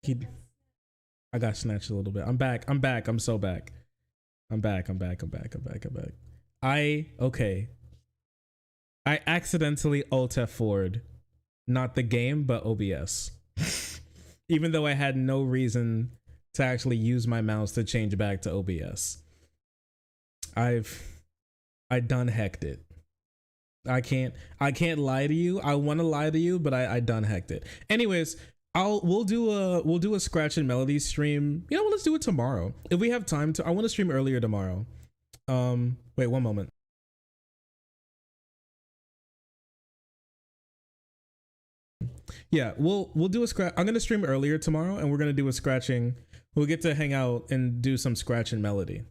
He, I got snatched a little bit. I'm back. I'm back. I'm so back. I'm back. I'm back. I'm back. I'm back. I'm back. Okay. I accidentally Alt F4'd, not the game, but OBS. Even though I had no reason to actually use my mouse to change back to OBS. I done hecked it. I can't lie to you. I want to lie to you, but I done hecked it. Anyways, we'll do a scratch and melody stream. You know what? Let's do it tomorrow if we have time to. I want to stream earlier tomorrow. Wait 1 moment. Yeah, we'll do a scratch. I'm gonna stream earlier tomorrow, and we're gonna do a scratching. We'll get to hang out and do some scratch and melody.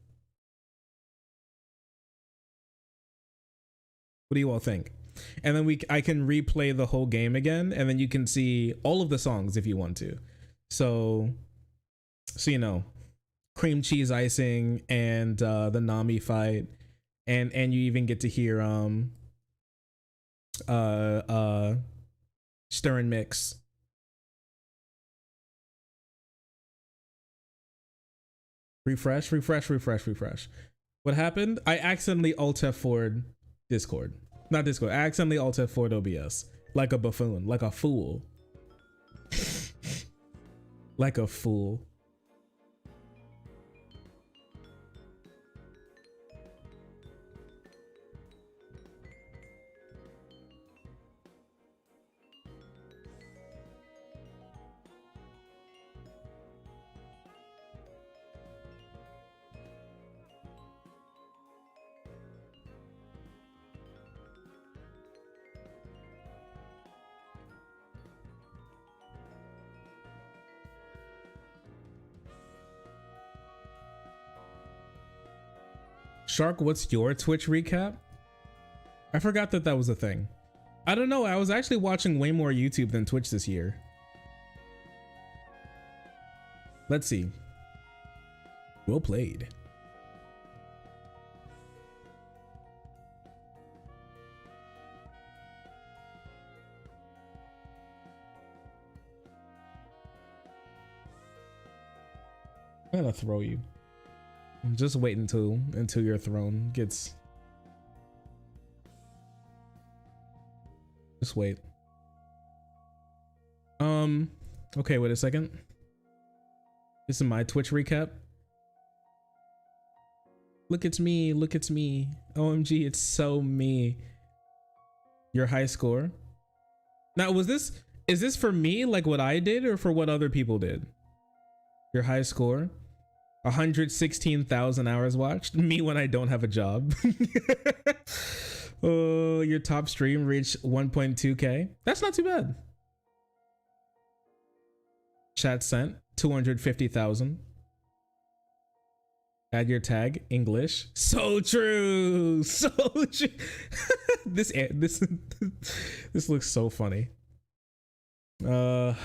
What do you all think? And then I can replay the whole game again, and then you can see all of the songs if you want to. So you know, cream cheese icing and the Nami fight, and you even get to hear Stir and Mix. Refresh. What happened? I accidentally Alt F4'd Discord. Not Discord. I accidentally Alt F4'd OBS. Like a buffoon. Like a fool. Like a fool. Shark, what's your Twitch recap? I forgot that was a thing. I don't know. I was actually watching way more YouTube than Twitch this year. Let's see. Well played. I'm gonna throw you. Just wait until your throne gets. Just wait. Okay, wait a second. This is my Twitch recap. Look, it's me. Look, it's me. OMG, it's so me. Your high score. Now, is this for me, like what I did, or for what other people did? Your high score. 116,000 hours watched. Me when I don't have a job. Oh, your top stream reached 1.2k. That's not too bad. Chat sent 250,000. Add your tag English. So true. So true. this looks so funny. Emotes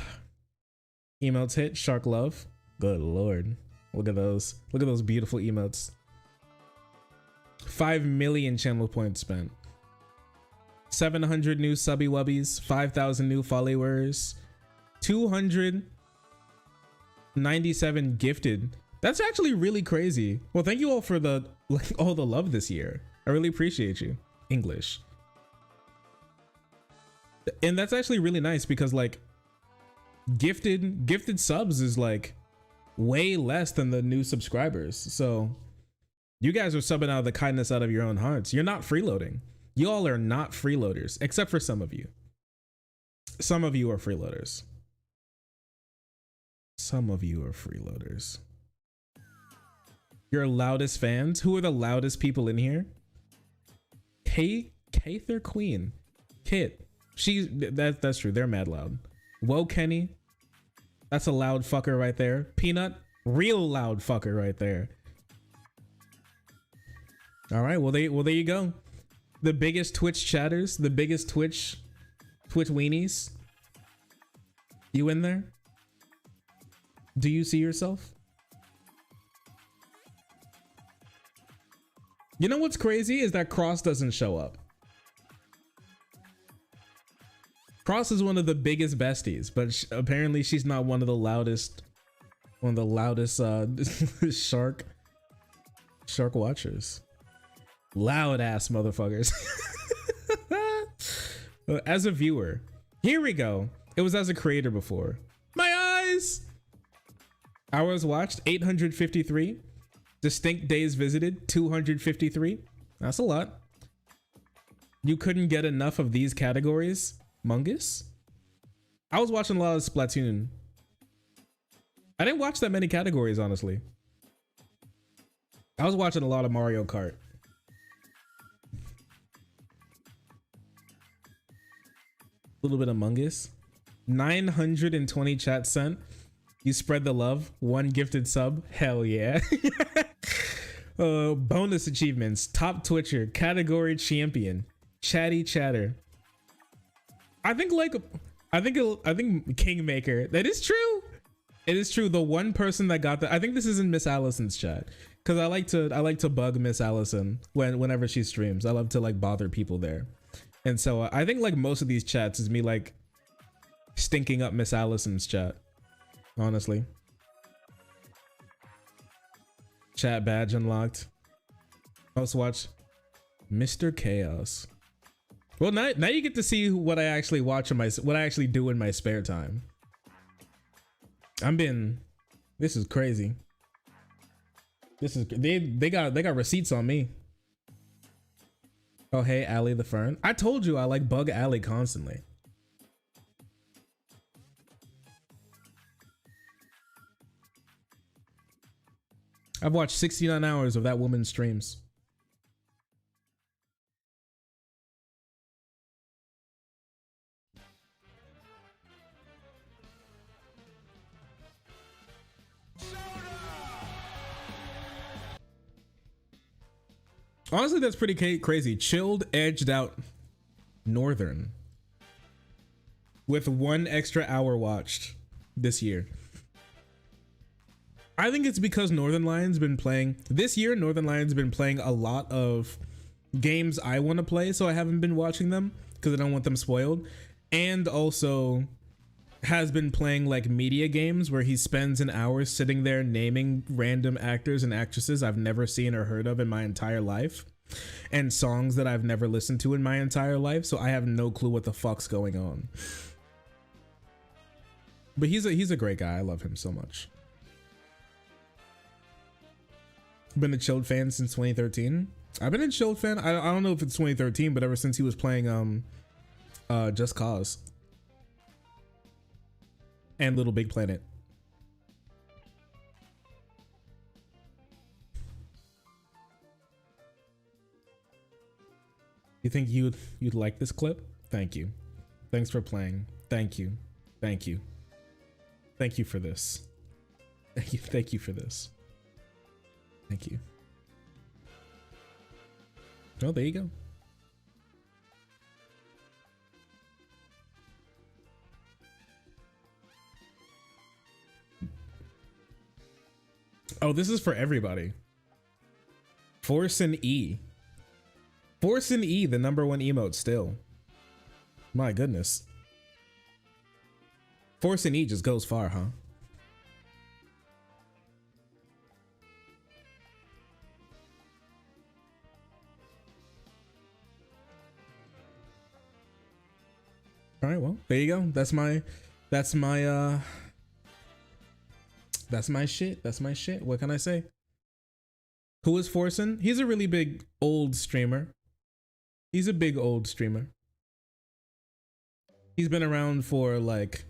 hit. Shark love. Good lord. Look at those. Look at those beautiful emotes. 5 million channel points spent. 700 new subby wubbies. 5,000 new followers. 297 gifted. That's actually really crazy. Well, thank you all for all the love this year. I really appreciate you. English. And that's actually really nice because like gifted subs is like way less than the new subscribers. So you guys are subbing out of the kindness out of your own hearts. You're not freeloading. You all are not freeloaders, except for some of you. Some of you are freeloaders. Some of you are freeloaders. Your loudest fans? Who are the loudest people in here? Kather Queen. Kit. That's true. They're mad loud. Whoa, Kenny. That's a loud fucker right there. Peanut, real loud fucker right there. All right, well there you go. The biggest Twitch chatters, the biggest Twitch weenies. You in there? Do you see yourself? You know what's crazy is that Cross doesn't show up. Cross is one of the biggest besties, but apparently she's not one of the loudest shark watchers. Loud ass motherfuckers. As a viewer, here we go. It was as a creator before. My eyes. Hours watched 853. Distinct days visited 253. That's a lot. You couldn't get enough of these categories, Mungus? I was watching a lot of Splatoon. I didn't watch that many categories, honestly. I was watching a lot of Mario Kart. A little bit of Mungus. 920 chat sent. You spread the love. 1 gifted sub. Hell yeah. Bonus achievements. Top Twitcher. Category champion. Chatty chatter. I think Kingmaker. That is true. It is true. The one person that got that. I think this is in Miss Allison's chat. Cause I like to bug Miss Allison whenever she streams. I love to like bother people there. And so I think like most of these chats is me like stinking up Miss Allison's chat. Honestly. Chat badge unlocked. Let's watch Mr. Chaos. Well, now you get to see what I actually watch in what I actually do in my spare time. This is crazy. They got receipts on me. Oh hey, Allie the Fern. I told you I like bug Allie constantly. I've watched 69 hours of that woman's streams. Honestly, that's pretty crazy. Chilled, edged out, Northern. With 1 extra hour watched this year. I think it's because Northern Lion's been playing this year. Northern Lion's been playing a lot of games I want to play, so I haven't been watching them because I don't want them spoiled. And also has been playing like media games where he spends an hour sitting there naming random actors and actresses I've never seen or heard of in my entire life, and songs that I've never listened to in my entire life. So I have no clue what the fuck's going on. But he's a great guy. I love him so much. Been a Chilled fan since 2013. I've been a Chilled fan. I don't know if it's 2013, but ever since he was playing Just Cause and Little Big Planet. You think you'd like this clip? Thank you. Thanks for playing. Thank you. Thank you. Thank you for this. Thank you for this. Thank you. Oh, there you go. Oh, this is for everybody. Force and E. Force and E, the #1 emote still. My goodness. Force and E just goes far, huh? All right, well, there you go. That's my shit. That's my shit. What can I say? Who is Forsen? He's a really big old streamer. He's a big old streamer. He's been around for like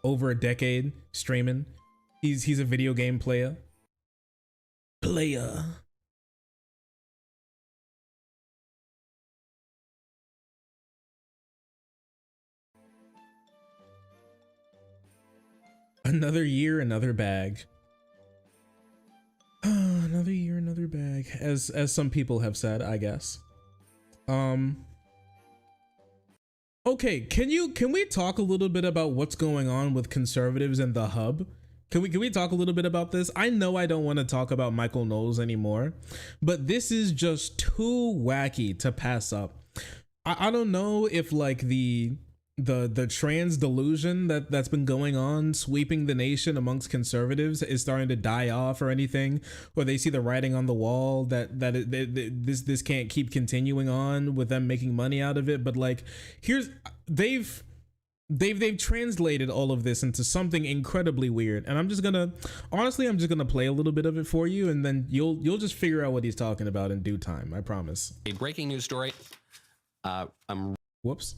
over a decade streaming. He's a video game player. Another year, another bag. Another year, another bag. As some people have said, I guess. Okay, can we talk a little bit about what's going on with conservatives and the hub? Can we talk a little bit about this? I know I don't want to talk about Michael Knowles anymore, but this is just too wacky to pass up. I don't know if like the the trans delusion that's been going on, sweeping the nation amongst conservatives, is starting to die off or anything, or they see the writing on the wall that this can't keep continuing on with them making money out of it. But like, they've translated all of this into something incredibly weird, and I'm just gonna play a little bit of it for you, and then you'll just figure out what he's talking about in due time. I promise. A breaking news story. Whoops.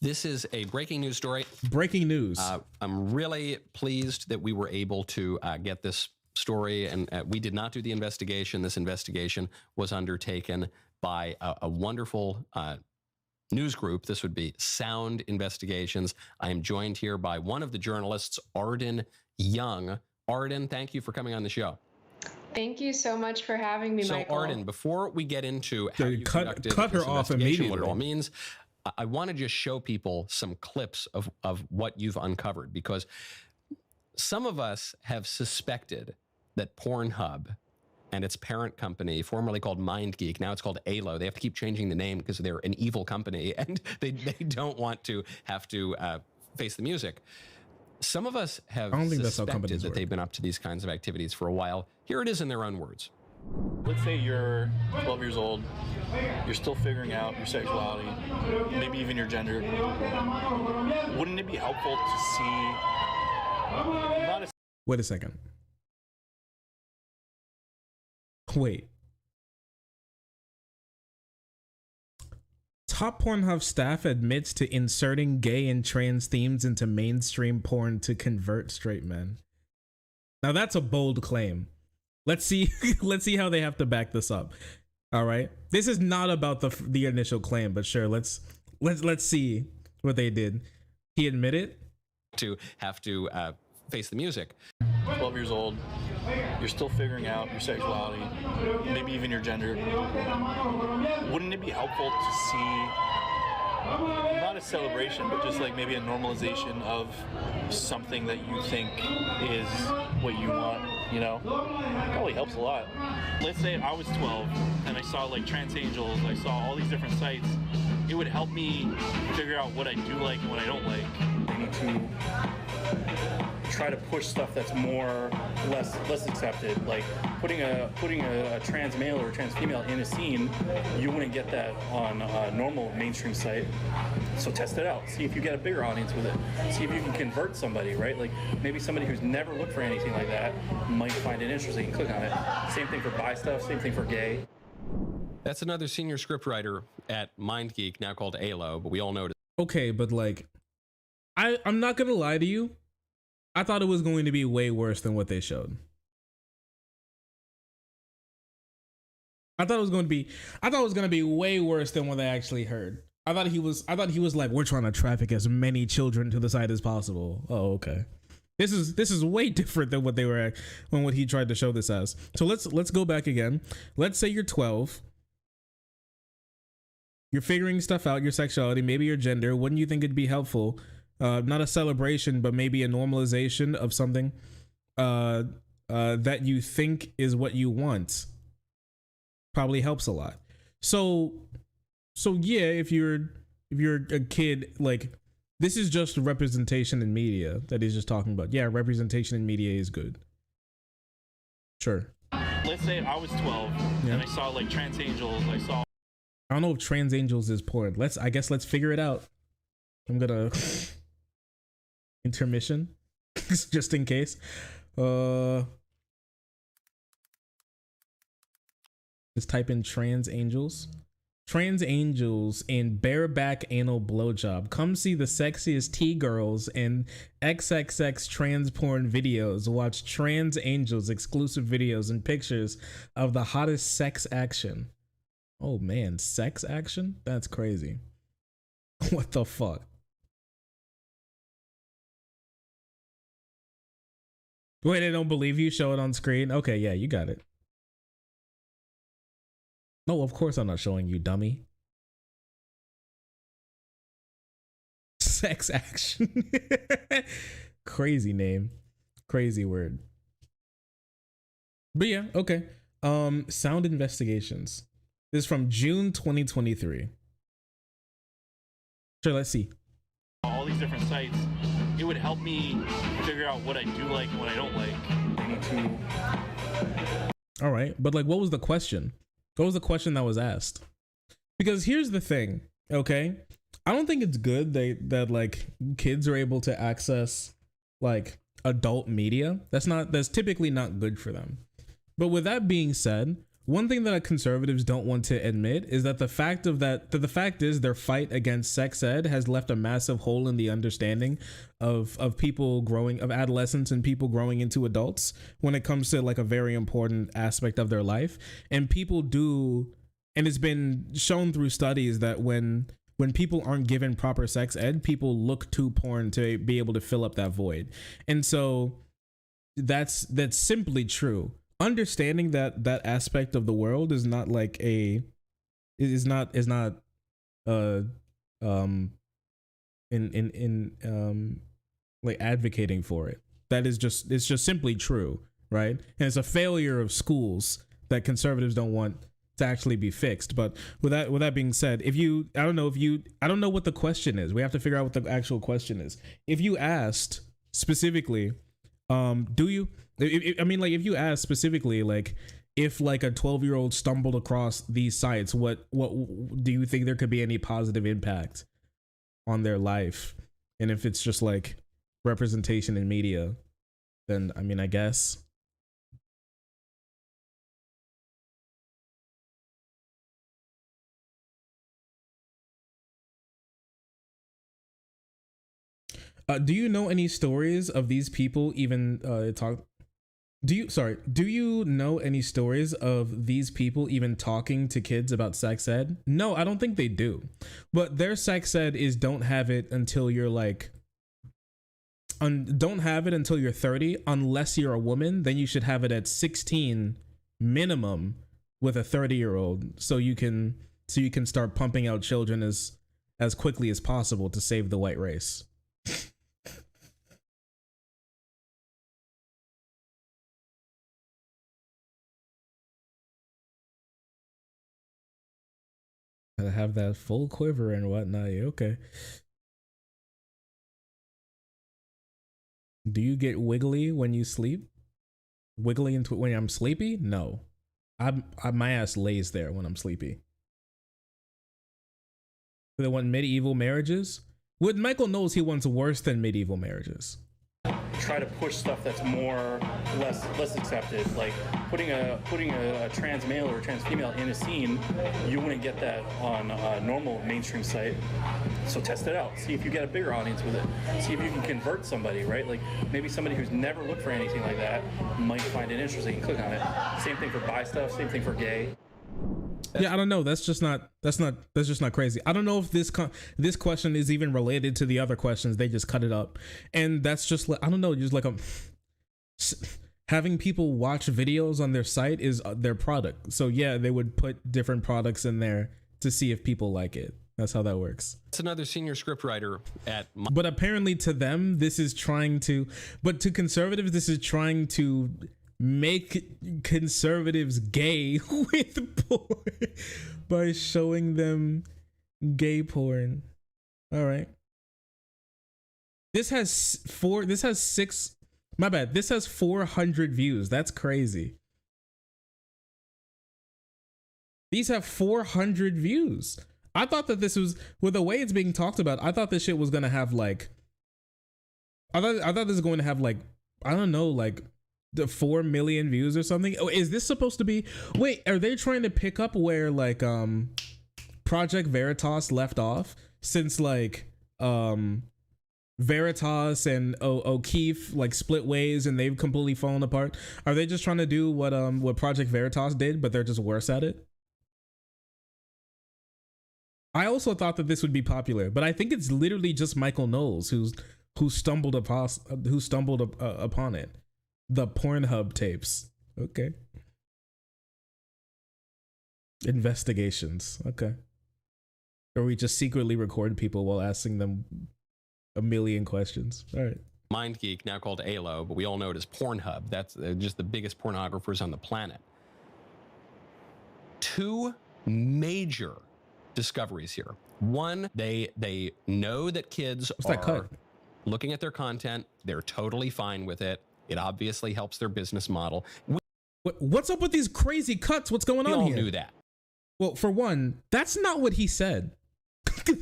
This is a breaking news story. Breaking news. I'm really pleased that we were able to get this story, and we did not do the investigation. This investigation was undertaken by a wonderful news group. This would be Sound Investigations. I am joined here by one of the journalists, Arden Young. Arden, thank you for coming on the show. Thank you so much for having me, Michael. So, Arden, before we get into how you cut her off immediately, what it all means, I want to just show people some clips of what you've uncovered, because some of us have suspected that PornHub and its parent company, formerly called MindGeek, now it's called ALO. They have to keep changing the name because they're an evil company and they don't want to have to face the music. Some of us have suspected that they've been up to these kinds of activities for a while. Here it is in their own words. Let's say you're 12 years old, you're still figuring out your sexuality, maybe even your gender. Wouldn't it be helpful to see not a... Wait a second. Wait. Top Pornhub staff admits to inserting gay and trans themes into mainstream porn to convert straight men. Now that's a bold claim. Let's see how they have to back this up. All right. This is not about the initial claim, but sure, let's see what they did. He admitted to have to face the music. 12 years old, you're still figuring out your sexuality, maybe even your gender. Wouldn't it be helpful to see not a celebration, but just like maybe a normalization of something that you think is what you want, you know? Probably helps a lot. Let's say I was 12 and I saw like trans angels, I saw all these different sites. It would help me figure out what I do like and what I don't like. I need to try to push stuff that's less accepted. Like putting a trans male or a trans female in a scene, you wouldn't get that on a normal mainstream site. So test it out. See if you get a bigger audience with it. See if you can convert somebody, right? Like maybe somebody who's never looked for anything like that might find it interesting and click on it. Same thing for bi stuff, same thing for gay. That's another senior scriptwriter at MindGeek, now called ALO, but we all know it. Okay, but like, I'm not gonna lie to you. I thought it was going to be way worse than what they showed. I thought it was going to be way worse than what I actually heard. I thought he was like, we're trying to traffic as many children to the site as possible. Oh, okay. This is way different than what they were when what he tried to show this as. So let's go back again. Let's say you're 12. You're figuring stuff out, your sexuality, maybe your gender. Wouldn't you think it'd be helpful? Not a celebration, but maybe a normalization of something that you think is what you want. Probably helps a lot. So yeah, if you're a kid, like, this is just representation in media that he's just talking about. Yeah, representation in media is good. Sure. Let's say I was 12 and I saw like trans angels. I don't know if trans angels is porn. I guess let's figure it out. I'm gonna intermission just in case. Let's type in trans angels. Trans angels and bareback anal blowjob. Come see the sexiest T-girls and XXX trans porn videos. Watch trans angels exclusive videos and pictures of the hottest sex action. Oh man, sex action? That's crazy. What the fuck? Wait, they don't believe you? Show it on screen? Okay, yeah, you got it. No, of course I'm not showing you, dummy. Sex action. Crazy name. Crazy word. But yeah, okay. Sound Investigations. This is from June 2023. Sure, let's see. all these different sites, it would help me figure out what I do like and what I don't like. I need to. All right, but like, what was the question? What was the question that was asked? Because here's the thing, okay? I don't think it's good that like kids are able to access like adult media. That's typically not good for them. But with that being said, one thing that conservatives don't want to admit is that the fact is their fight against sex ed has left a massive hole in the understanding of people growing, of adolescents and people growing into adults when it comes to like a very important aspect of their life. And people do, and it's been shown through studies that when people aren't given proper sex ed, people look to porn to be able to fill up that void. And so that's simply true. Understanding that aspect of the world is not like like advocating for it. It's just simply true, right? And it's a failure of schools that conservatives don't want to actually be fixed. But with that being said, I don't know what the question is. We have to figure out what the actual question is. If you asked specifically, if you ask specifically, like, if like a 12-year-old stumbled across these sites, what do you think there could be any positive impact on their life? And if it's just like representation in media, then I mean, I guess. Do you know any stories of these people even do you know any stories of these people even talking to kids about sex ed? No, I don't think they do. But their sex ed is don't have it until you're 30, unless you're a woman. Then you should have it at 16 minimum with a 30-year-old, so you can start pumping out children as quickly as possible to save the white race. Gotta have that full quiver and whatnot. Okay. Do you get wiggly when you sleep? Wiggly when I'm sleepy? No. My ass lays there when I'm sleepy. They want medieval marriages? What Michael knows he wants worse than medieval marriages. Try to push stuff that's less accepted, like putting a trans male or a trans female in a scene. You wouldn't get that on a normal mainstream site. So test it out. See if you get a bigger audience with it. See if you can convert somebody, right? Like maybe somebody who's never looked for anything like that might find it interesting and click on it. Same thing for bi stuff. Same thing for gay. Yeah, I don't know. That's just not crazy. I don't know if this question is even related to the other questions. They just cut it up, and that's just like, I don't know, just like having people watch videos on their site is their product. So yeah, they would put different products in there to see if people like it. That's how that works. It's another senior scriptwriter at. But apparently to them, but to conservatives, this is trying to make conservatives gay with porn by showing them gay porn. All right. This has 400 views. That's crazy. These have 400 views. I thought that this was, with the way it's being talked about, I thought this shit was going to have like, I thought this was going to have like, I don't know, like the 4 million views or something. Oh, is this supposed to be, wait, are they trying to pick up where like Project Veritas left off, since like Veritas and O'Keefe like split ways and they've completely fallen apart? Are they just trying to do what Project Veritas did, but they're just worse at it? I also thought that this would be popular, but I think it's literally just Michael Knowles who stumbled upon it. The PornHub tapes. Okay. Investigations. Okay. Or we just secretly record people while asking them a million questions. All right. MindGeek, now called ALO, but we all know it as PornHub. That's just the biggest pornographers on the planet. 2 major discoveries here. One, they know that kids What's that cut? looking at their content. They're totally fine with it. It obviously helps their business model. What's up with these crazy cuts? What's going We on all here? knew that. Well, for one, that's not what he said.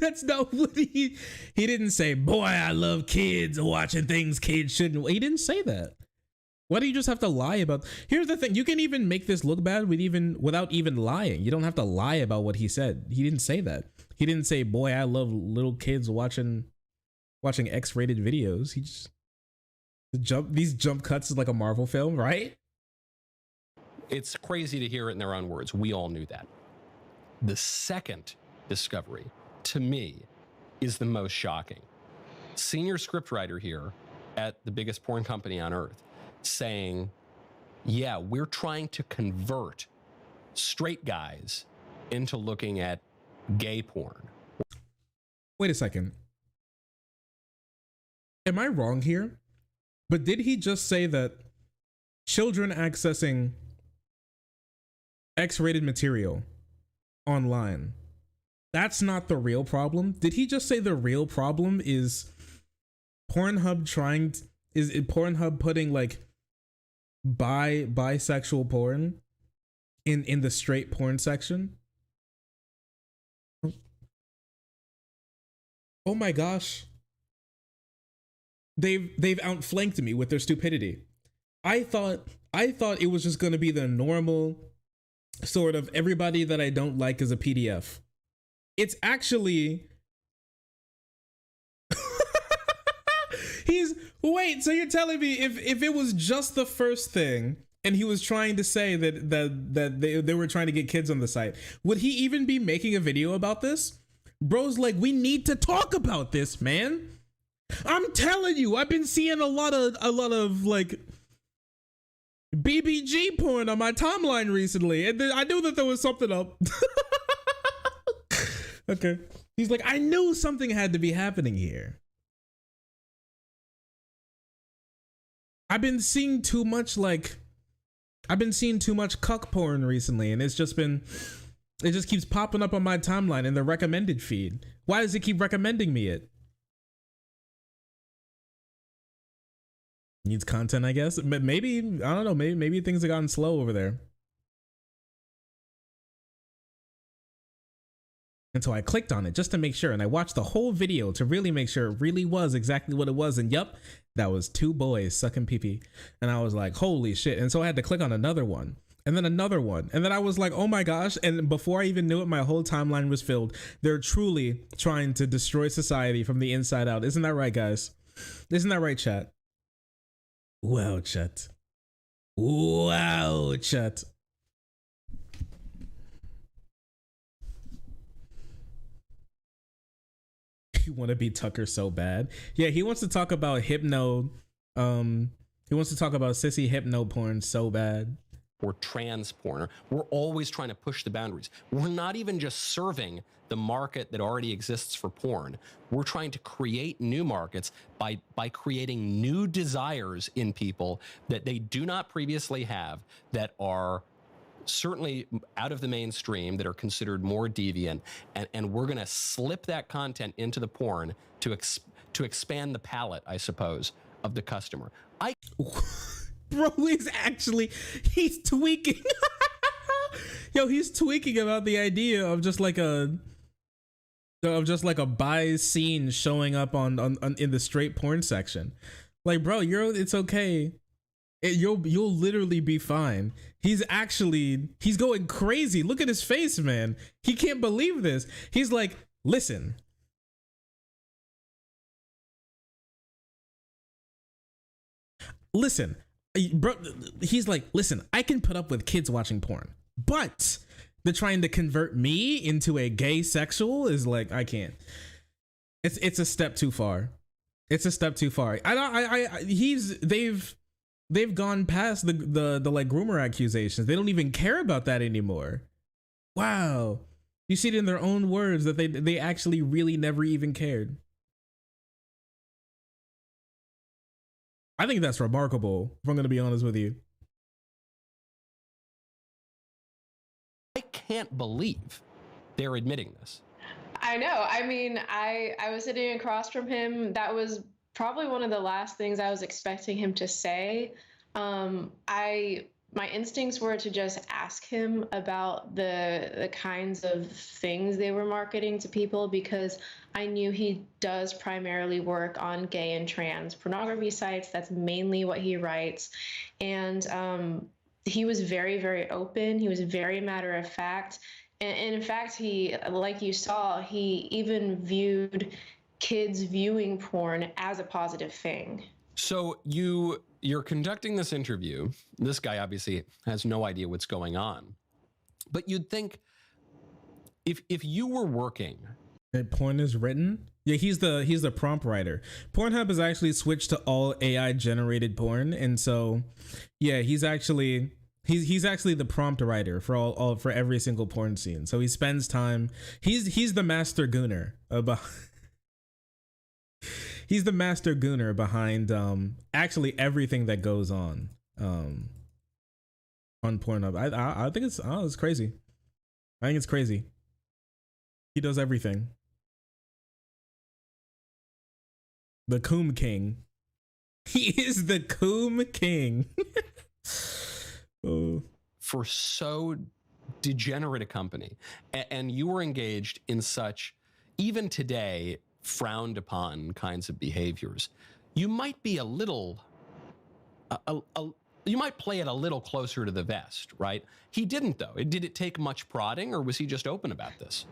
That's not what he didn't say, boy, I love kids watching things kids shouldn't. He didn't say that. Why do you just have to lie about? Here's the thing. You can even make this look bad without even lying. You don't have to lie about what he said. He didn't say that. He didn't say, boy, I love little kids watching X-rated videos. He just these jump cuts is like a Marvel film, right? It's crazy to hear it in their own words. We all knew that. The second discovery, to me, is the most shocking. Senior scriptwriter here at the biggest porn company on earth saying, yeah, we're trying to convert straight guys into looking at gay porn. Wait a second. Am I wrong here? But did he just say that children accessing X-rated material online, that's not the real problem? Did he just say the real problem is Pornhub putting like bisexual porn in the straight porn section? Oh my gosh. They've outflanked me with their stupidity. I thought it was just going to be the normal sort of everybody that I don't like is a PDF. It's actually wait, so you're telling me if it was just the first thing and he was trying to say that they were trying to get kids on the site, would he even be making a video about this? Bro's like, we need to talk about this, man. I'm telling you, I've been seeing a lot of like BBG porn on my timeline recently, and I knew that there was something up. Okay. He's like, I knew something had to be happening here. I've been seeing too much cuck porn recently, and it just keeps popping up on my timeline in the recommended feed. Why does it keep recommending me it? Needs content, I guess. But maybe, I don't know, maybe things have gotten slow over there. And so I clicked on it just to make sure, and I watched the whole video to really make sure it really was exactly what it was. And yep, that was two boys sucking pee-pee. And I was like, holy shit. And so I had to click on another one, and then another one. And then I was like, oh my gosh. And before I even knew it, my whole timeline was filled. They're truly trying to destroy society from the inside out. Isn't that right, guys? Isn't that right, chat? Wow, chat. Wow, chat. You want to be Tucker so bad. Yeah, he wants to talk about hypno. He wants to talk about sissy hypno porn so bad. Or trans porn. We're always trying to push the boundaries. We're not even just serving the market that already exists for porn. We're trying to create new markets by creating new desires in people that they do not previously have, that are certainly out of the mainstream, that are considered more deviant, and we're going to slip that content into the porn to expand the palette, I suppose, of the customer. Bro is actually, he's tweaking. Yo, he's tweaking about the idea of just like a bi scene showing up on in the straight porn section. Like, bro, it's okay. You'll literally be fine. He's going crazy. Look at his face, man. He can't believe this. He's like, listen. Listen, bro, he's like, listen, I can put up with kids watching porn, but they're trying to convert me into a gay sexual is like, I can't. It's a step too far. It's a step too far. They've gone past the like groomer accusations. They don't even care about that anymore. Wow. You see it in their own words that they actually really never even cared. I think that's remarkable, if I'm going to be honest with you. I can't believe they're admitting this. I know. I mean, I was sitting across from him. That was probably one of the last things I was expecting him to say. I my instincts were to just ask him about the kinds of things they were marketing to people, because I knew he does primarily work on gay and trans pornography sites. That's mainly what he writes. And he was very, very open. He was very matter of fact. And in fact, he, like you saw, he even viewed kids viewing porn as a positive thing. So you're conducting this interview. This guy obviously has no idea what's going on. But you'd think if you were working, and porn is written. Yeah, he's the prompt writer. Pornhub has actually switched to all AI generated porn, and so yeah, he's actually the prompt writer for all for every single porn scene. So he spends time. He's the master gooner about. He's the master gooner behind actually everything that goes on Pornhub. I think it's crazy. I think it's crazy. He does everything. The Coom King. He is the Coom King. Oh. For so degenerate a company, and you were engaged in such, even today, frowned upon kinds of behaviors, you might be a little, you might play it a little closer to the vest, right? He didn't, though. Did it take much prodding, or was he just open about this?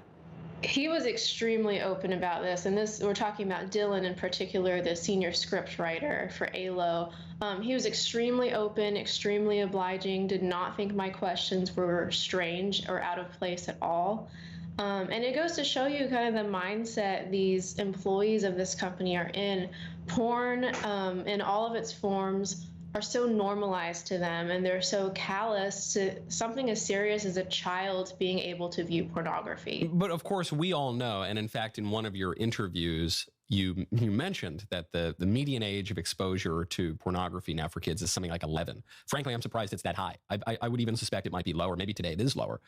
He was extremely open about this, and this, we're talking about Dylan in particular, the senior script writer for ALO. He was extremely open, extremely obliging, did not think my questions were strange or out of place at all. And it goes to show you kind of the mindset these employees of this company are in. Porn in all of its forms are so normalized to them, and they're so callous to something as serious as a child being able to view pornography. But of course, we all know, and in fact, in one of your interviews, you mentioned that the median age of exposure to pornography now for kids is something like 11. Frankly, I'm surprised it's that high. I would even suspect it might be lower. Maybe today it is lower.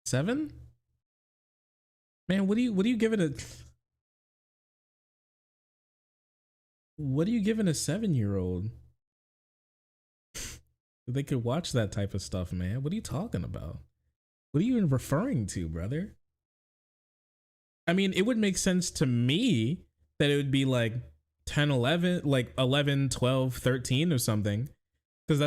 7? Man, what do you give it a? What are you giving a 7-year-old? They could watch that type of stuff, man. What are you talking about? What are you even referring to, brother? I mean, it would make sense to me that it would be like 10, 11, like 11, 12, 13 or something. Because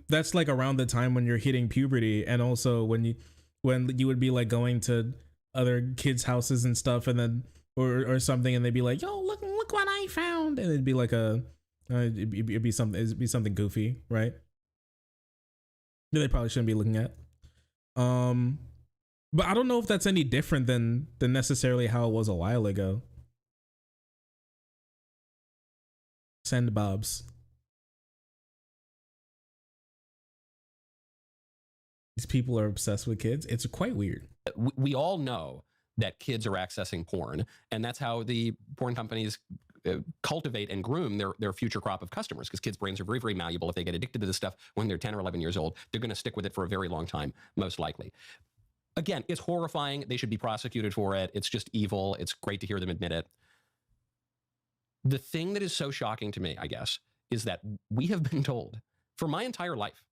that's like around the time when you're hitting puberty, and also when you would be like going to other kids' houses and stuff, and then or something, and they'd be like, yo, look what I found, and it'd be like it'd be something goofy, right? That they probably shouldn't be looking at. But I don't know if that's any different than necessarily how it was a while ago. Send Bobs. These people are obsessed with kids. It's quite weird. We all know that kids are accessing porn, and that's how the porn companies cultivate and groom their future crop of customers, because kids' brains are very, very malleable. If they get addicted to this stuff when they're 10 or 11 years old, they're going to stick with it for a very long time, most likely. Again, it's horrifying. They should be prosecuted for it. It's just evil. It's great to hear them admit it. The thing that is so shocking to me, I guess, is that we have been told for my entire life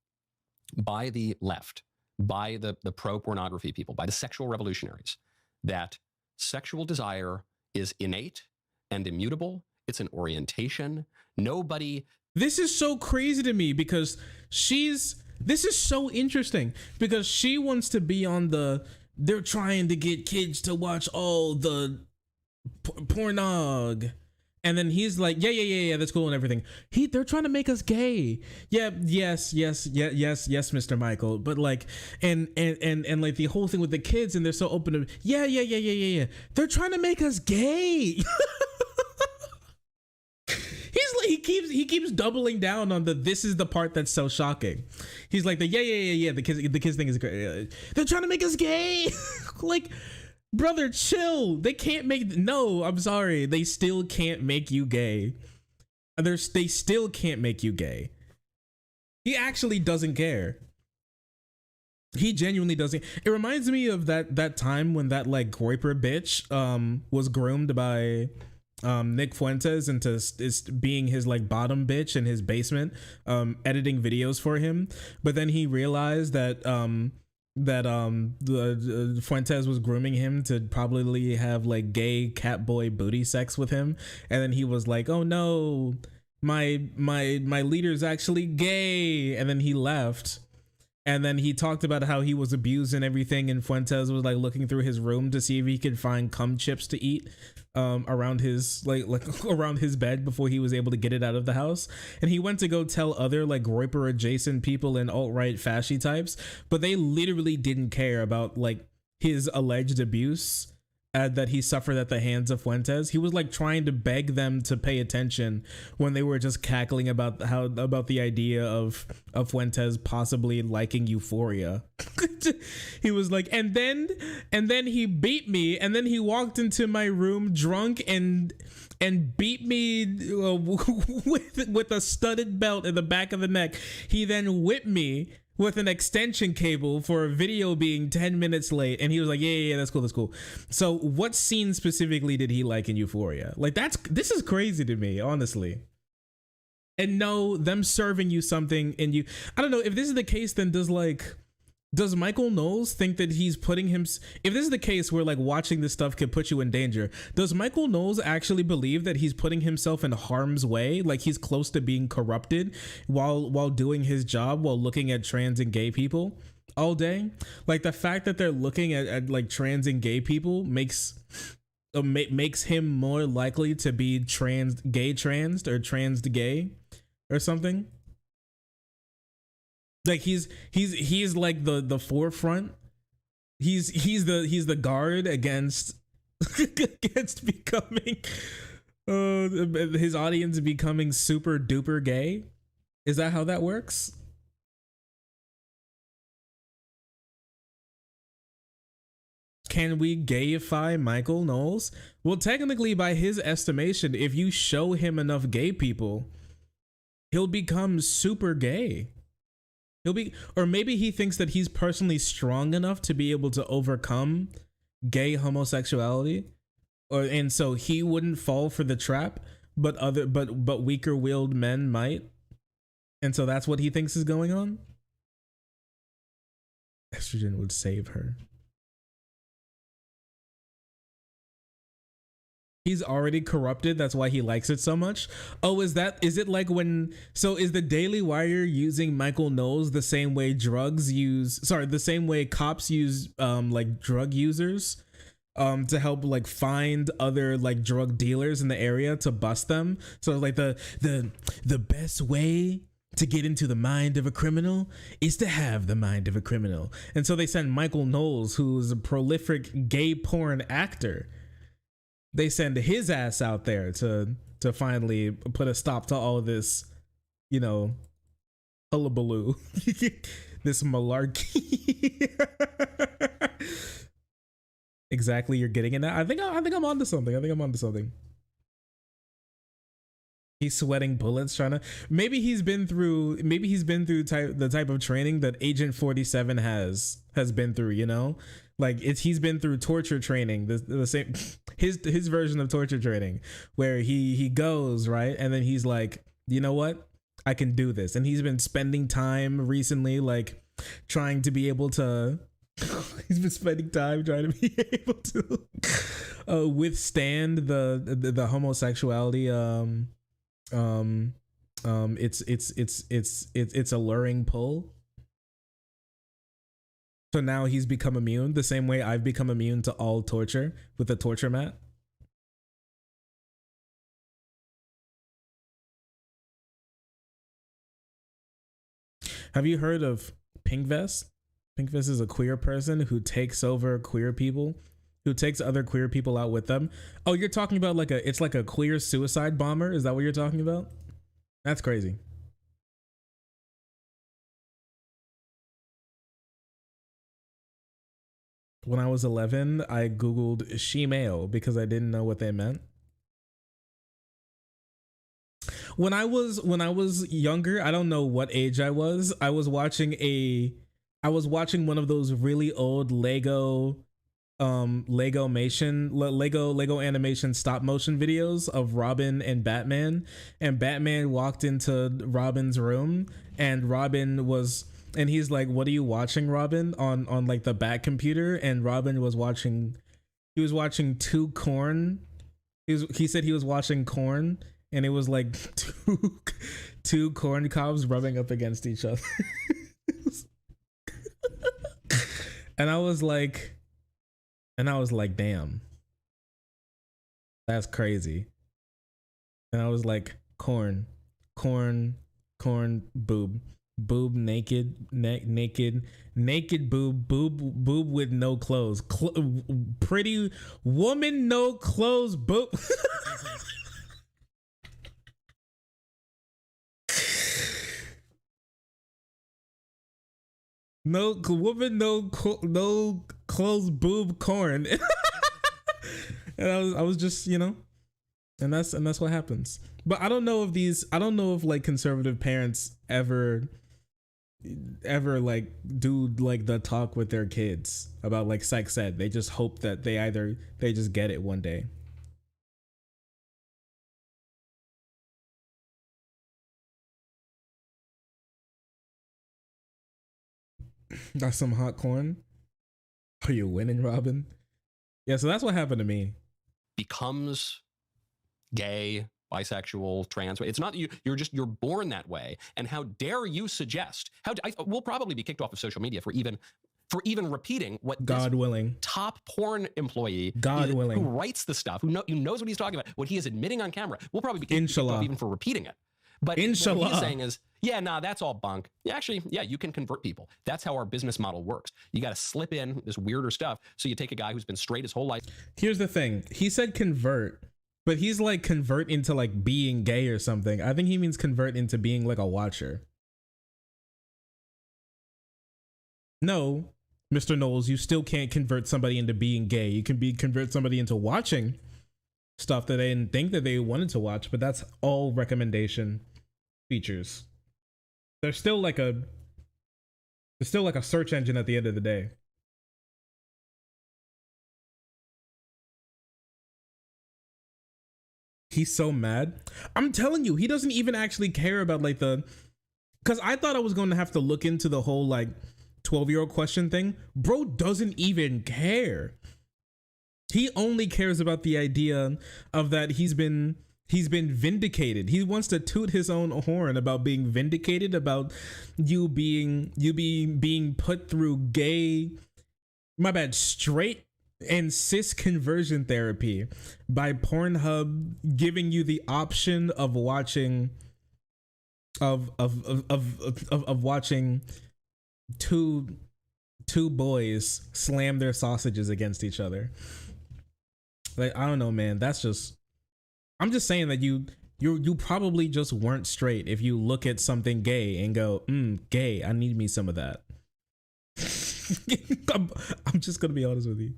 by the left, by the pro-pornography people, by the sexual revolutionaries, that sexual desire is innate and immutable. It's an orientation. Nobody. This is so crazy to me, because this is so interesting, because she wants to be on they're trying to get kids to watch all the pornog. And then he's like, yeah, that's cool and everything. They're trying to make us gay. Yeah, yes, Mr. Michael. But like, and like the whole thing with the kids, and they're so open to, yeah. They're trying to make us gay. He keeps doubling down on this is the part that's so shocking. He's like the the kids thing is great. They're trying to make us gay. Like, brother, chill. They can't no, I'm sorry. They still can't make you gay. They still can't make you gay. He actually doesn't care. He genuinely doesn't. It reminds me of that time when that like Groiper bitch was groomed by Nick Fuentes into is being his like bottom bitch in his basement, editing videos for him. But then he realized that the Fuentes was grooming him to probably have like gay cat boy booty sex with him, and then he was like, oh no, my leader's actually gay, and then he left. And then he talked about how he was abused and everything, and Fuentes was like looking through his room to see if he could find cum chips to eat around his like around his bed before he was able to get it out of the house. And he went to go tell other like Groiper adjacent people and alt-right fasci types, but they literally didn't care about like his alleged abuse that he suffered at the hands of Fuentes. He was like trying to beg them to pay attention when they were just cackling about the idea of Fuentes possibly liking Euphoria. He was like, and then he beat me, and then he walked into my room drunk and beat me with a studded belt in the back of the neck. He then whipped me with an extension cable for a video being 10 minutes late. And he was like, yeah, that's cool. So what scene specifically did he like in Euphoria? Like, this is crazy to me, honestly. And no, them serving you something and you, I don't know if this is the case, then does Michael Knowles think that he's putting him, if this is the case where like watching this stuff could put you in danger, does Michael Knowles actually believe that he's putting himself in harm's way, like he's close to being corrupted while doing his job, while looking at trans and gay people all day? Like the fact that they're looking at like trans and gay people makes him more likely to be trans or trans gay or something. Like he's like the forefront. He's the guard against against becoming his audience becoming super duper gay. Is that how that works? Can we gayify Michael Knowles? Well, technically, by his estimation, if you show him enough gay people, he'll become super gay. Or maybe he thinks that he's personally strong enough to be able to overcome gay homosexuality, and so he wouldn't fall for the trap, but weaker willed men might, and so that's what he thinks is going on. Estrogen would save her. He's already corrupted. That's why he likes it so much. Oh, is it like when, so is the Daily Wire using Michael Knowles the same way the same way cops use like drug users to help like find other like drug dealers in the area to bust them? So like the best way to get into the mind of a criminal is to have the mind of a criminal. And so they send Michael Knowles, who's a prolific gay porn actor. They send his ass out there to finally put a stop to all of this, you know, hullabaloo, this malarkey. Exactly, you're getting in that. I think I'm onto something. He's sweating bullets trying to. Maybe he's been through the type of training that Agent 47 has been through. You know. Like he's been through torture training, the same his version of torture training, where he goes right, and then he's like, you know what, I can do this, and he's been spending time recently, like trying to be able to. He's been spending time trying to be able to withstand the homosexuality. It's alluring pull. So now he's become immune the same way I've become immune to all torture with the torture mat. Have you heard of Pink Vest? Pink Vest is a queer person who takes over queer people, who takes other queer people out with them. Oh, you're talking about it's like a queer suicide bomber? Is that what you're talking about? That's crazy. When I was 11, I Googled she-male because I didn't know what they meant. When I was younger, I don't know what age I was watching a I was watching one of those really old Lego animation stop motion videos of Robin and Batman walked into Robin's room, and he's like, "What are you watching, Robin?" on like the back computer, and Robin was watching two corn. He said he was watching corn, and it was like two corn cobs rubbing up against each other. And I was like, damn, that's crazy. And I was like, corn, boob, naked, boob with no clothes, pretty woman, no clothes, boob. No woman, no clothes, boob, corn. And I was just, and that's what happens. But I don't know if like conservative parents ever like do like the talk with their kids about like sex ed. They just hope that they just get it one day. Got some hot corn. Are you winning, Robin? Yeah, so that's what happened to me. Becomes gay, bisexual, trans. It's not you. You're born that way. And how dare you suggest? We'll probably be kicked off of social media for even repeating what God willing top porn employee willing who writes the stuff, who knows what he's talking about, what he is admitting on camera. We'll probably be kicked off even for repeating it. But Inshallah. What he's saying is, yeah, nah, that's all bunk. Yeah, actually, yeah, you can convert people. That's how our business model works. You got to slip in this weirder stuff. So you take a guy who's been straight his whole life. Here's the thing. He said convert, but he's like convert into like being gay or something. I think he means convert into being like a watcher. No, Mr. Knowles, you still can't convert somebody into being gay. You can convert somebody into watching stuff that they didn't think that they wanted to watch, but that's all recommendation features. There's still like a search engine at the end of the day. He's so mad. I'm telling you, he doesn't even actually care about like because I thought I was going to have to look into the whole like 12-year-old question thing. Bro doesn't even care. He only cares about the idea of that he's been vindicated. He wants to toot his own horn about being vindicated, about you being put through straight and cis conversion therapy by Pornhub, giving you the option of watching watching two boys slam their sausages against each other. Like, I don't know, man. I'm just saying that you probably just weren't straight if you look at something gay and go, gay, I need me some of that. I'm just gonna be honest with you.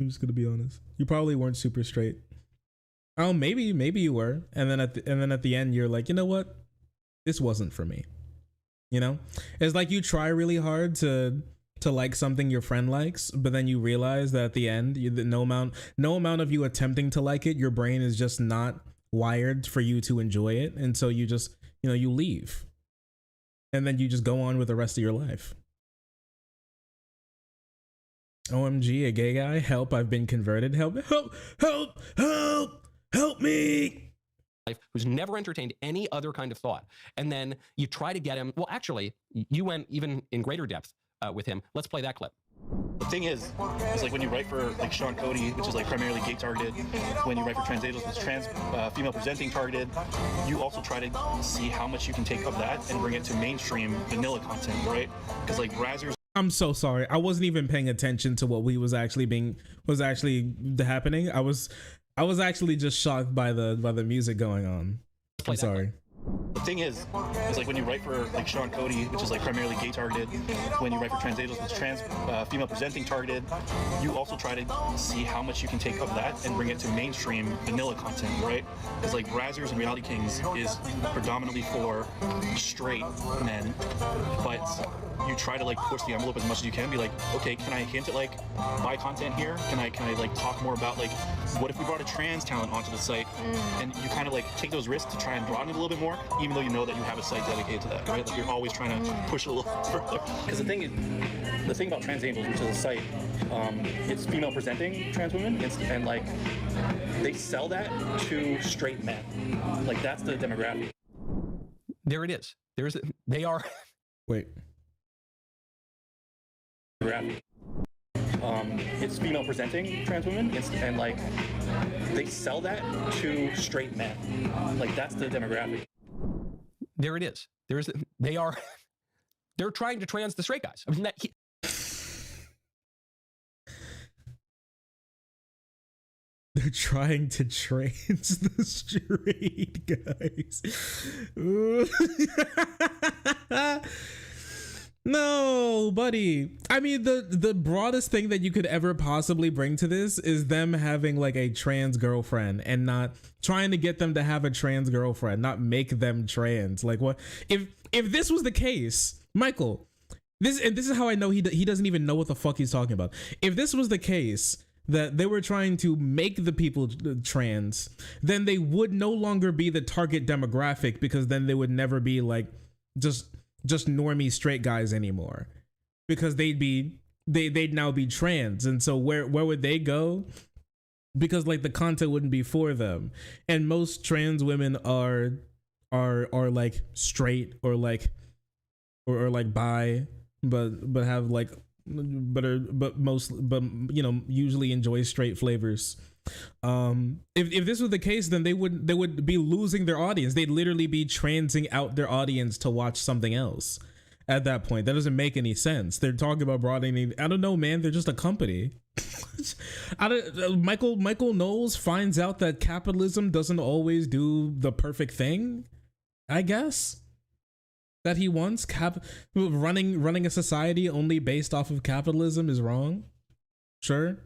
I'm just gonna be honest. You probably weren't super straight. Oh, maybe you were, and then at the end you're like, you know what? This wasn't for me. It's like you try really hard to like something your friend likes, but then you realize that at the end, no amount of you attempting to like it, your brain is just not wired for you to enjoy it, and so you just you leave, and then you just go on with the rest of your life. OMG, a gay guy, help, I've been converted, help me. Who's never entertained any other kind of thought, and then you try to get him. Well, actually, you went even in greater depth with him. Let's play that clip. The thing is like when you write for like Sean Cody, which is like primarily gay targeted, when you write for Trans Angels, which is trans female presenting targeted, you also try to see how much you can take of that and bring it to mainstream vanilla content, right? Because like Brazzers. I'm so sorry. I wasn't even paying attention to what was actually happening. I was actually just shocked by the music going on. I'm sorry. The thing is like when you write for like Sean Cody, which is like primarily gay targeted, when you write for Trans Angels, which is trans female presenting targeted, you also try to see how much you can take of that and bring it to mainstream vanilla content, right? Because like Brazzers and Reality Kings is predominantly for straight men, but you try to like push the envelope as much as you can. Be like, okay, can I hint at like bi content here? Can I like talk more about like what if we brought a trans talent onto the site? And you kind of like take those risks to try and broaden it a little bit more, even though you know that you have a site dedicated to that, right? Like you're always trying to push it a little further. Because the thing about Trans Angels, which is a site, it's female presenting trans women, and like they sell that to straight men. Like that's the demographic. There it is. They are. Wait. It's female presenting trans women, and like they sell that to straight men. Like that's the demographic. There it is. They are. They're trying to trans the straight guys. I mean, they're trying to trans the straight guys. No, buddy. I mean, the broadest thing that you could ever possibly bring to this is them having like a trans girlfriend and not trying to get them to have a trans girlfriend, not make them trans. Like what if this was the case, Michael? This is how I know he doesn't even know what the fuck he's talking about. If this was the case that they were trying to make the people trans, then they would no longer be the target demographic, because then they would never be like just normie straight guys anymore, because they'd now be trans. And so where would they go? Because like the content wouldn't be for them. And most trans women are like straight or like bi, but have like usually enjoy straight flavors. If this was the case, then they would be losing their audience. They'd literally be transing out their audience to watch something else at that point. That doesn't make any sense. They're talking about broadening. I don't know, man. They're just a company. Michael Knowles finds out that capitalism doesn't always do the perfect thing, I guess. That he wants running a society only based off of capitalism is wrong. Sure.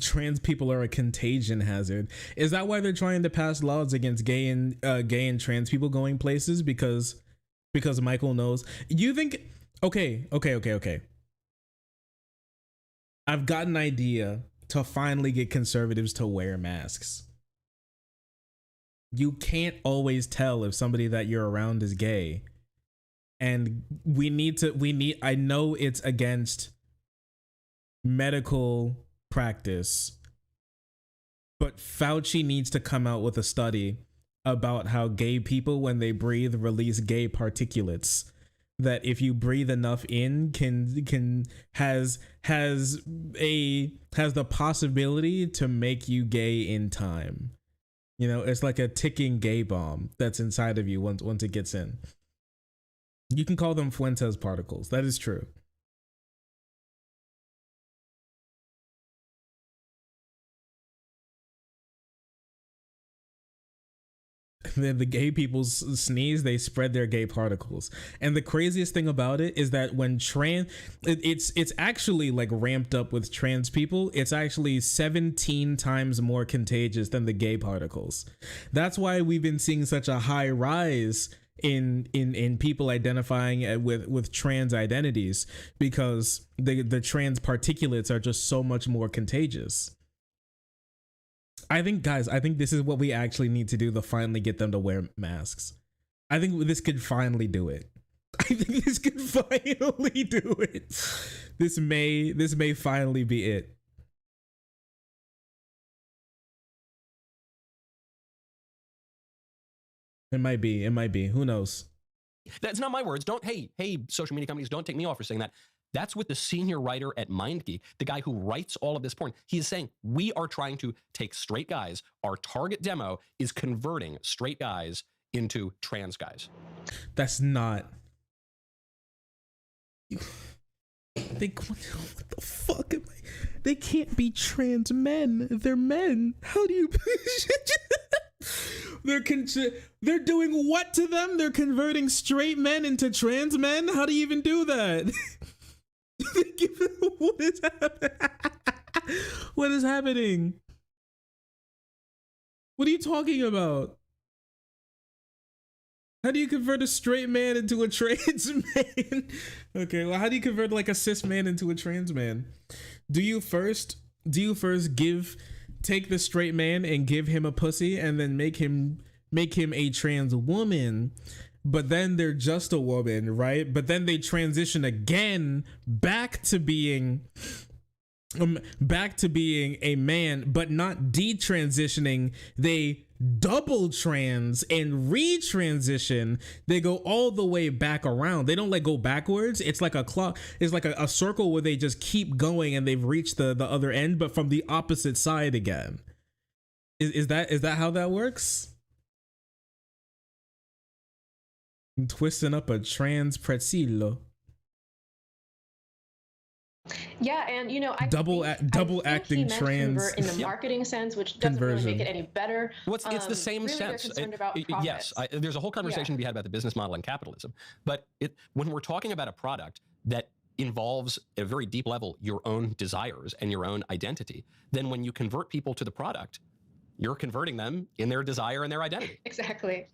Trans people are a contagion hazard. Is that why they're trying to pass laws against gay and trans people going places? Because Michael knows. You think? Okay. I've got an idea to finally get conservatives to wear masks. You can't always tell if somebody that you're around is gay. And I know it's against medical practice, but Fauci needs to come out with a study about how gay people, when they breathe, release gay particulates that if you breathe enough in has the possibility to make you gay in time. You know, it's like a ticking gay bomb that's inside of you once it gets in. You can call them Fuentes particles. That is true. The gay people sneeze, they spread their gay particles. And the craziest thing about it is that when it's actually like ramped up with trans people, it's actually 17 times more contagious than the gay particles. That's why we've been seeing such a high rise in people identifying with trans identities, because the trans particulates are just so much more contagious. I think this is what we actually need to do to finally get them to wear masks. I think this could finally do it. This may finally be it. It might be. Who knows? That's not my words. Hey, social media companies, don't take me off for saying that. That's what the senior writer at MindGeek, the guy who writes all of this porn, he is saying, we are trying to take straight guys. Our target demo is converting straight guys into trans guys. That's not. what the fuck am I? They can't be trans men. They're men. How do you? They're doing what to them? They're converting straight men into trans men? How do you even do that? What is happening? What is happening? What are you talking about? How do you convert a straight man into a trans man? Okay, well, how do you convert like a cis man into a trans man? Do you first take the straight man and give him a pussy and then make him a trans woman, but then they're just a woman, right? But then they transition again back to being a man, but not detransitioning. They double trans and retransition. They go all the way back around. They don't like go backwards. It's like a clock. It's like a circle where they just keep going and they've reached the other end, but from the opposite side again. Is that how that works? I'm twisting up a trans prezzillo. Yeah, and you know, I double acting trans in the marketing sense, which doesn't really make it any better. It's the same really sense. They're concerned about Yes, there's a whole conversation to be had about the business model and capitalism. But when we're talking about a product that involves at a very deep level your own desires and your own identity, then when you convert people to the product, you're converting them in their desire and their identity. Exactly.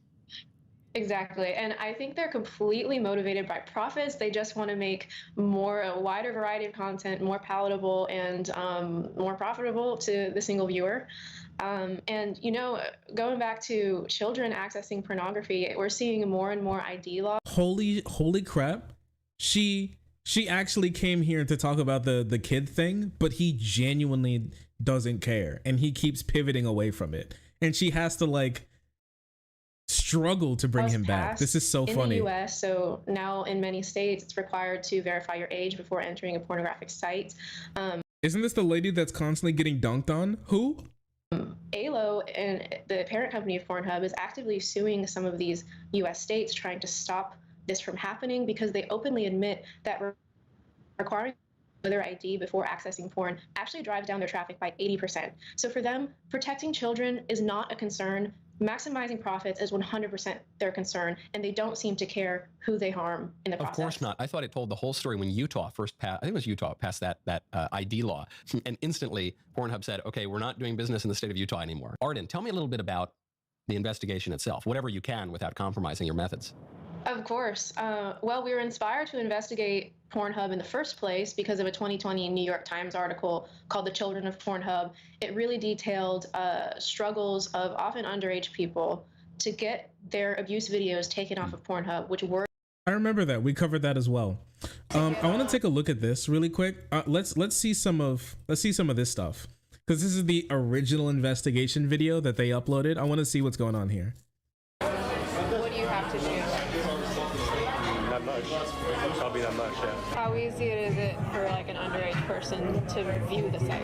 And I think they're completely motivated by profits. They just want to make a wider variety of content, more palatable and more profitable to the single viewer. And, you know, going back to children accessing pornography, we're seeing more and more ID law. Holy crap. She actually came here to talk about the kid thing, but he genuinely doesn't care. And he keeps pivoting away from it. And she has to like struggle to bring him back. This is so funny. In the US, so now in many states, it's required to verify your age before entering a pornographic site. Isn't this the lady that's constantly getting dunked on? Who? ALO, and the parent company of PornHub, is actively suing some of these US states, trying to stop this from happening because they openly admit that requiring their ID before accessing porn actually drives down their traffic by 80%. So for them, protecting children is not a concern. Maximizing profits is 100% their concern, and they don't seem to care who they harm in the process. Of course not. I thought it told the whole story when Utah first passed. I think it was Utah passed that ID law, and instantly Pornhub said, "Okay, we're not doing business in the state of Utah anymore." Arden, tell me a little bit about the investigation itself, whatever you can, without compromising your methods. Of course. Well, we were inspired to investigate Pornhub in the first place because of a 2020 New York Times article called "The Children of Pornhub." It really detailed struggles of often underage people to get their abuse videos taken off of Pornhub, which were. I remember that. We covered that as well. I want to take a look at this really quick. Let's see some of this stuff, because this is the original investigation video that they uploaded. I want to see what's going on here. What do you have to do? Not much. Probably not much, yeah. How easy is it for like an underage person to view the site?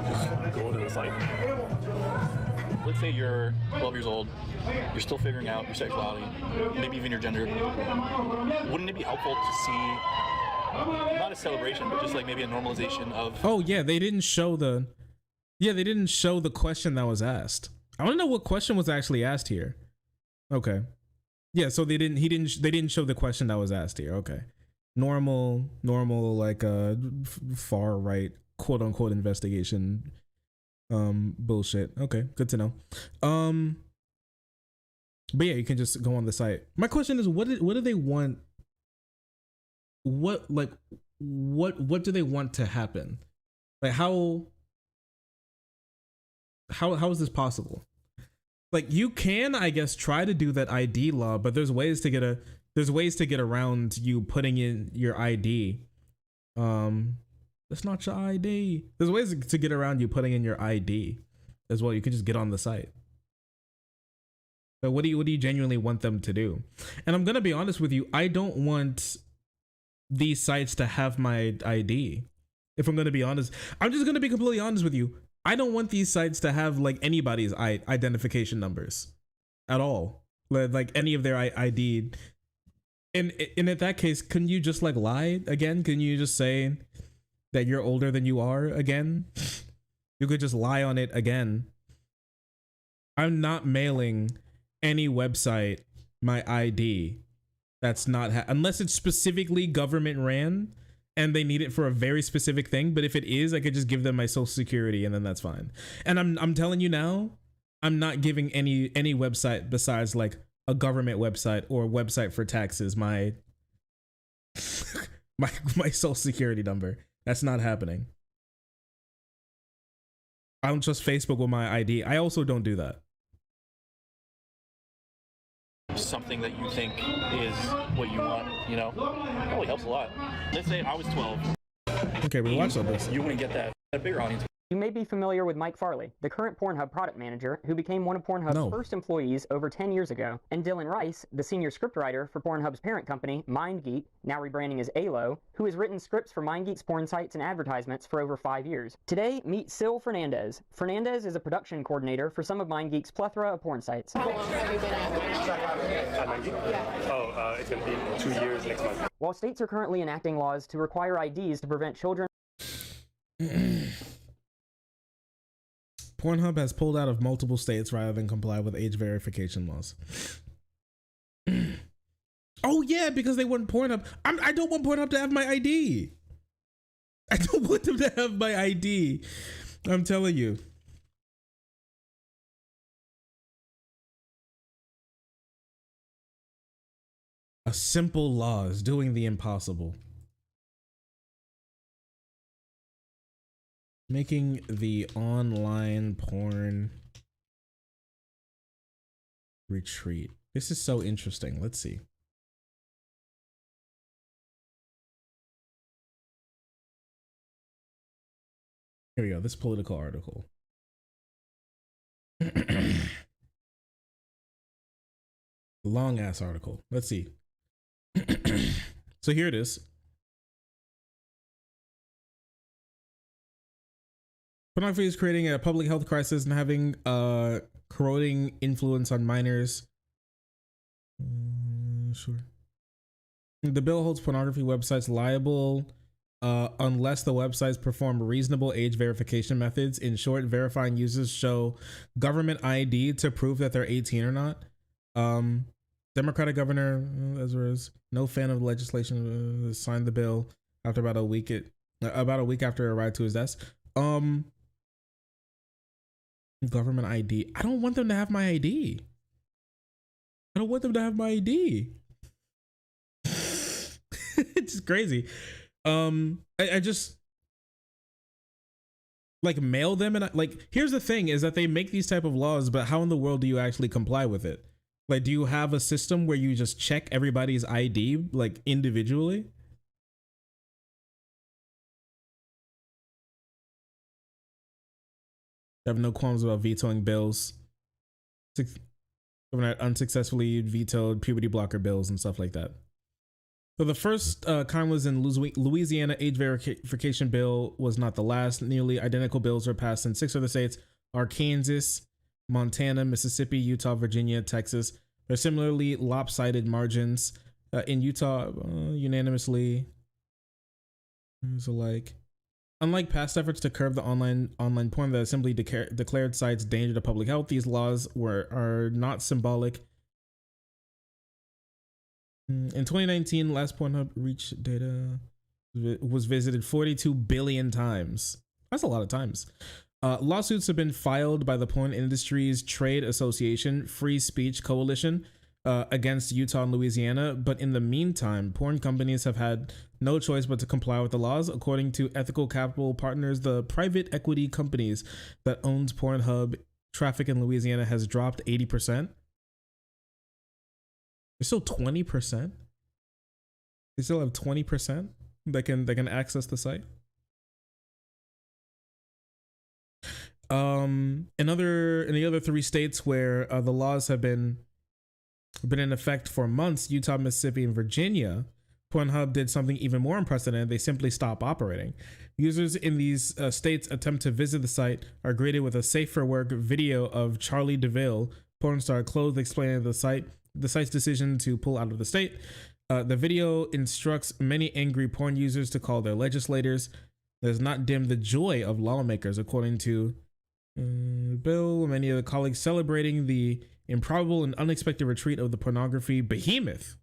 Just go to the site. Let's say you're 12 years old, you're still figuring out your sexuality, maybe even your gender. Wouldn't it be helpful to see, not a celebration, but just like maybe a normalization of... Oh yeah, they didn't show the question that was asked. I want to know what question was actually asked here. Okay. Yeah, so they didn't show the question that was asked here. Okay. Normal like far right quote unquote investigation bullshit. Okay, good to know. But yeah, you can just go on the site. My question is, what do they want? What do they want to happen? Like how is this possible? Like, you can, I guess, try to do that ID law, but there's ways to get around you putting in your ID. That's not your ID. There's ways to get around you putting in your ID as well. You can just get on the site. But what do you genuinely want them to do? And I'm gonna be honest with you, I don't want these sites to have my ID. If I'm gonna be honest, I'm just gonna be completely honest with you. I don't want these sites to have like anybody's identification numbers at all. Like any of their ID And in that case, couldn't you just like lie again? Can you just say that you're older than you are again? You could just lie on it again. I'm not mailing any website my ID. That's not unless it's specifically government ran and they need it for a very specific thing. But if it is, I could just give them my social security and then that's fine. And I'm telling you now, I'm not giving any website besides like a government website or a website for taxes my my social security number. That's not happening. I don't trust Facebook with my ID. I also don't do that. Something that you think is what you want, you know, probably helps a lot. Let's say I was 12. Okay, we watched all this. You wouldn't get that a bigger audience. You may be familiar with Mike Farley, the current PornHub product manager who became one of PornHub's first employees over 10 years ago, and Dylan Rice, the senior scriptwriter for PornHub's parent company, MindGeek, now rebranding as ALO, who has written scripts for MindGeek's porn sites and advertisements for over 5 years. Today, meet Sil Fernandez. Fernandez is a production coordinator for some of MindGeek's plethora of porn sites. How long have you been at MindGeek? Yeah. Oh, it's going to be 2 years next month. While states are currently enacting laws to require IDs to prevent children Pornhub has pulled out of multiple states rather than comply with age verification laws. Oh yeah, because they want Pornhub. I don't want Pornhub to have my ID. I don't want them to have my ID. I'm telling you. A simple law is doing the impossible. Making the online porn retreat. This is so interesting. Let's see. Here we go. This political article. Long ass article. Let's see. So here it is. Pornography is creating a public health crisis and having corroding influence on minors. Sure. The bill holds pornography websites liable unless the websites perform reasonable age verification methods. In short, verifying users show government ID to prove that they're 18 or not. Democratic Governor Ezra's no fan of the legislation signed the bill after about a week after it arrived to his desk. Government ID. I don't want them to have my ID. I don't want them to have my ID. It's just crazy. I just like mail them and like here's the thing is that they make these type of laws, but how in the world do you actually comply with it? Like, do you have a system where you just check everybody's ID like individually? I have no qualms about vetoing bills. Governor unsuccessfully vetoed puberty blocker bills and stuff like that. So the first kind was in Louisiana. Age verification bill was not the last. Nearly identical bills were passed in 6 other states: Arkansas, Montana, Mississippi, Utah, Virginia, Texas. There are similarly lopsided margins. In Utah, unanimously. So like, unlike past efforts to curb the online porn that simply declared sites danger to public health, these laws are not symbolic. In 2019, last Pornhub reach data was visited 42 billion times. That's a lot of times. Lawsuits have been filed by the Porn Industries Trade Association, Free Speech Coalition, against Utah and Louisiana. But in the meantime, porn companies have had no choice but to comply with the laws. According to Ethical Capital Partners, the private equity companies that owns Pornhub, traffic in Louisiana has dropped 80%. There's still 20%. They still have 20% that can access the site. In the other 3 states where the laws have been in effect for months, Utah, Mississippi, and Virginia, Pornhub did something even more unprecedented. They simply stopped operating. Users in these states attempt to visit the site are greeted with a safe for work video of Charlie DeVille, porn star, clothed, explaining the site's decision to pull out of the state. The video instructs many angry porn users to call their legislators. Does not dim the joy of lawmakers, according to Bill. Many of the colleagues celebrating the improbable and unexpected retreat of the pornography behemoth.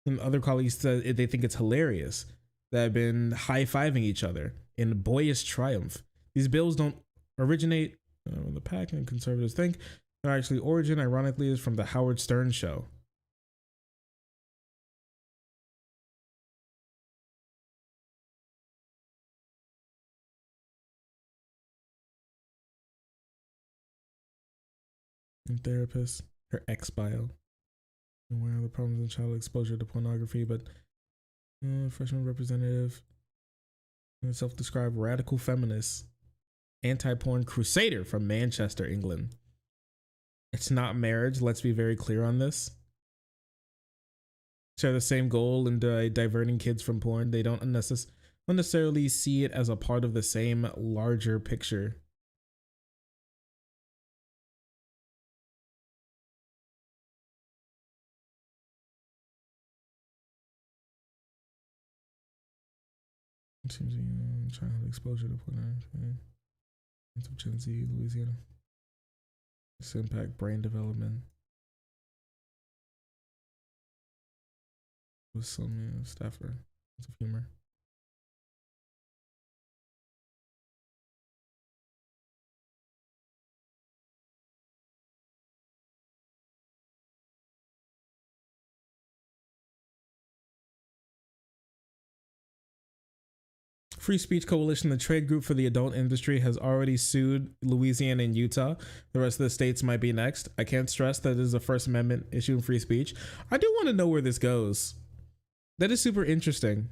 And other colleagues said they think it's hilarious. They have been high-fiving each other in boyish triumph. These bills don't originate the pack, and conservatives think their actually origin, ironically, is from the Howard Stern show. And therapist, her ex bio. Aware of the problems in child exposure to pornography, but freshman representative, self-described radical feminist, anti-porn crusader from Manchester, England. It's not marriage. Let's be very clear on this. Share the same goal in diverting kids from porn. They don't necessarily see it as a part of the same larger picture. Child exposure to pornography. Of Gen Z, Louisiana. This impact brain development. With some staffer. Sense of humor. Free Speech Coalition, the trade group for the adult industry, has already sued Louisiana and Utah. The rest of the states might be next. I can't stress that it is a First Amendment issue in free speech. I do want to know where this goes. That is super interesting.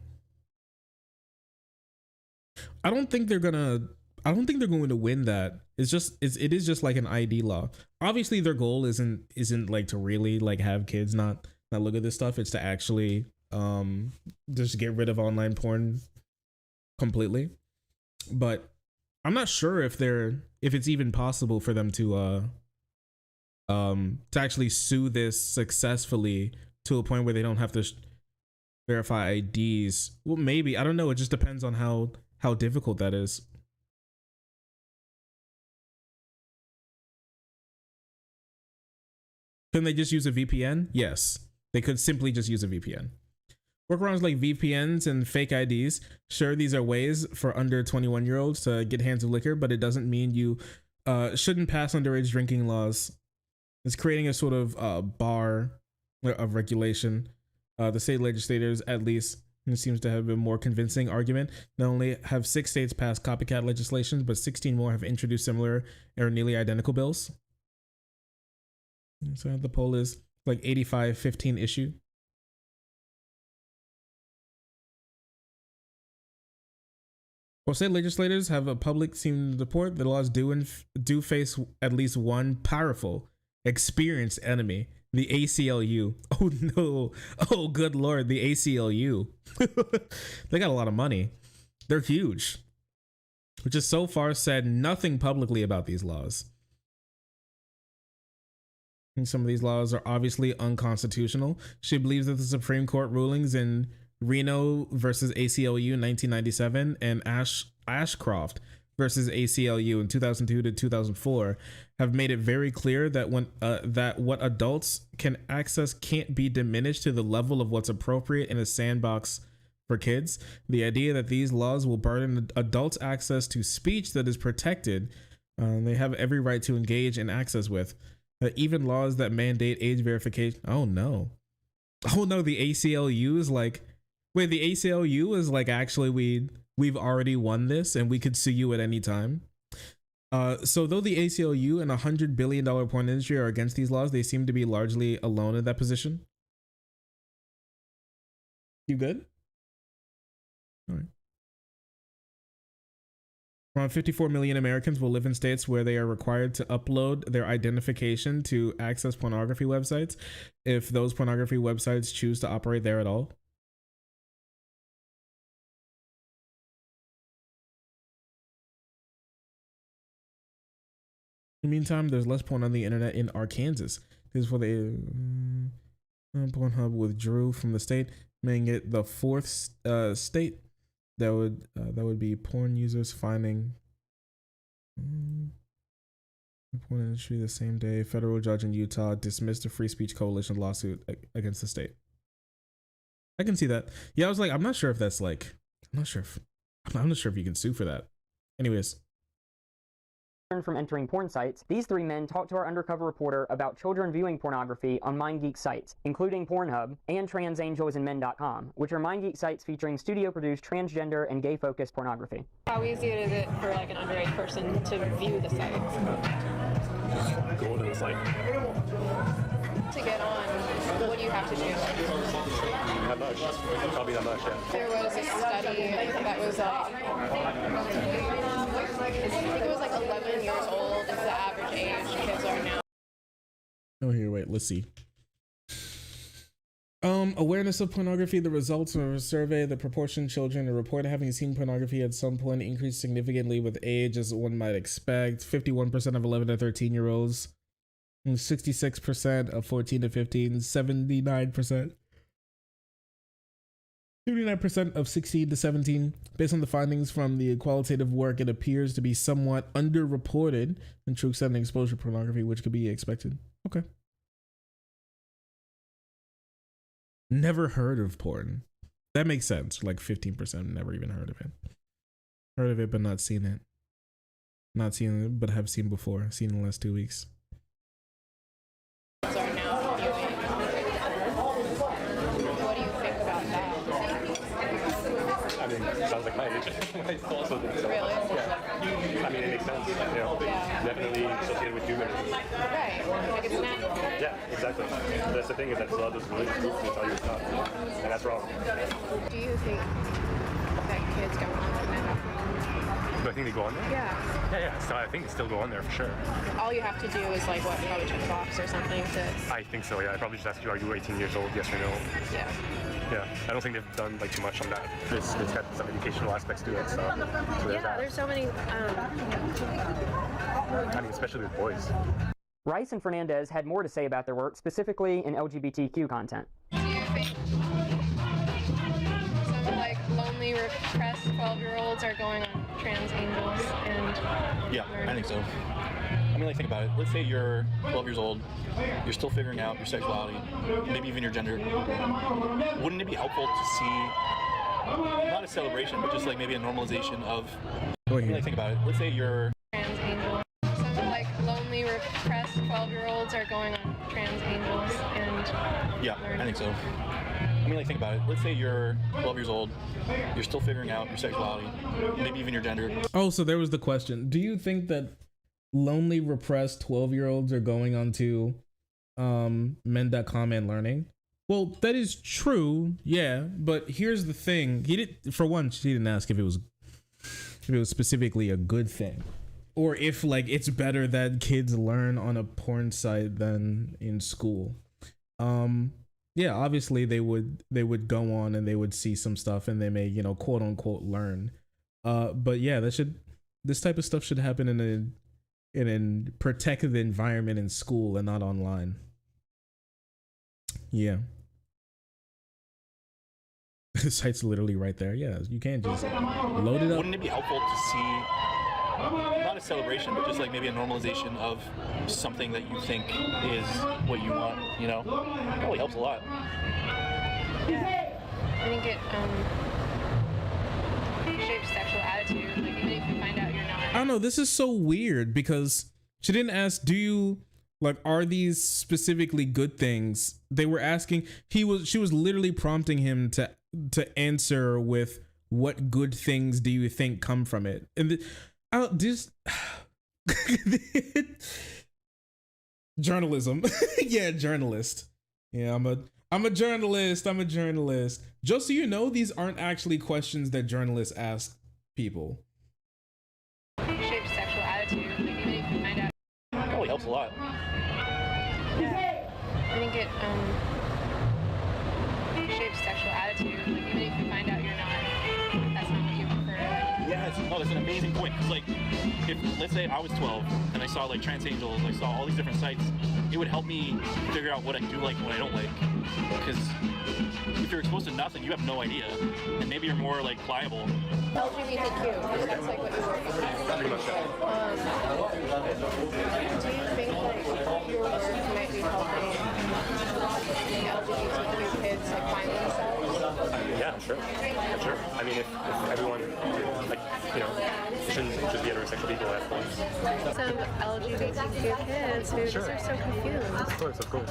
I don't think they're going to win that. It is just like an ID law. Obviously their goal isn't like to really like have kids not look at this stuff. It's to actually just get rid of online porn completely. But I'm not sure if it's even possible for them to actually sue this successfully to a point where they don't have to verify IDs. Well, maybe, I don't know. It just depends on how difficult that is. Can they just use a VPN? Yes, they could simply just use a VPN. Workarounds like VPNs and fake IDs. Sure, these are ways for under 21-year-olds to get hands of liquor, but it doesn't mean you shouldn't pass underage drinking laws. It's creating a sort of bar of regulation. The state legislators, at least, it seems to have a more convincing argument. Not only have 6 states passed copycat legislation, but 16 more have introduced similar or nearly identical bills. And so the poll is like 85-15 issue. While state legislators have a public seem to support, the laws do face at least one powerful, experienced enemy, the ACLU. Oh no! Oh good lord, the ACLU. They got a lot of money. They're huge, which has so far said nothing publicly about these laws. And some of these laws are obviously unconstitutional. She believes that the Supreme Court rulings in Reno versus ACLU in 1997 and Ashcroft versus ACLU in 2002 to 2004 have made it very clear that that what adults can access can't be diminished to the level of what's appropriate in a sandbox for kids. The idea that these laws will burden adults' access to speech that is protected, they have every right to engage in access with. Even laws that mandate age verification. Oh no, the ACLU is like, wait, the ACLU is like, actually we've already won this and we could sue you at any time. So though the ACLU and $100 billion porn industry are against these laws, they seem to be largely alone in that position. You good? All right. Around 54 million Americans will live in states where they are required to upload their identification to access pornography websites, if those pornography websites choose to operate there at all. In the meantime, there's less porn on the internet in Arkansas. This is for the Pornhub withdrew from the state, making it the fourth state that would be porn users finding the porn industry the same day. Federal judge in Utah dismissed a free speech coalition lawsuit against the state. I can see that. Yeah, I was like, I'm not sure if that's like, I'm not sure if you can sue for that. Anyways. From entering porn sites, these three men talked to our undercover reporter about children viewing pornography on MindGeek sites, including PornHub and transangelsandmen.com, which are MindGeek sites featuring studio-produced transgender and gay-focused pornography. How easy is it for like an underage person to view the site? Just go to the site. To get on, what do you have to do? Not much. Probably not much, yeah. There was a study that was like, I think it was like 11 years old is the average age kids are now. Oh, here, wait, let's see. Awareness of pornography. The results of a survey, the proportion children reported having seen pornography at some point increased significantly with age, as one might expect. 51% of 11 to 13-year-olds, 66% of 14 to 15, 79%. 39% of 16 to 17. Based on the findings from the qualitative work, it appears to be somewhat underreported in true extent of exposure to pornography, which could be expected. Okay. Never heard of porn. That makes sense. Like 15% never even heard of it. Heard of it, but not seen it. Not seen it, but have seen before. Seen in the last 2 weeks. Are now viewing. What do you think about that? I mean, it sounds like my age. I also think so. Really? Yeah. I mean, it makes sense. You know, Yeah. definitely associated with humans. Right. Like it's natural. Yeah, exactly. That's the thing, is that a lot of those religious groups will tell you it's not, and that's wrong. Do you think that kids go on the net? Do I think they go on there? Yeah. Yeah. So I think they still go on there for sure. All you have to do is like what, probably check a box or something to. I think so. Yeah. I probably just ask you, are you 18 years old? Yes or no. Yeah. Yeah. I don't think they've done like too much on that. It's got some educational aspects to it. So there's Yeah. that. There's so many. I mean, especially with boys. Rice and Fernandez had more to say about their work, specifically in LGBTQ content. Do you think some like lonely, repressed 12-year-olds are going on trans angels and? Yeah, I think so. I mean, like, think about it. Let's say you're 12 years old, you're still figuring out your sexuality, maybe even your gender. Wouldn't it be helpful to see, not a celebration, but just like maybe a normalization of, I mean, like, think about it. Let's say you're Trans angels. Some like lonely, repressed 12-year-olds are going on trans angels and. Yeah, I think so. I mean, like, think about it. Let's say you're 12 years old, you're still figuring out your sexuality, maybe even your gender. Oh, so there was the question. Do you think that lonely, repressed 12-year-olds are going onto men.com and learning? Well, that is true, yeah, but here's the thing. She didn't ask if it was specifically a good thing, or if like it's better that kids learn on a porn site than in school. Yeah, obviously they would go on and they would see some stuff and they may, quote unquote learn. But yeah, this type of stuff should happen in a protected environment in school and not online. Yeah. The site's literally right there. Yeah, you can't just load it up. Wouldn't it be helpful to see, not a celebration, but just like maybe a normalization of something that you think is what you want, Probably helps a lot. Yeah. I think it shapes sexual attitude. Like even if you find out you're not. I don't know. This is so weird because she didn't ask, are these specifically good things? They were asking, she was literally prompting him to answer with, what good things do you think come from it? And journalism. Yeah, journalist. Yeah, I'm a journalist. Just so you know, these aren't actually questions that journalists ask people. Shapes sexual attitude. Like even if you find out. Probably helps a lot. Yeah. I think it shapes sexual attitude. Like even if you find out that's not what you prefer. Yeah, that's an amazing point. Because like, if let's say I was 12 and I saw like trans angels, I saw all these different sites, it would help me figure out what I do like and what I don't like. because if you're exposed to nothing, you have no idea, and maybe you're more like pliable. LGBTQ, that's like what you're working on. Pretty much that. Do you think like your work might be helping LGBTQ kids like find themselves? Yeah, I'm sure. I'm sure. I mean, if everyone, like, you know, it shouldn't just be heterosexual people at points. Some LGBTQ kids who Sure. just are so confused Of course.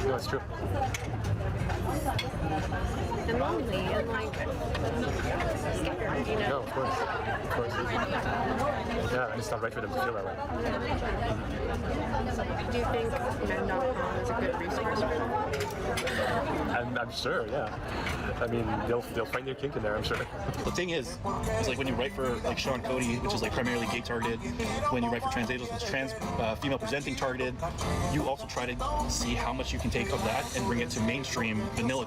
No, it's true. and lonely and like scared, you know? No, of course. Yeah, and it's not right for them to feel that way. Do you think men.com is a good resource for them? I'm sure, yeah. I mean, they'll find their kink in there, I'm sure. The thing is like when you write for like Sean Cody, which is like primarily gay targeted, when you write for Trans Angels, which is trans female presenting targeted, you also try to see how much you can take of that and bring it to mainstream vanilla.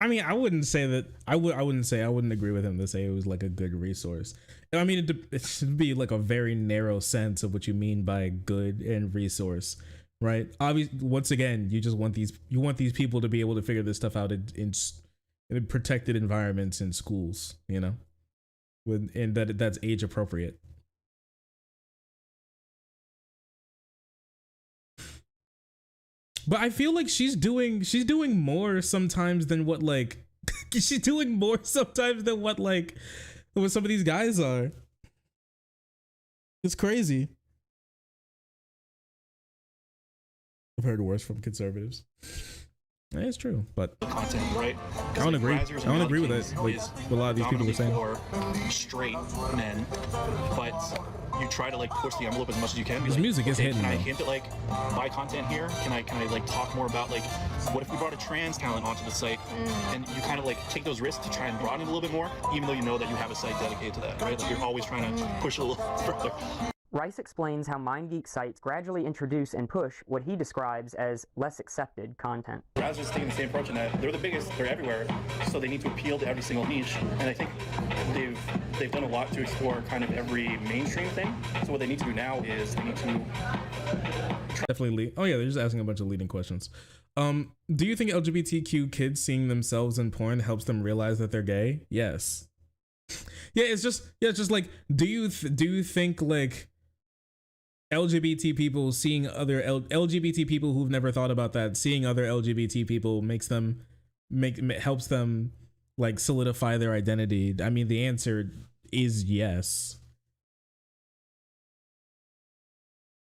I mean, I wouldn't say that. I wouldn't agree with him to say it was like a good resource. I mean, it should be like a very narrow sense of what you mean by good and resource, right? Obviously, once again, you just want these people to be able to figure this stuff out in protected environments in schools, you know, and that's age appropriate. But I feel like she's doing more sometimes than what like she's doing more sometimes than what some of these guys are. It's crazy. I've heard worse from conservatives. It's true, but Content, right? I don't agree. I don't agree with it. Like a lot of these people are saying. For straight men, but you try to like push the envelope as much as you can. This music is hitting. Can I hint at like my content here? Can I like talk more about like what if we brought a trans talent onto the site, and you kind of like take those risks to try and broaden it a little bit more, even though you know that you have a site dedicated to that, right? Like you're always trying to push it a little further. Rice explains how MindGeek sites gradually introduce and push what he describes as less accepted content. Browsers just taking the same approach in that they're the biggest, they're everywhere, so they need to appeal to every single niche. And I think they've done a lot to explore kind of every mainstream thing. So what they need to do now is they need to Definitely. Oh yeah, they're just asking a bunch of leading questions. Do you think LGBTQ kids seeing themselves in porn helps them realize that they're gay? Yes. Yeah, it's just like, do you think like LGBT people seeing other LGBT people who've never thought about that, seeing other LGBT people helps them like solidify their identity? I mean, the answer is yes.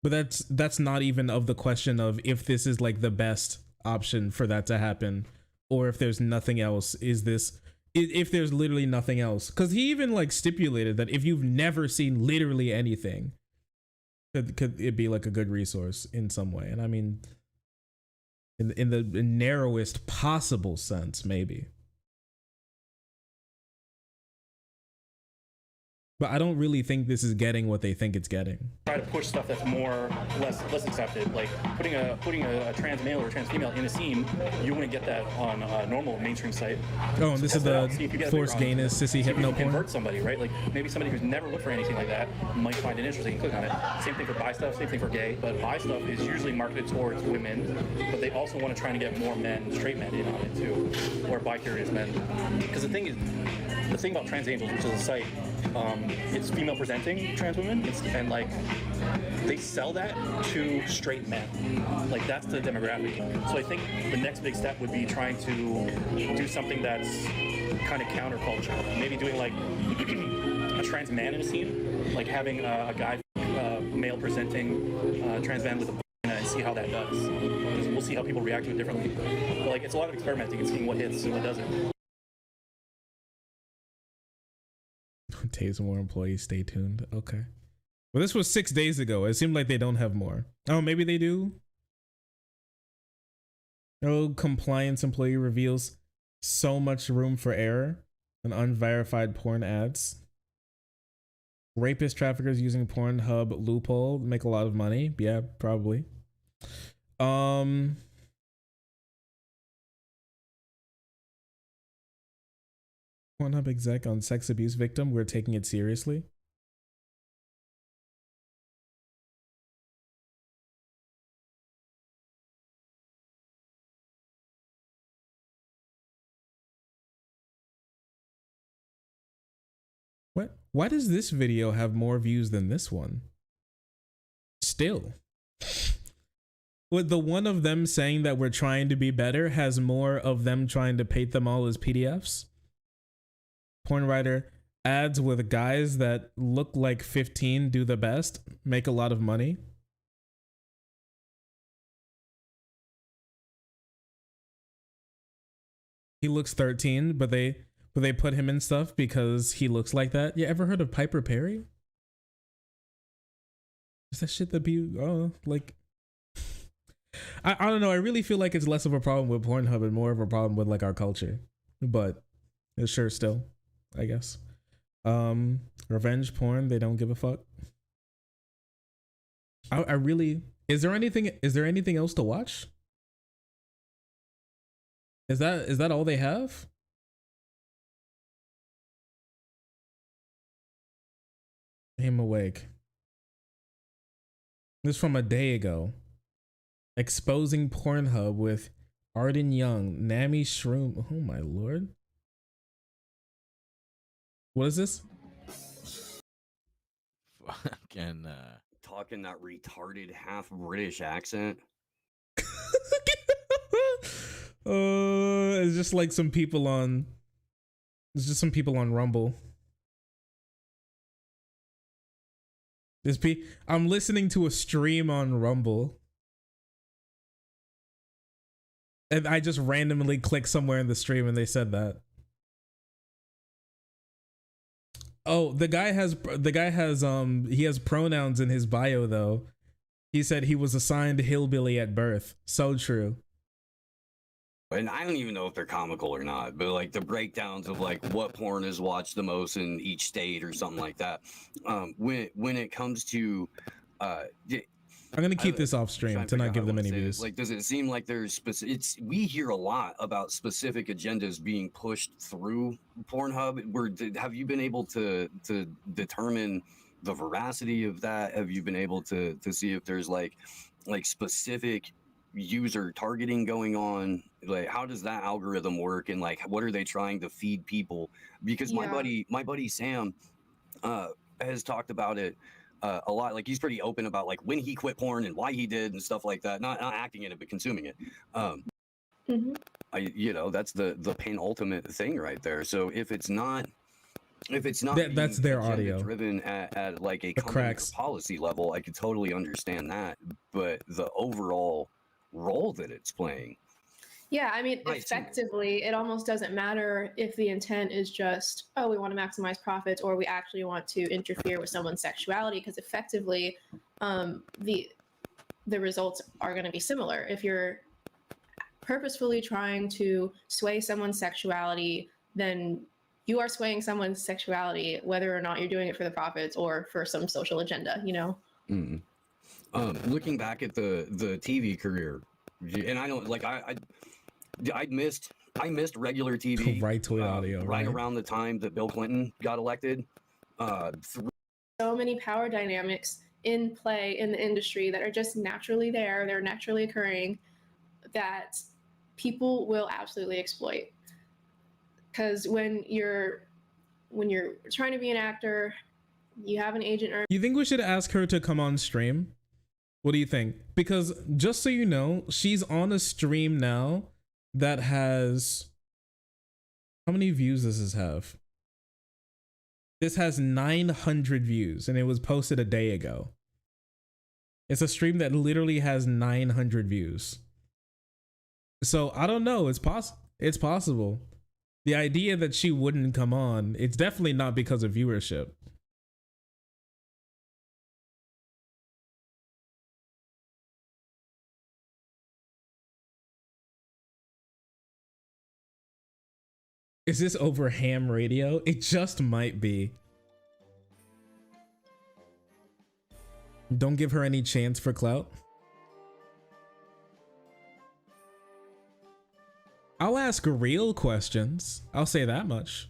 But that's not even of the question of if this is like the best option for that to happen, or if there's nothing else. If there's literally nothing else, because he even like stipulated that if you've never seen literally anything, could it be like a good resource in some way? And I mean, in the narrowest possible sense, maybe. But I don't really think this is getting what they think it's getting. Try to push stuff that's less accepted, like putting a trans male or a trans female in a scene. You wouldn't get that on a normal mainstream site. Oh, and this is the forced gayness, sissy hypno porn. Convert somebody, right? Like maybe somebody who's never looked for anything like that might find it interesting and click on it. Same thing for bi stuff, same thing for gay. But bi stuff is usually marketed towards women, but they also want to try to get more men, straight men, in on it too, or bi-curious men. Because the thing about Trans Angels, which is a site, it's female presenting trans women, and like they sell that to straight men. Like that's the demographic. So I think the next big step would be trying to do something that's kind of counterculture. Maybe doing like a trans man in a scene, like having a guy, male presenting trans man with a and see how that does. We'll see how people react to it differently. But like it's a lot of experimenting and seeing what hits and what doesn't. Taste more employees, stay tuned. Okay. Well, this was 6 days ago. It seemed like they don't have more. Oh, maybe they do. Oh, compliance employee reveals so much room for error and unverified porn ads. Rapist traffickers using PornHub loophole make a lot of money. Yeah, probably. PornHub exec on sex abuse victim. We're taking it seriously. What? Why does this video have more views than this one? Still. With the one of them saying that we're trying to be better has more of them trying to paint them all as PDFs. Porn writer, ads with guys that look like 15 do the best, make a lot of money. He looks 13, but they put him in stuff because he looks like that. You ever heard of Piper Perry? Is that shit that people like? I don't know. I really feel like it's less of a problem with Pornhub and more of a problem with like our culture, but it's sure still, I guess. Revenge porn. They don't give a fuck. I really. Is there anything else to watch? Is that all they have? Him awake. This is from a day ago. Exposing Pornhub with Arden Young, Nami Shroom. Oh my lord. What is this? Fucking talking that retarded half British accent. It's just like some people on. It's just some people on Rumble. I'm listening to a stream on Rumble. And I just randomly clicked somewhere in the stream and they said that. Oh, the guy has he has pronouns in his bio though. He said he was assigned hillbilly at birth. So true. And I don't even know if they're comical or not, but like the breakdowns of like what porn is watched the most in each state or something like that. When it comes to I'm gonna keep this off stream to not give them any views. Like, does it seem like there's specific? We hear a lot about specific agendas being pushed through Pornhub. Have you been able to determine the veracity of that? Have you been able to see if there's like specific user targeting going on? Like, how does that algorithm work, and like what are they trying to feed people? Because my buddy Sam has talked about it a lot. Like, he's pretty open about like when he quit porn and why he did and stuff like that. Not acting in it, but consuming it. That's the penultimate thing right there. So if it's not that's their audio driven at like a company policy level, I could totally understand that. But the overall role that it's playing. Yeah, I mean, effectively, it almost doesn't matter if the intent is just, oh, we want to maximize profits, or we actually want to interfere with someone's sexuality, because effectively, the results are going to be similar. If you're purposefully trying to sway someone's sexuality, then you are swaying someone's sexuality, whether or not you're doing it for the profits or for some social agenda, you know? Looking back at the TV career, and I don't like I missed regular TV right around the time that Bill Clinton got elected. So many power dynamics in play in the industry that are just naturally there, they're naturally occurring, that people will absolutely exploit. Because when you're trying to be an actor, you have an agent. You think we should ask her to come on stream? What do you think? Because just so you know, she's on a stream now that has, how many views does this have? This has 900 views and it was posted a day ago. It's a stream that literally has 900 views. So I don't know. It's possible. The idea that she wouldn't come on, it's definitely not because of viewership. Is this over ham radio? It just might be. Don't give her any chance for clout. I'll ask real questions. I'll say that much.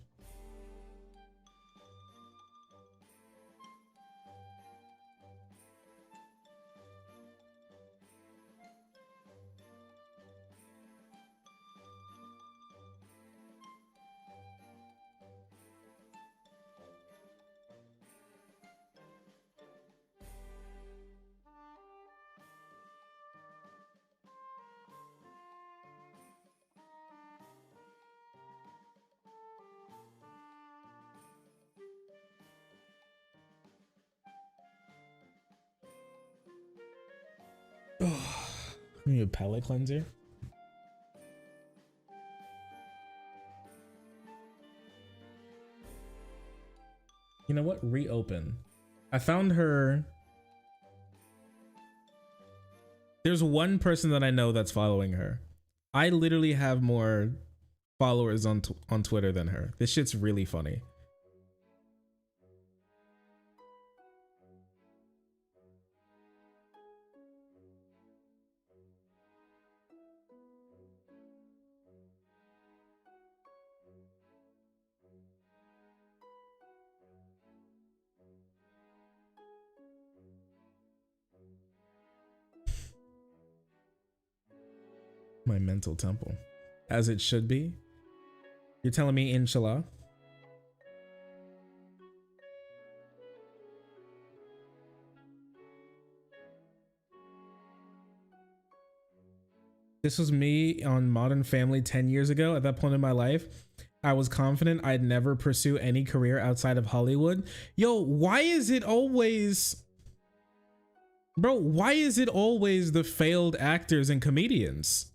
Maybe a palate cleanser. You know what? Reopen. I found her. There's one person that I know that's following her. I literally have more followers on Twitter than her. This shit's really funny. My mental temple. As it should be. You're telling me inshallah? This was me on Modern Family 10 years ago. At that point in my life, I was confident I'd never pursue any career outside of Hollywood. Yo, why is it always... Bro, why is it always the failed actors and comedians?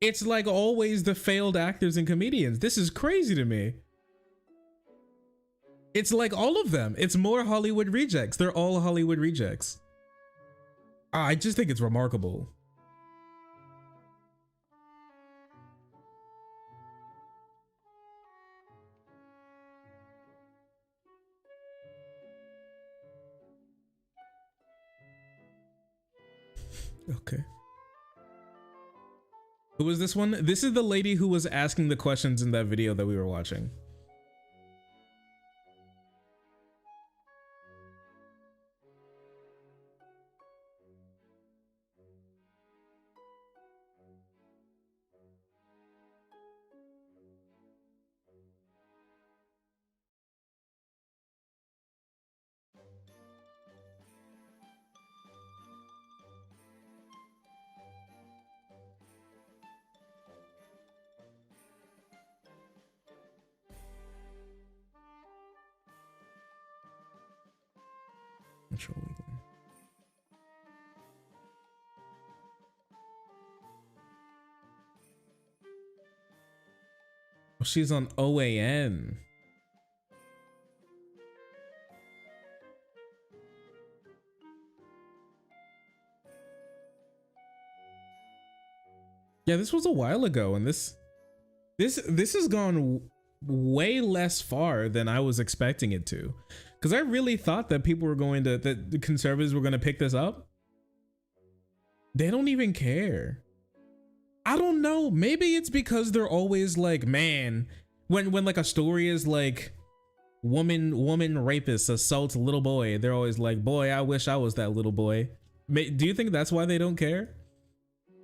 It's like always the failed actors and comedians. This is crazy to me. It's like all of them. It's more Hollywood rejects. They're all Hollywood rejects. I just think it's remarkable. Okay. Who was this one? This is the lady who was asking the questions in that video that we were watching. Oh, she's on OAN. Yeah, this was a while ago, and this has gone way less far than I was expecting it to. Because I really thought that people were going to, that the conservatives were going to pick this up. They don't even care. I don't know. Maybe it's because they're always like, man, when like a story is like woman rapist assaults little boy, they're always like, boy, I wish I was that little boy. Do you think that's why they don't care?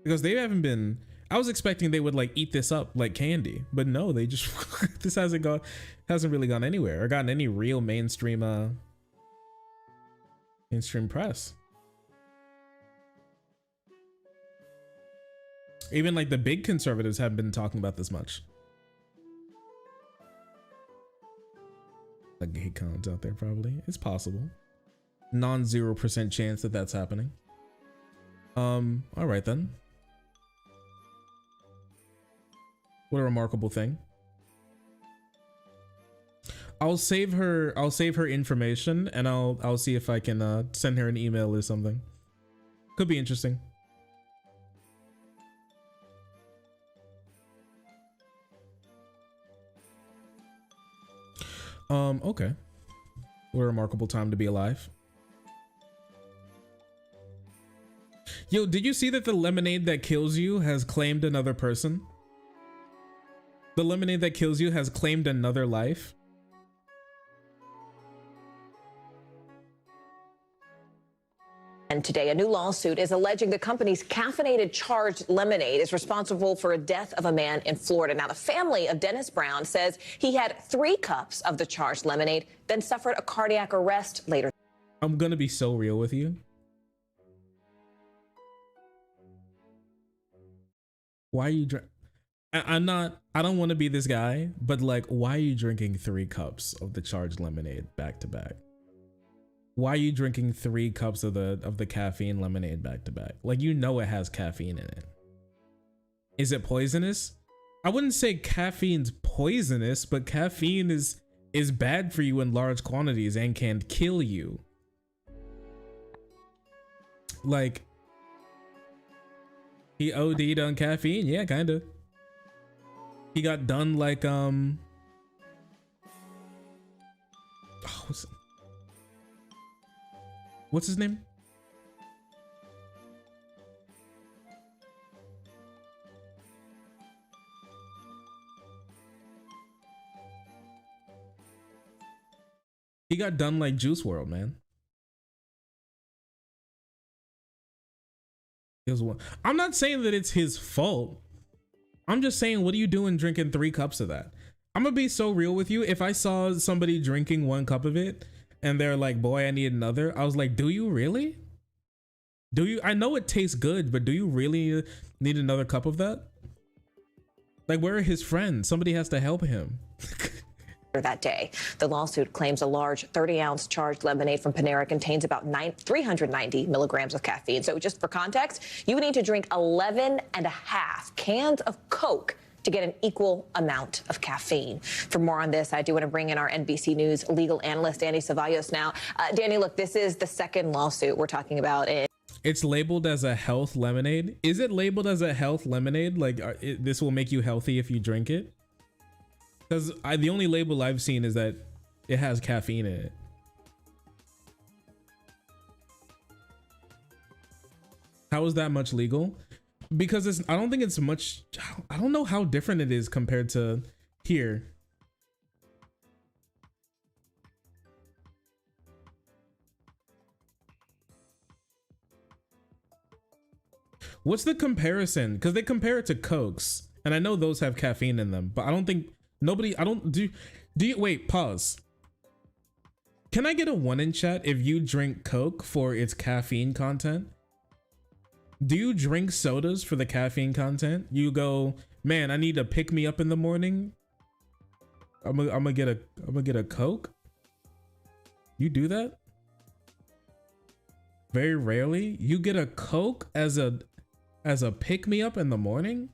Because they haven't been. I was expecting they would like eat this up like candy, but no, they just this hasn't really gone anywhere or gotten any real mainstream press. Even like the big conservatives haven't been talking about this much. Like hate comments out there, probably. It's possible. Non-0% chance that that's happening. All right then. What a remarkable thing. I'll save her information and I'll see if I can send her an email or something. Could be interesting. Okay. What a remarkable time to be alive. Yo, did you see that the lemonade that kills you has claimed another person? The lemonade that kills you has claimed another life. And today, a new lawsuit is alleging the company's caffeinated charged lemonade is responsible for a death of a man in Florida. Now, the family of Dennis Brown says he had 3 cups of the charged lemonade, then suffered a cardiac arrest later. I'm gonna be so real with you. Why are you drink? I don't want to be this guy, but like, why are you drinking 3 cups of the charged lemonade back to back? why are you drinking 3 cups of the caffeine lemonade back to back? Like, you know it has caffeine in it. Is it poisonous? I wouldn't say caffeine's poisonous, but caffeine is bad for you in large quantities and can kill you. Like, he OD'd on caffeine? Yeah, kinda. He got done like, what's his name? He got done like Juice WRLD, man. I'm not saying that it's his fault. I'm just saying, what are you doing drinking 3 cups of that? I'm gonna be so real with you. If I saw somebody drinking 1 cup of it and they're like, boy, I need another, I was like, do you really? Do you? I know it tastes good, but do you really need another cup of that? Like, where are his friends? Somebody has to help him. That day. The lawsuit claims a large 30-ounce charged lemonade from Panera contains about 390 milligrams of caffeine. So just for context, you would need to drink 11 and a half cans of Coke to get an equal amount of caffeine. For more on this, I do want to bring in our NBC News legal analyst, Danny Cevallos now. Danny, look, this is the second lawsuit we're talking about. It's labeled as a health lemonade. Is it labeled as a health lemonade? Like, this will make you healthy if you drink it? Because the only label I've seen is that it has caffeine in it. How is that much legal? Because I don't think it's much. I don't know how different it is compared to here. What's the comparison? Because they compare it to Cokes, and I know those have caffeine in them, but I don't think do you wait, pause. Can I get a 1 in chat if you drink Coke for its caffeine content? Do you drink sodas for the caffeine content? You go, man, I need to pick me up in the morning. I'm gonna get a Coke. You do that? Very rarely. You get a Coke as a pick me up in the morning?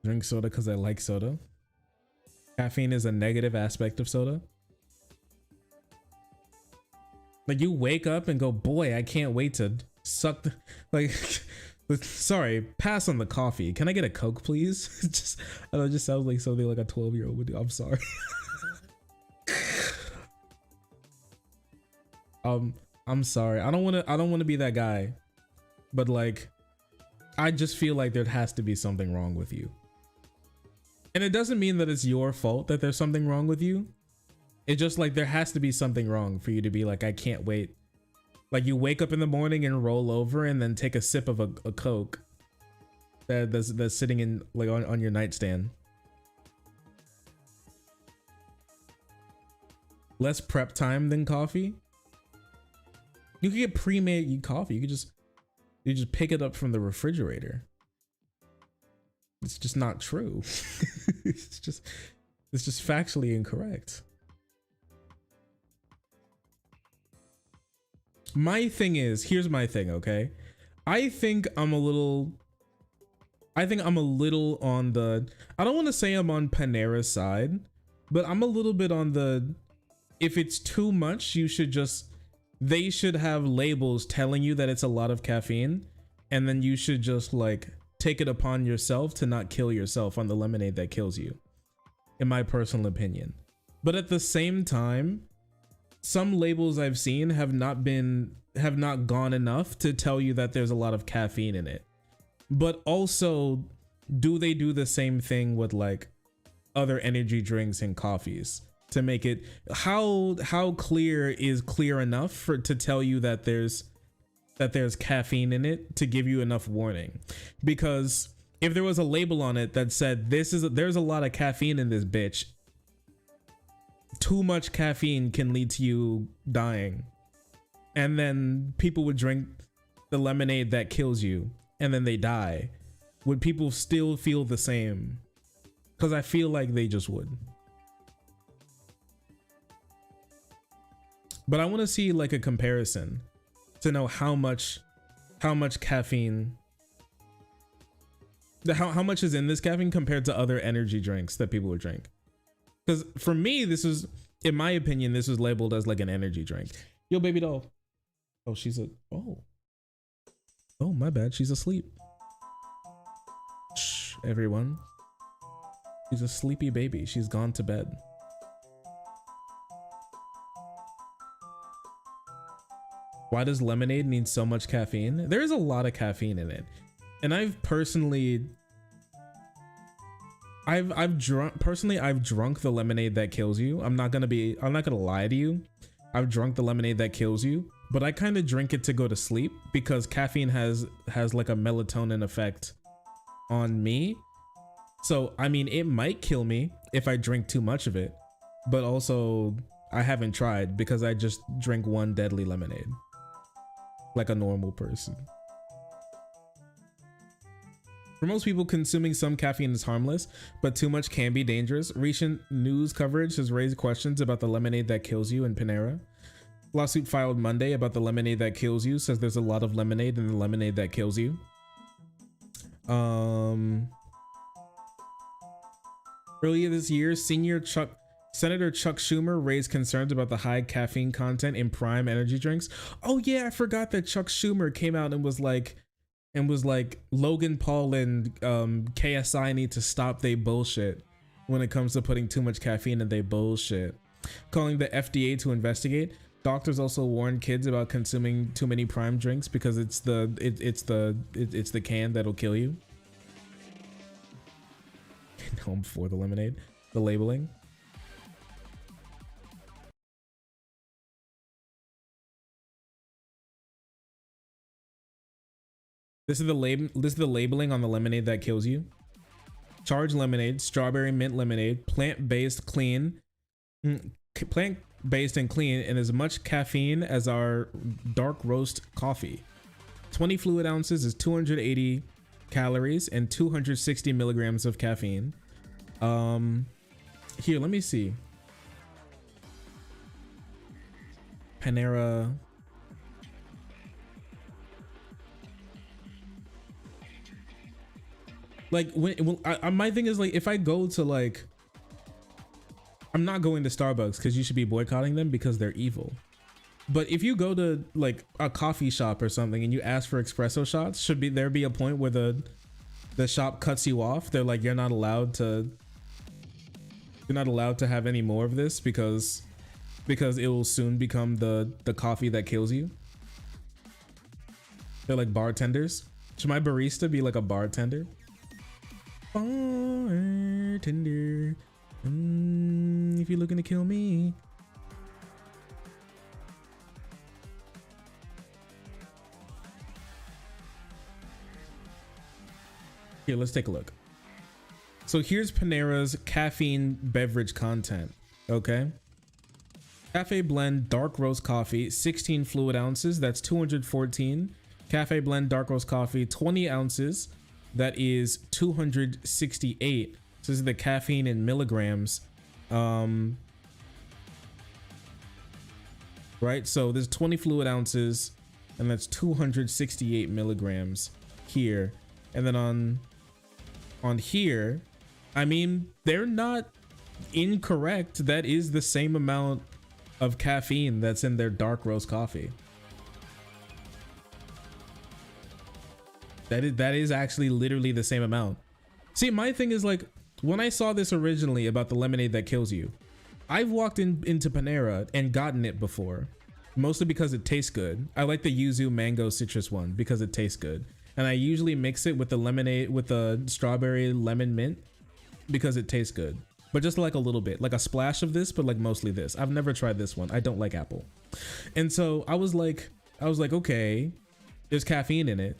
Drink soda because I like soda. Caffeine is a negative aspect of soda. Like, you wake up and go, boy, I can't wait to suck the, like, sorry, pass on the coffee. Can I get a Coke, please? I don't know, it just sounds like something like a 12-year-old would do. I'm sorry. I'm sorry. I don't want to be that guy, but like, I just feel like there has to be something wrong with you. And it doesn't mean that it's your fault that there's something wrong with you. It's just like, there has to be something wrong for you to be like, I can't wait. Like, you wake up in the morning and roll over and then take a sip of a Coke that's sitting in like on your nightstand. Less prep time than coffee. You could get pre-made coffee. You just pick it up from the refrigerator. It's just not true. it's just factually incorrect. My thing is, here's my thing, okay? I think I'm a little on the, I don't want to say I'm on Panera's side, but I'm a little bit on the, if it's too much, they should have labels telling you that it's a lot of caffeine, and then you should just like take it upon yourself to not kill yourself on the lemonade that kills you, in my personal opinion. But at the same time, some labels I've seen have not gone enough to tell you that there's a lot of caffeine in it. But also, do they do the same thing with like other energy drinks and coffees to make it, how clear is clear enough to tell you that there's caffeine in it to give you enough warning? Because if there was a label on it that said there's a lot of caffeine in this bitch, too much caffeine can lead to you dying. and then people would drink the lemonade that kills you and then they die, would people still feel the same? Because I feel like they just would. But I want to see like a comparison to know how much caffeine, how much is in this caffeine compared to other energy drinks that people would drink. Because for me, this is, in my opinion, this is labeled as like an energy drink. Yo, baby doll. Oh, oh, my bad. She's asleep. Shh, everyone. She's a sleepy baby. She's gone to bed. Why does lemonade need so much caffeine? There is a lot of caffeine in it. And I've drunk the lemonade that kills you. I'm not gonna lie to you. I've drunk the lemonade that kills you, but I kind of drink it to go to sleep because caffeine has like a melatonin effect on me. So, I mean, it might kill me if I drink too much of it, but also I haven't tried because I just drink one deadly lemonade like a normal person. For most people, consuming some caffeine is harmless, but too much can be dangerous. Recent news coverage has raised questions about the lemonade that kills you in Panera. Lawsuit filed Monday about the lemonade that kills you says there's a lot of lemonade in the lemonade that kills you. Earlier this year, Senator Chuck Schumer raised concerns about the high caffeine content in prime energy drinks. Oh yeah, I forgot that Chuck Schumer came out and was like Logan Paul and KSI need to stop they bullshit when it comes to putting too much caffeine in they bullshit, calling the FDA to investigate. Doctors also warn kids about consuming too many prime drinks because it's the can that'll kill you. No, I'm for the lemonade, the labeling. This is the labeling on the lemonade that kills you. Charged lemonade, strawberry mint lemonade, plant-based and clean, and as much caffeine as our dark roast coffee. 20 fluid ounces is 280 calories and 260 milligrams of caffeine. Here, let me see. Panera. Like my thing is like, if I go to like, I'm not going to Starbucks because you should be boycotting them because they're evil. But if you go to like a coffee shop or something and you ask for espresso shots, there be a point where the shop cuts you off? They're like, you're not allowed to have any more of this because it will soon become the coffee that kills you. They're like bartenders. Should my barista be like a bartender? Bartender, if you're looking to kill me. Here, let's take a look. So here's Panera's caffeine beverage content, okay? Cafe blend dark roast coffee, 16 fluid ounces, that's 214. Cafe blend dark roast coffee, 20 ounces, that is 268. So this is the caffeine in milligrams. Right, so there's 20 fluid ounces and that's 268 milligrams here. And then on here, I mean, they're not incorrect. That is the same amount of caffeine that's in their dark roast coffee. That is actually literally the same amount. See, my thing is like, when I saw this originally about the lemonade that kills you, I've walked into Panera and gotten it before, mostly because it tastes good. I like the yuzu mango citrus one because it tastes good. And I usually mix it with the lemonade, with the strawberry lemon mint because it tastes good. But just like a little bit, like a splash of this, but like mostly this. I've never tried this one. I don't like apple. And so I was like, okay, there's caffeine in it.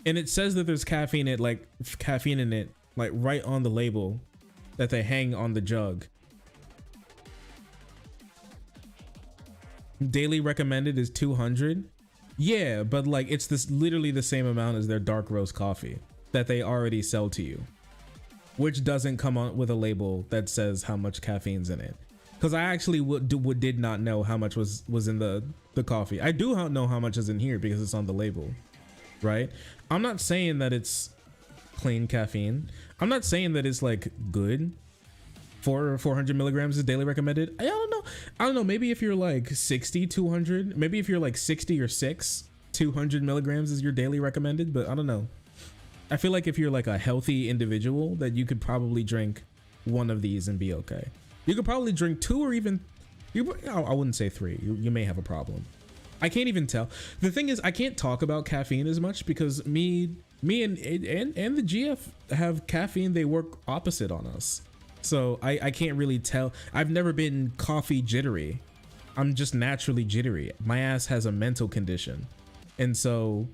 And it says that there's caffeine in it, like right on the label that they hang on the jug. Daily recommended is 200. Yeah, but like it's this literally the same amount as their dark roast coffee that they already sell to you, which doesn't come on with a label that says how much caffeine's in it. Because I actually did not know how much was in the coffee. I do know how much is in here because it's on the label, right? I'm not saying that it's plain caffeine. I'm not saying that it's like good. 400 milligrams is daily recommended. I don't know. Maybe if you're like 60, 200, maybe if you're like 60 or 200 milligrams is your daily recommended, but I don't know. I feel like if you're like a healthy individual that you could probably drink one of these and be okay. You could probably drink 2 or even, I wouldn't say 3. You may have a problem. I can't even tell. The thing is, I can't talk about caffeine as much because me and the GF have caffeine. They work opposite on us. So I can't really tell. I've never been coffee jittery. I'm just naturally jittery. My ass has a mental condition. And so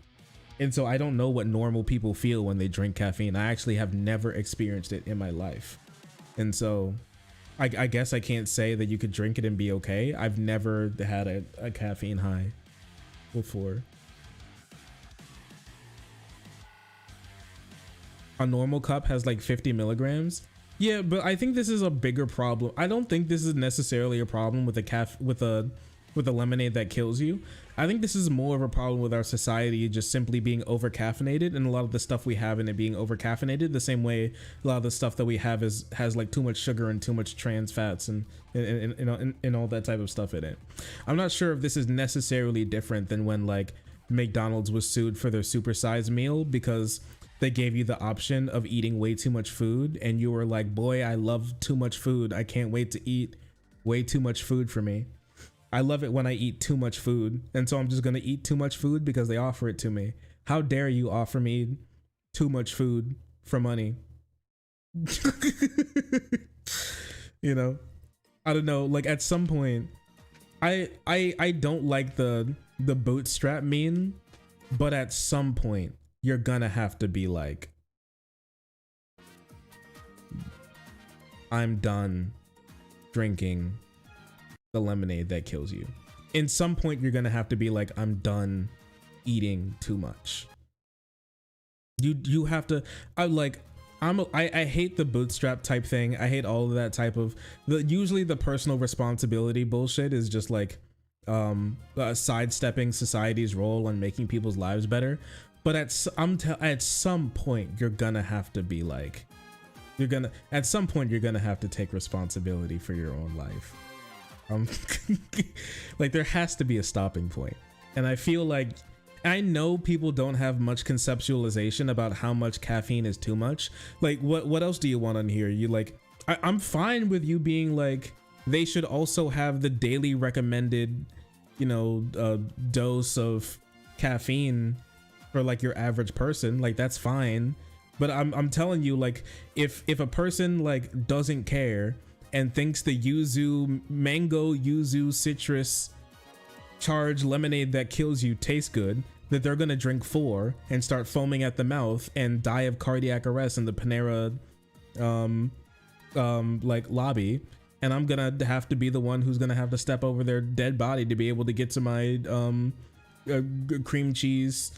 I don't know what normal people feel when they drink caffeine. I actually have never experienced it in my life. And so I guess I can't say that you could drink it and be okay. I've never had a caffeine high before. A normal cup has like 50 milligrams. Yeah, but I think this is a bigger problem. I don't think this is necessarily a problem with a lemonade that kills you. I think this is more of a problem with our society just simply being over caffeinated, and a lot of the stuff we have in it being over caffeinated the same way a lot of the stuff that we have has like too much sugar and too much trans fats and all that type of stuff in it. I'm not sure if this is necessarily different than when like McDonald's was sued for their supersized meal because they gave you the option of eating way too much food and you were like, boy, I love too much food. I can't wait to eat way too much food for me. I love it when I eat too much food. And so I'm just going to eat too much food because they offer it to me. How dare you offer me too much food for money? You know, I don't know. Like at some point, I don't like the bootstrap meme, but at some point you're gonna have to be like, I'm done drinking the lemonade that kills you. In some point you're gonna have to be like, I'm done eating too much. You have to. I hate the bootstrap type thing. I hate all of that type of usually the personal responsibility bullshit is just like sidestepping society's role on making people's lives better. But at some point you're gonna have to be like, at some point you're gonna have to take responsibility for your own life. Like there has to be a stopping point. And I feel like, I know people don't have much conceptualization about how much caffeine is too much. Like what else do you want on here? You like, I'm fine with you being like, they should also have the daily recommended, dose of caffeine for like your average person. Like that's fine. But I'm telling you, like if a person like doesn't care and thinks the mango yuzu citrus charged lemonade that kills you tastes good, that they're gonna drink 4 and start foaming at the mouth and die of cardiac arrest in the Panera like lobby, and I'm gonna have to be the one who's gonna have to step over their dead body to be able to get to my cream cheese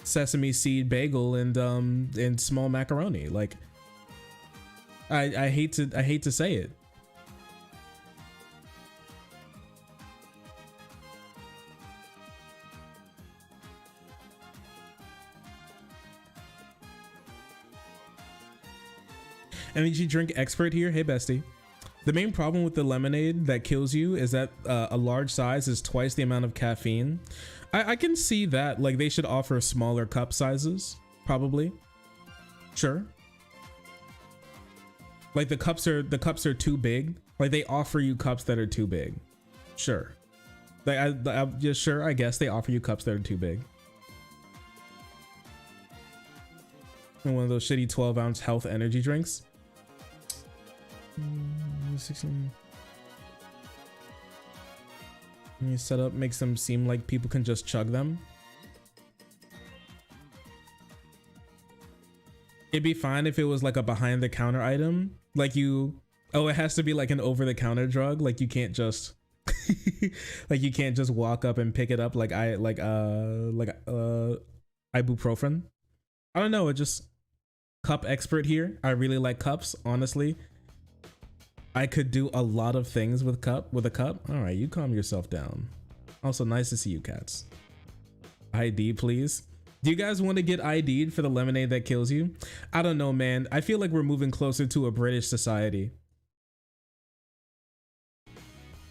sesame seed bagel and small macaroni. Like I hate to say it. Energy drink expert here. Hey bestie. The main problem with the lemonade that kills you is that a large size is twice the amount of caffeine. I can see that. Like they should offer smaller cup sizes, probably. Sure. Like the cups are too big. Like they offer you cups that are too big. Sure. Like I'm just sure. I guess they offer you cups that are too big. And one of those shitty 12-ounce health energy drinks. 16. You set up makes them seem like people can just chug them. It'd be fine if it was like a behind the counter item, like it has to be like an over the counter drug. Like you can't just Like you can't just walk up and pick it up like ibuprofen. I don't know, it just cup expert here. I really like cups, honestly. I could do a lot of things with a cup. All right, you calm yourself down. Also, nice to see you, cats. ID, please. Do you guys want to get ID'd for the lemonade that kills you? I don't know, man. I feel like we're moving closer to a British society.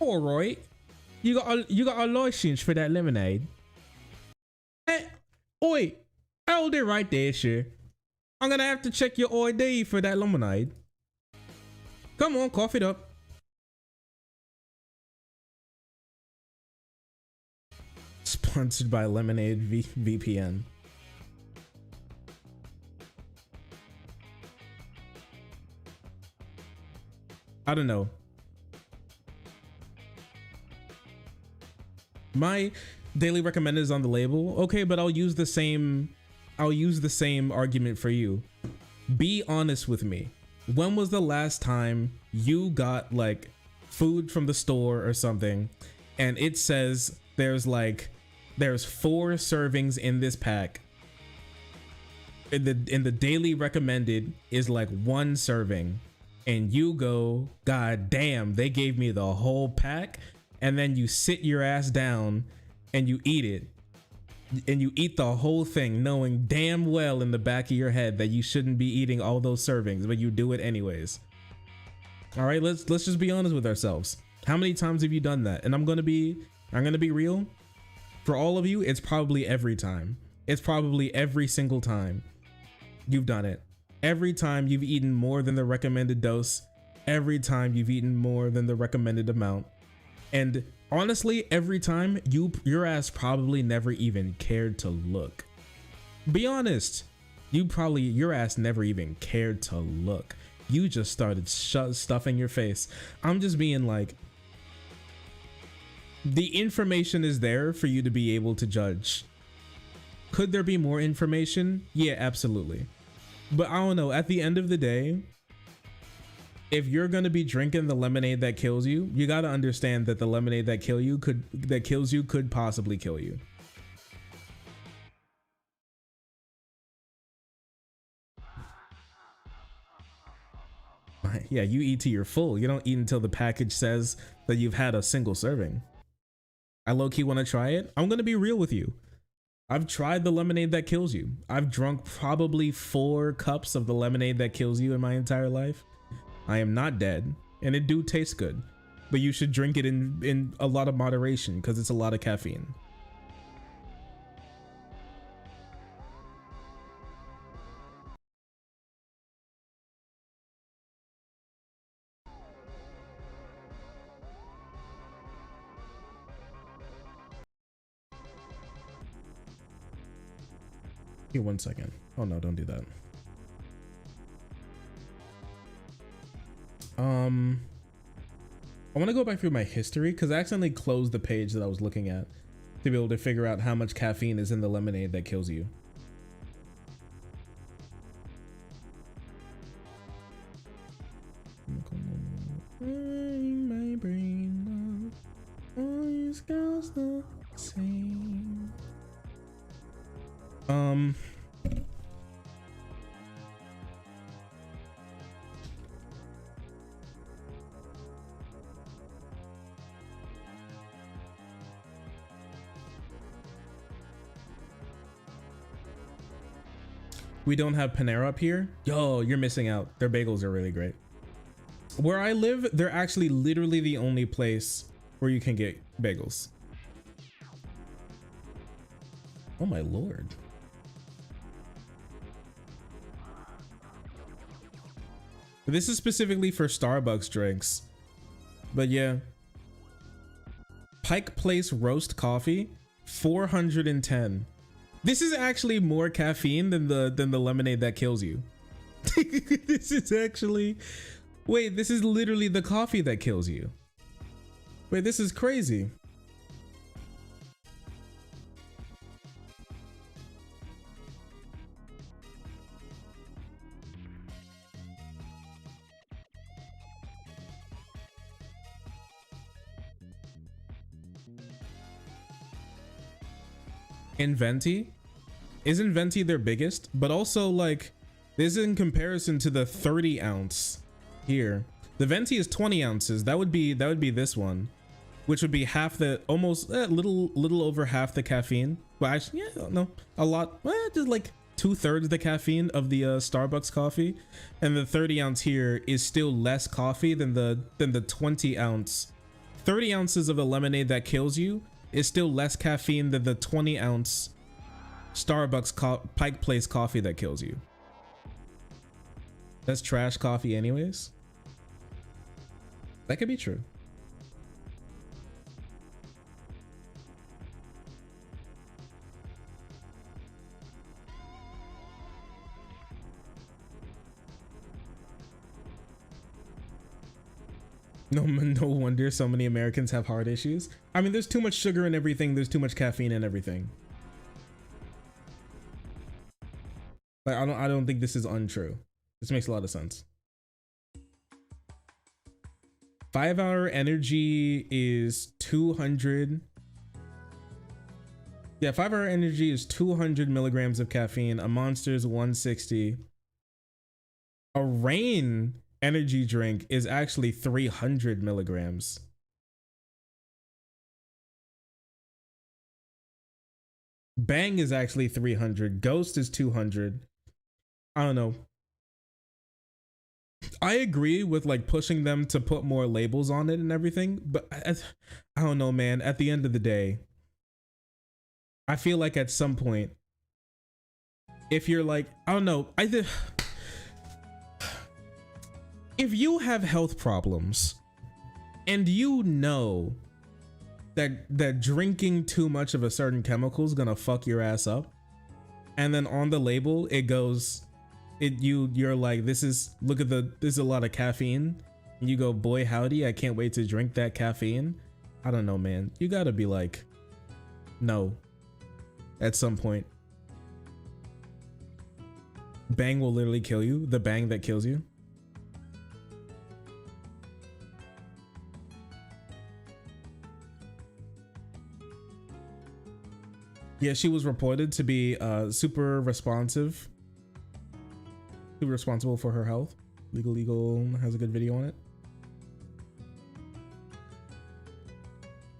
All right, you got a license for that lemonade. Hey, oi, hold it right there, sure. I'm gonna have to check your ID for that lemonade. Come on, cough it up. Sponsored by Lemonade VPN. I don't know. My daily recommended is on the label. Okay, but I'll use the same argument for you. Be honest with me. When was the last time you got like food from the store or something and it says there's 4 servings in this pack? In the daily recommended is like 1 serving and you go, God damn, they gave me the whole pack, and then you sit your ass down and you eat it. And you eat the whole thing knowing damn well in the back of your head that you shouldn't be eating all those servings, but you do it anyways. All right, let's just be honest with ourselves. How many times have you done that? And I'm gonna be real. For all of you, it's probably every time. It's probably every single time you've done it. Every time you've eaten more than the recommended dose. Every time you've eaten more than the recommended amount. And honestly, every time your ass probably never even cared to look. Be honest. Your ass never even cared to look. You just started stuffing your face. I'm just being like, the information is there for you to be able to judge. Could there be more information? Yeah, absolutely. But I don't know, at the end of the day, if you're gonna be drinking the lemonade that kills you, you gotta understand that the lemonade that kills you could possibly kill you. Yeah, you eat till you're full. You don't eat until the package says that you've had a single serving. I low-key want to try it. I'm gonna be real with you. I've tried the lemonade that kills you. I've drunk probably 4 cups of the lemonade that kills you in my entire life. I am not dead, and it do taste good, but you should drink it in a lot of moderation because it's a lot of caffeine. Here, 1 second. Oh no, don't do that. I want to go back through my history because I accidentally closed the page that I was looking at to be able to figure out how much caffeine is in the lemonade that kills you. My brain always goes the same. We don't have Panera up here. Yo, you're missing out. Their bagels are really great. Where I live, they're actually literally the only place where you can get bagels. Oh my lord. This is specifically for Starbucks drinks. But yeah. Pike Place roast coffee, 410. This is actually more caffeine than the lemonade that kills you. This is actually, wait, this is literally the coffee that kills you. Wait, this is crazy. in Venti. Isn't Venti their biggest? But also like this is in comparison to the 30 ounce here. The Venti is 20 ounces. That would be this one, which would be half the, almost little over half the caffeine. Well, actually, yeah, no, a lot. Well, just like 2/3 the caffeine of the Starbucks coffee, and the 30 ounce here is still less coffee than the 20 ounce. 30 ounces of the lemonade that kills you is still less caffeine than the 20 ounce Starbucks Pike Place coffee that kills you. That's trash coffee anyways. That could be true. No wonder so many Americans have heart issues. I mean, there's too much sugar in everything. There's too much caffeine in everything. Like, I don't think this is untrue. This makes a lot of sense. 5 Hour Energy is 200. Yeah, 5 Hour Energy is 200 milligrams of caffeine. A Monster's 160. A Reign energy drink is actually 300 milligrams. Bang is actually 300. Ghost is 200. I don't know. I agree with like pushing them to put more labels on it and everything, but I don't know, man. At the end of the day, I feel like at some point, if you're like, I don't know, if you have health problems and you know that drinking too much of a certain chemical is gonna fuck your ass up, and then on the label it goes, you're like, this is a lot of caffeine, and you go, boy howdy, I can't wait to drink that caffeine. I don't know, man. You gotta be like, no. At some point, Bang will literally kill you. The Bang that kills you. Yeah, she was reported to be super responsive. Super responsible for her health. Legal has a good video on it.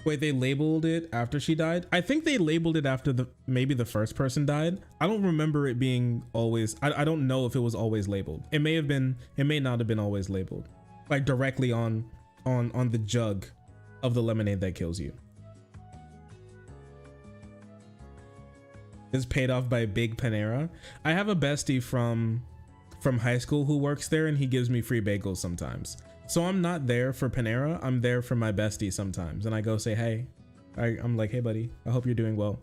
Wait, they labeled it after she died? I think they labeled it after maybe the first person died. I don't remember it being always, I don't know if it was always labeled. It may have been, it may not have been always labeled. Like directly on the jug of the lemonade that kills you. Is paid off by Big Panera. I have a bestie from high school who works there, and he gives me free bagels sometimes. So I'm not there for Panera, I'm there for my bestie sometimes, and I go say hey. I'm like, hey buddy, I hope you're doing well.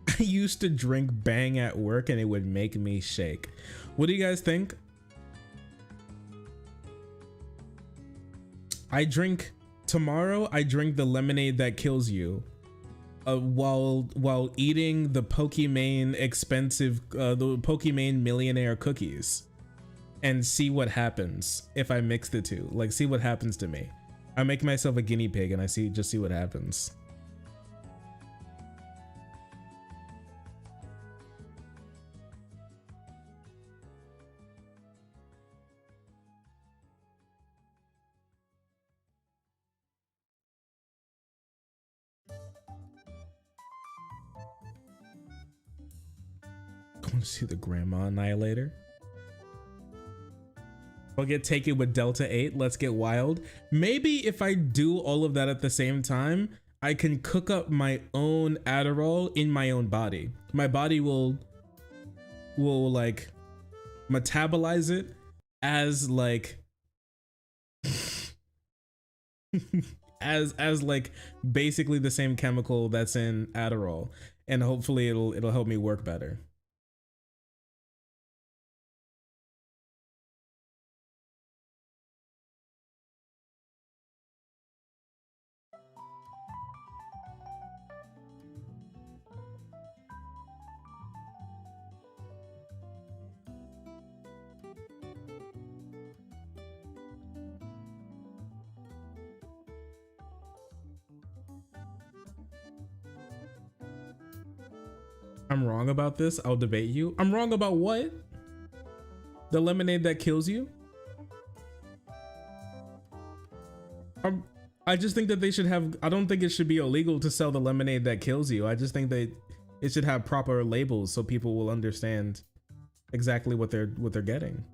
I used to drink Bang at work and it would make me shake. What do you guys think? Tomorrow I drink the lemonade that kills you, while eating the Pokimane expensive, the Pokimane millionaire cookies, and see what happens if I mix the two. Like, see what happens to me. I make myself a guinea pig and just see what happens. Going to see the Grandma Annihilator. I'll get taken with Delta 8. Let's get wild. Maybe if I do all of that at the same time, I can cook up my own Adderall in my own body. My body will like metabolize it as like as like basically the same chemical that's in Adderall, and hopefully it'll help me work better. I'm wrong about this. I'll debate you. I'm wrong about what? The lemonade that kills you? I just think that they should have, I don't think it should be illegal to sell the lemonade that kills you. I just think that it should have proper labels so people will understand exactly what they're getting.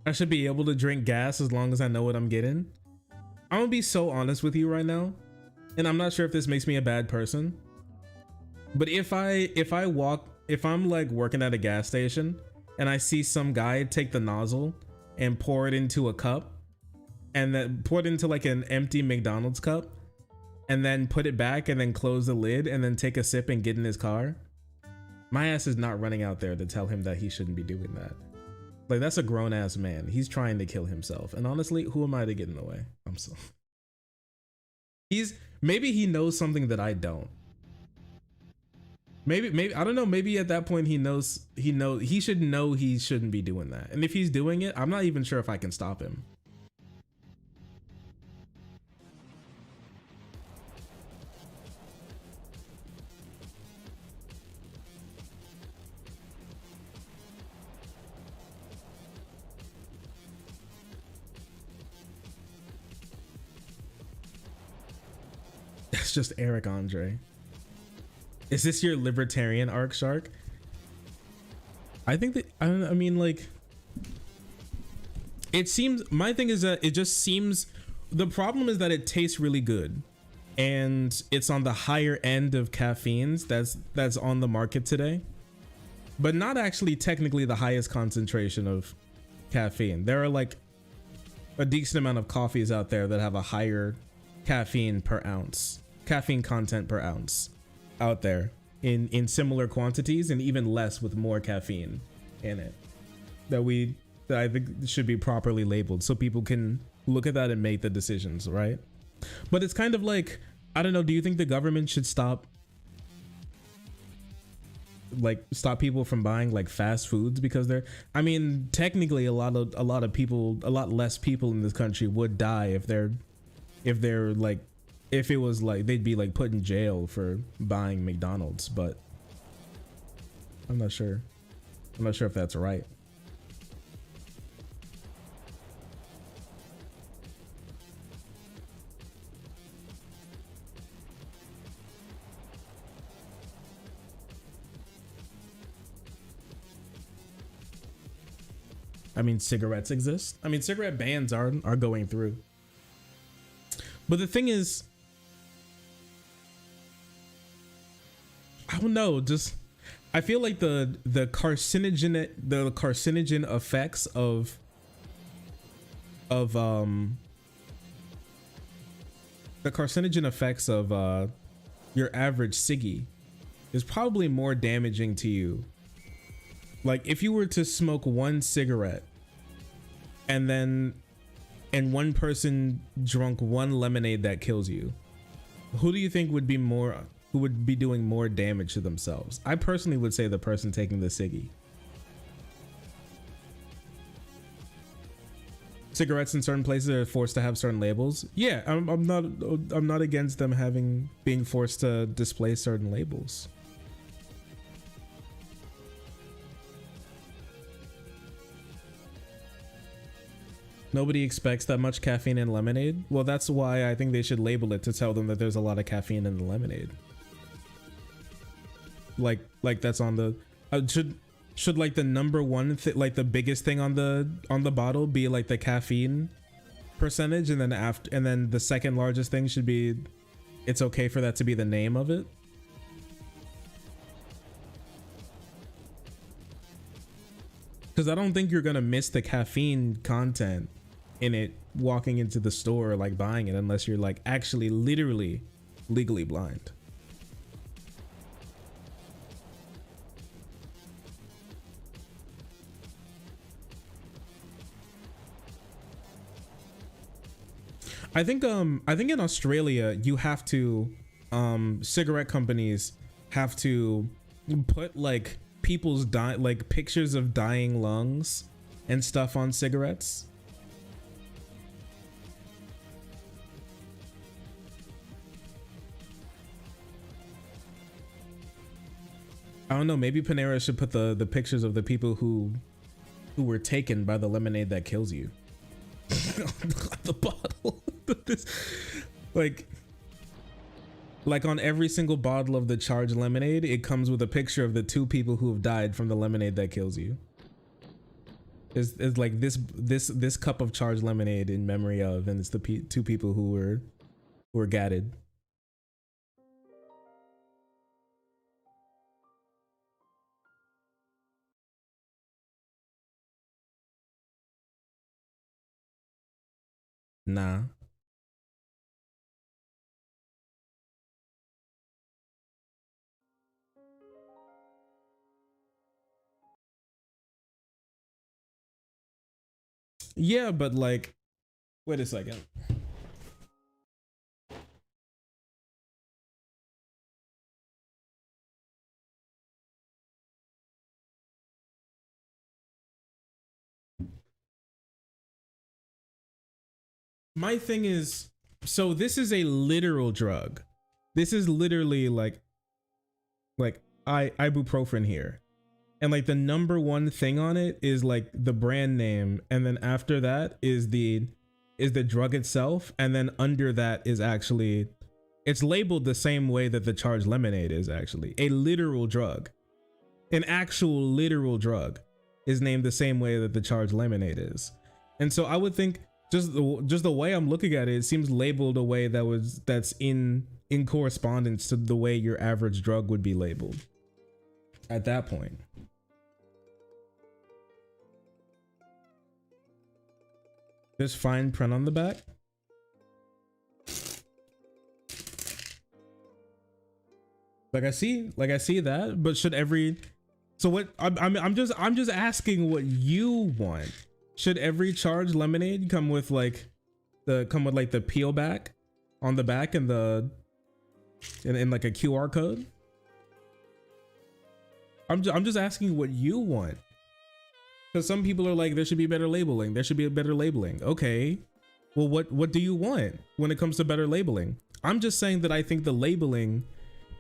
I should be able to drink gas as long as I know what I'm getting. I'm gonna be so honest with you right now, and I'm not sure if this makes me a bad person, but if I'm like working at a gas station and I see some guy take the nozzle and pour it into a cup and then pour it into like an empty McDonald's cup and then put it back and then close the lid and then take a sip and get in his car, my ass is not running out there to tell him that he shouldn't be doing that. Like, that's a grown ass man. He's trying to kill himself. And honestly, who am I to get in the way? I'm so. Maybe he knows something that I don't. Maybe I don't know. Maybe at that point he should know he shouldn't be doing that. And if he's doing it, I'm not even sure if I can stop him. That's just Eric Andre. Is this your libertarian arc, Shark? I think that, I mean, like, it seems, my thing is that it just seems, the problem is that it tastes really good and it's on the higher end of caffeines that's on the market today, but not actually technically the highest concentration of caffeine. There are like a decent amount of coffees out there that have a higher caffeine content per ounce out there in similar quantities, and even less with more caffeine in it that I think should be properly labeled so people can look at that and make the decisions, right? But it's kind of like, I don't know, do you think the government should stop people from buying like fast foods because they're, I mean, technically a lot of people, a lot less people in this country would die if it was like they'd be like put in jail for buying McDonald's, but I'm not sure if that's right. I mean, cigarettes exist. I mean, cigarette bans are going through. But the thing is, I don't know, just I feel like the carcinogen effects of your average ciggy is probably more damaging to you. Like, if you were to smoke one cigarette and one person drunk one lemonade that kills you, who do you think would be doing more damage to themselves? I personally would say the person taking the ciggy. Cigarettes in certain places are forced to have certain labels. Yeah, I'm not against them being forced to display certain labels. Nobody expects that much caffeine in lemonade. Well, that's why I think they should label it to tell them that there's a lot of caffeine in the lemonade. Like that's on the should like the number one like the biggest thing on the bottle be like the caffeine percentage, and then the second largest thing should be, it's okay for that to be the name of it. Because I don't think you're gonna miss the caffeine content in it walking into the store or like buying it, unless you're like actually literally legally blind. I think in Australia you have to cigarette companies have to put like people's like pictures of dying lungs and stuff on cigarettes. I don't know, maybe Panera should put the pictures of the people who were taken by the lemonade that kills you on the bottle. This, like on every single bottle of the charged lemonade, it comes with a picture of the 2 people who have died from the lemonade that kills you. It's like this cup of charged lemonade in memory of, and it's the 2 people who were gatted. Nah. Yeah, but like, wait a second. My thing is, so this is a literal drug. This is literally like ibuprofen here. And like the number one thing on it is like the brand name, and then after that is the drug itself, and then under that is actually, it's labeled the same way that the charged lemonade is. Actually a literal drug, an actual literal drug is named the same way that the charged lemonade is. And so I would think just the way I'm looking at it, it seems labeled a way that's in correspondence to the way your average drug would be labeled at that point. There's fine print on the back. Like I see that, but should every, so what I'm just asking what you want. Should every charged lemonade come with like the peel back on the back and in like a QR code? I'm just asking what you want. Because some people are like, there should be better labeling. There should be a better labeling. Okay, well, what do you want when it comes to better labeling? I'm just saying that I think the labeling,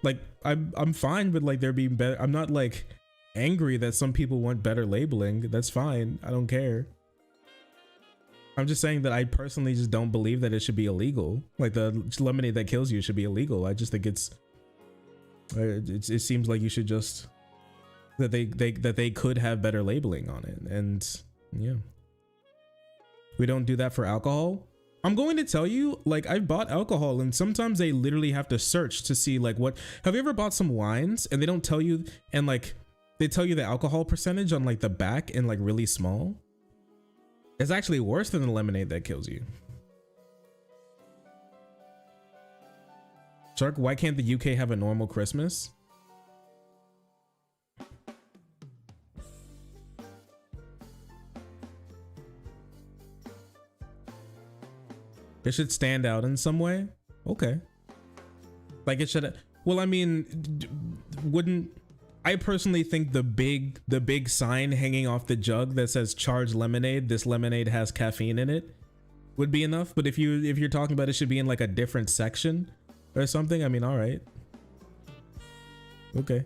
like, I'm fine with like there being better. I'm not like angry that some people want better labeling. That's fine. I don't care. I'm just saying that I personally just don't believe that it should be illegal. Like the lemonade that kills you should be illegal. I just think it seems like you should just, that they could have better labeling on it. And yeah, we don't do that for alcohol. I'm going to tell you, like, I've bought alcohol and sometimes they literally have to search to see like what, have you ever bought some wines and they don't tell you, and like they tell you the alcohol percentage on like the back and like really small? It's actually worse than the lemonade that kills you. Shark, why can't the UK have a normal Christmas? It should stand out in some way. Okay. Like it should, well, I mean, wouldn't, I personally think the big sign hanging off the jug that says charged lemonade, this lemonade has caffeine in it, would be enough. But if you're talking about it should be in like a different section or something, I mean, all right. Okay.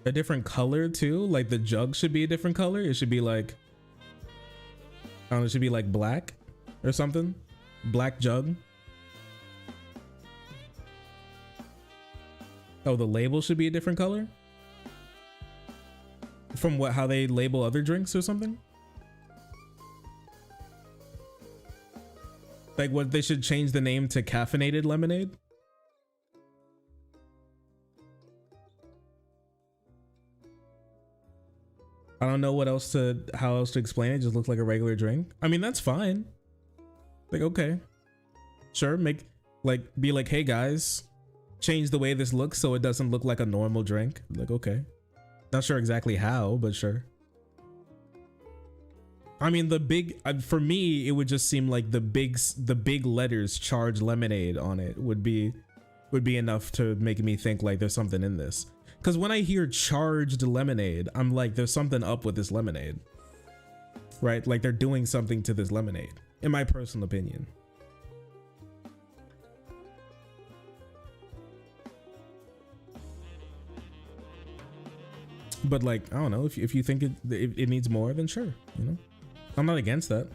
A different color too, like the jug should be a different color. It should be like, I don't know, it should be like black or something. Black jug. Oh, the label should be a different color from what, how they label other drinks or something. Like what, they should change the name to caffeinated lemonade. I don't know how else to explain it. Just looks like a regular drink. I mean, that's fine. Like, okay, sure. Be like, hey guys, change the way this looks so it doesn't look like a normal drink. Like, okay. Not sure exactly how, but sure. I mean, the big, for me, it would just seem like the big letters "charged lemonade" on it would be enough to make me think like there's something in this. Because when I hear "charged lemonade," I'm like, there's something up with this lemonade, right? Like they're doing something to this lemonade, in my personal opinion. But like, I don't know, if you think it needs more, then sure, you know. I'm not against that.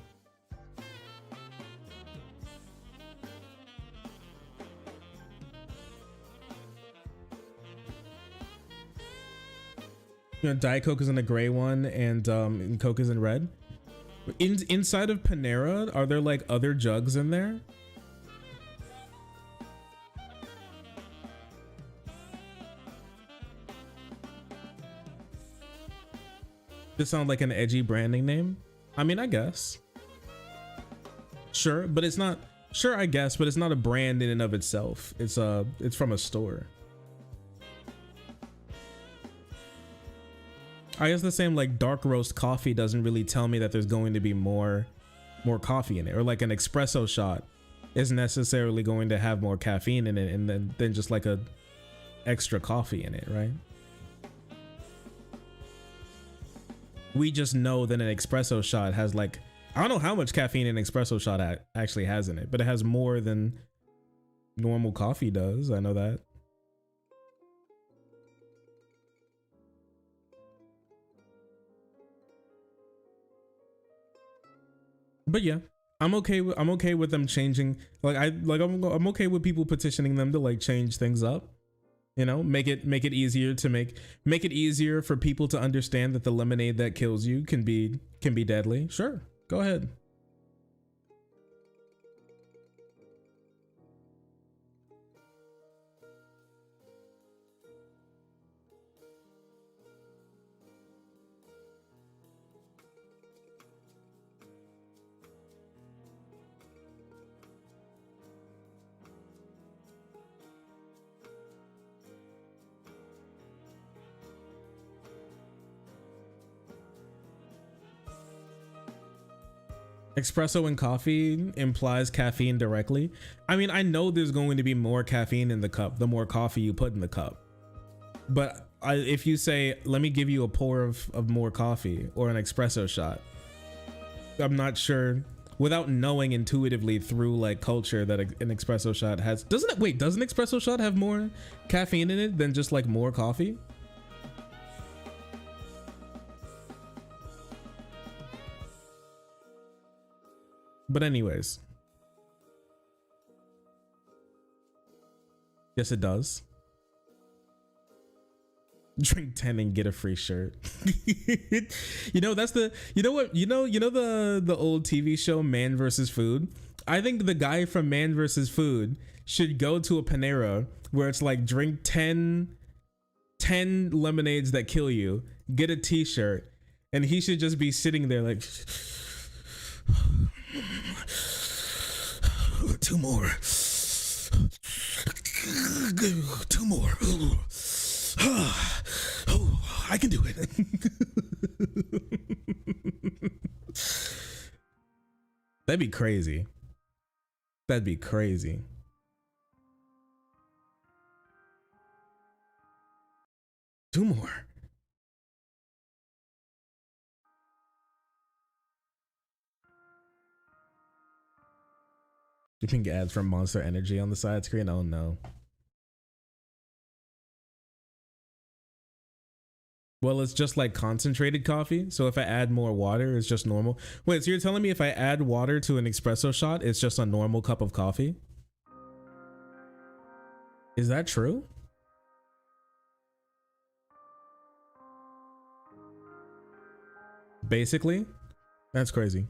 You know, Diet Coke is in a gray one, and Coke is in red. Inside of Panera, are there like other jugs in there? This sound like an edgy branding name? I mean, I guess. Sure, but it's not. Sure, I guess, but it's not a brand in and of itself. It's from a store. I guess the same like dark roast coffee doesn't really tell me that there's going to be more coffee in it, or like an espresso shot isn't necessarily going to have more caffeine in it, and then just like a extra coffee in it, right? We just know that an espresso shot has like, I don't know how much caffeine an espresso shot actually has in it, but it has more than normal coffee does. I know that. But yeah, I'm okay with them changing. Like I'm okay with people petitioning them to like change things up. You know, make it easier to make it easier for people to understand that the lemonade that kills you can be deadly. Sure, go ahead. Espresso and coffee implies caffeine directly. I mean, I know there's going to be more caffeine in the cup the more coffee you put in the cup. But if you say, let me give you a pour of more coffee or an espresso shot, I'm not sure, without knowing intuitively through like culture, that an espresso shot has, does an espresso shot have more caffeine in it than just like more coffee? But anyways, yes, it does. Drink 10 and get a free shirt. You know, that's the, you know what, you know the old TV show Man vs. Food? I think the guy from Man vs. Food should go to a Panera where it's like drink 10 lemonades that kill you, get a t-shirt, and he should just be sitting there like, two more. Oh, I can do it. That'd be crazy. That'd be crazy. Two more. You can get ads from Monster Energy on the side screen? Oh no. Well, it's just like concentrated coffee. So if I add more water, it's just normal. Wait, so you're telling me if I add water to an espresso shot, it's just a normal cup of coffee? Is that true? Basically? That's crazy.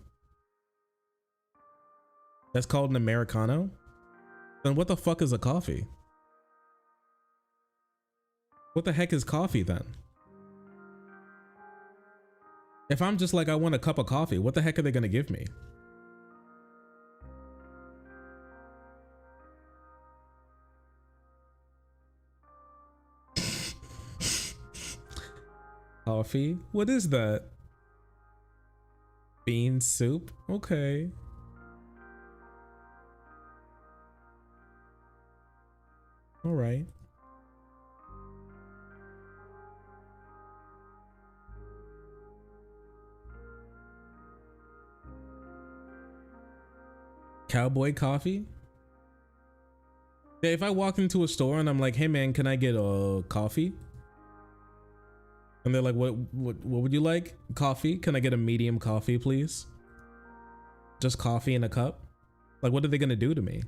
That's called an Americano? Then what the fuck is a coffee? What the heck is coffee then? If I'm just like, I want a cup of coffee, what the heck are they gonna give me? Coffee? What is that? Bean soup? Okay. All right. Cowboy coffee? Yeah, if I walk into a store and I'm like, hey man, can I get a coffee? And they're like, what would you like? Coffee? Can I get a medium coffee, please? Just coffee in a cup? Like, what are they gonna do to me?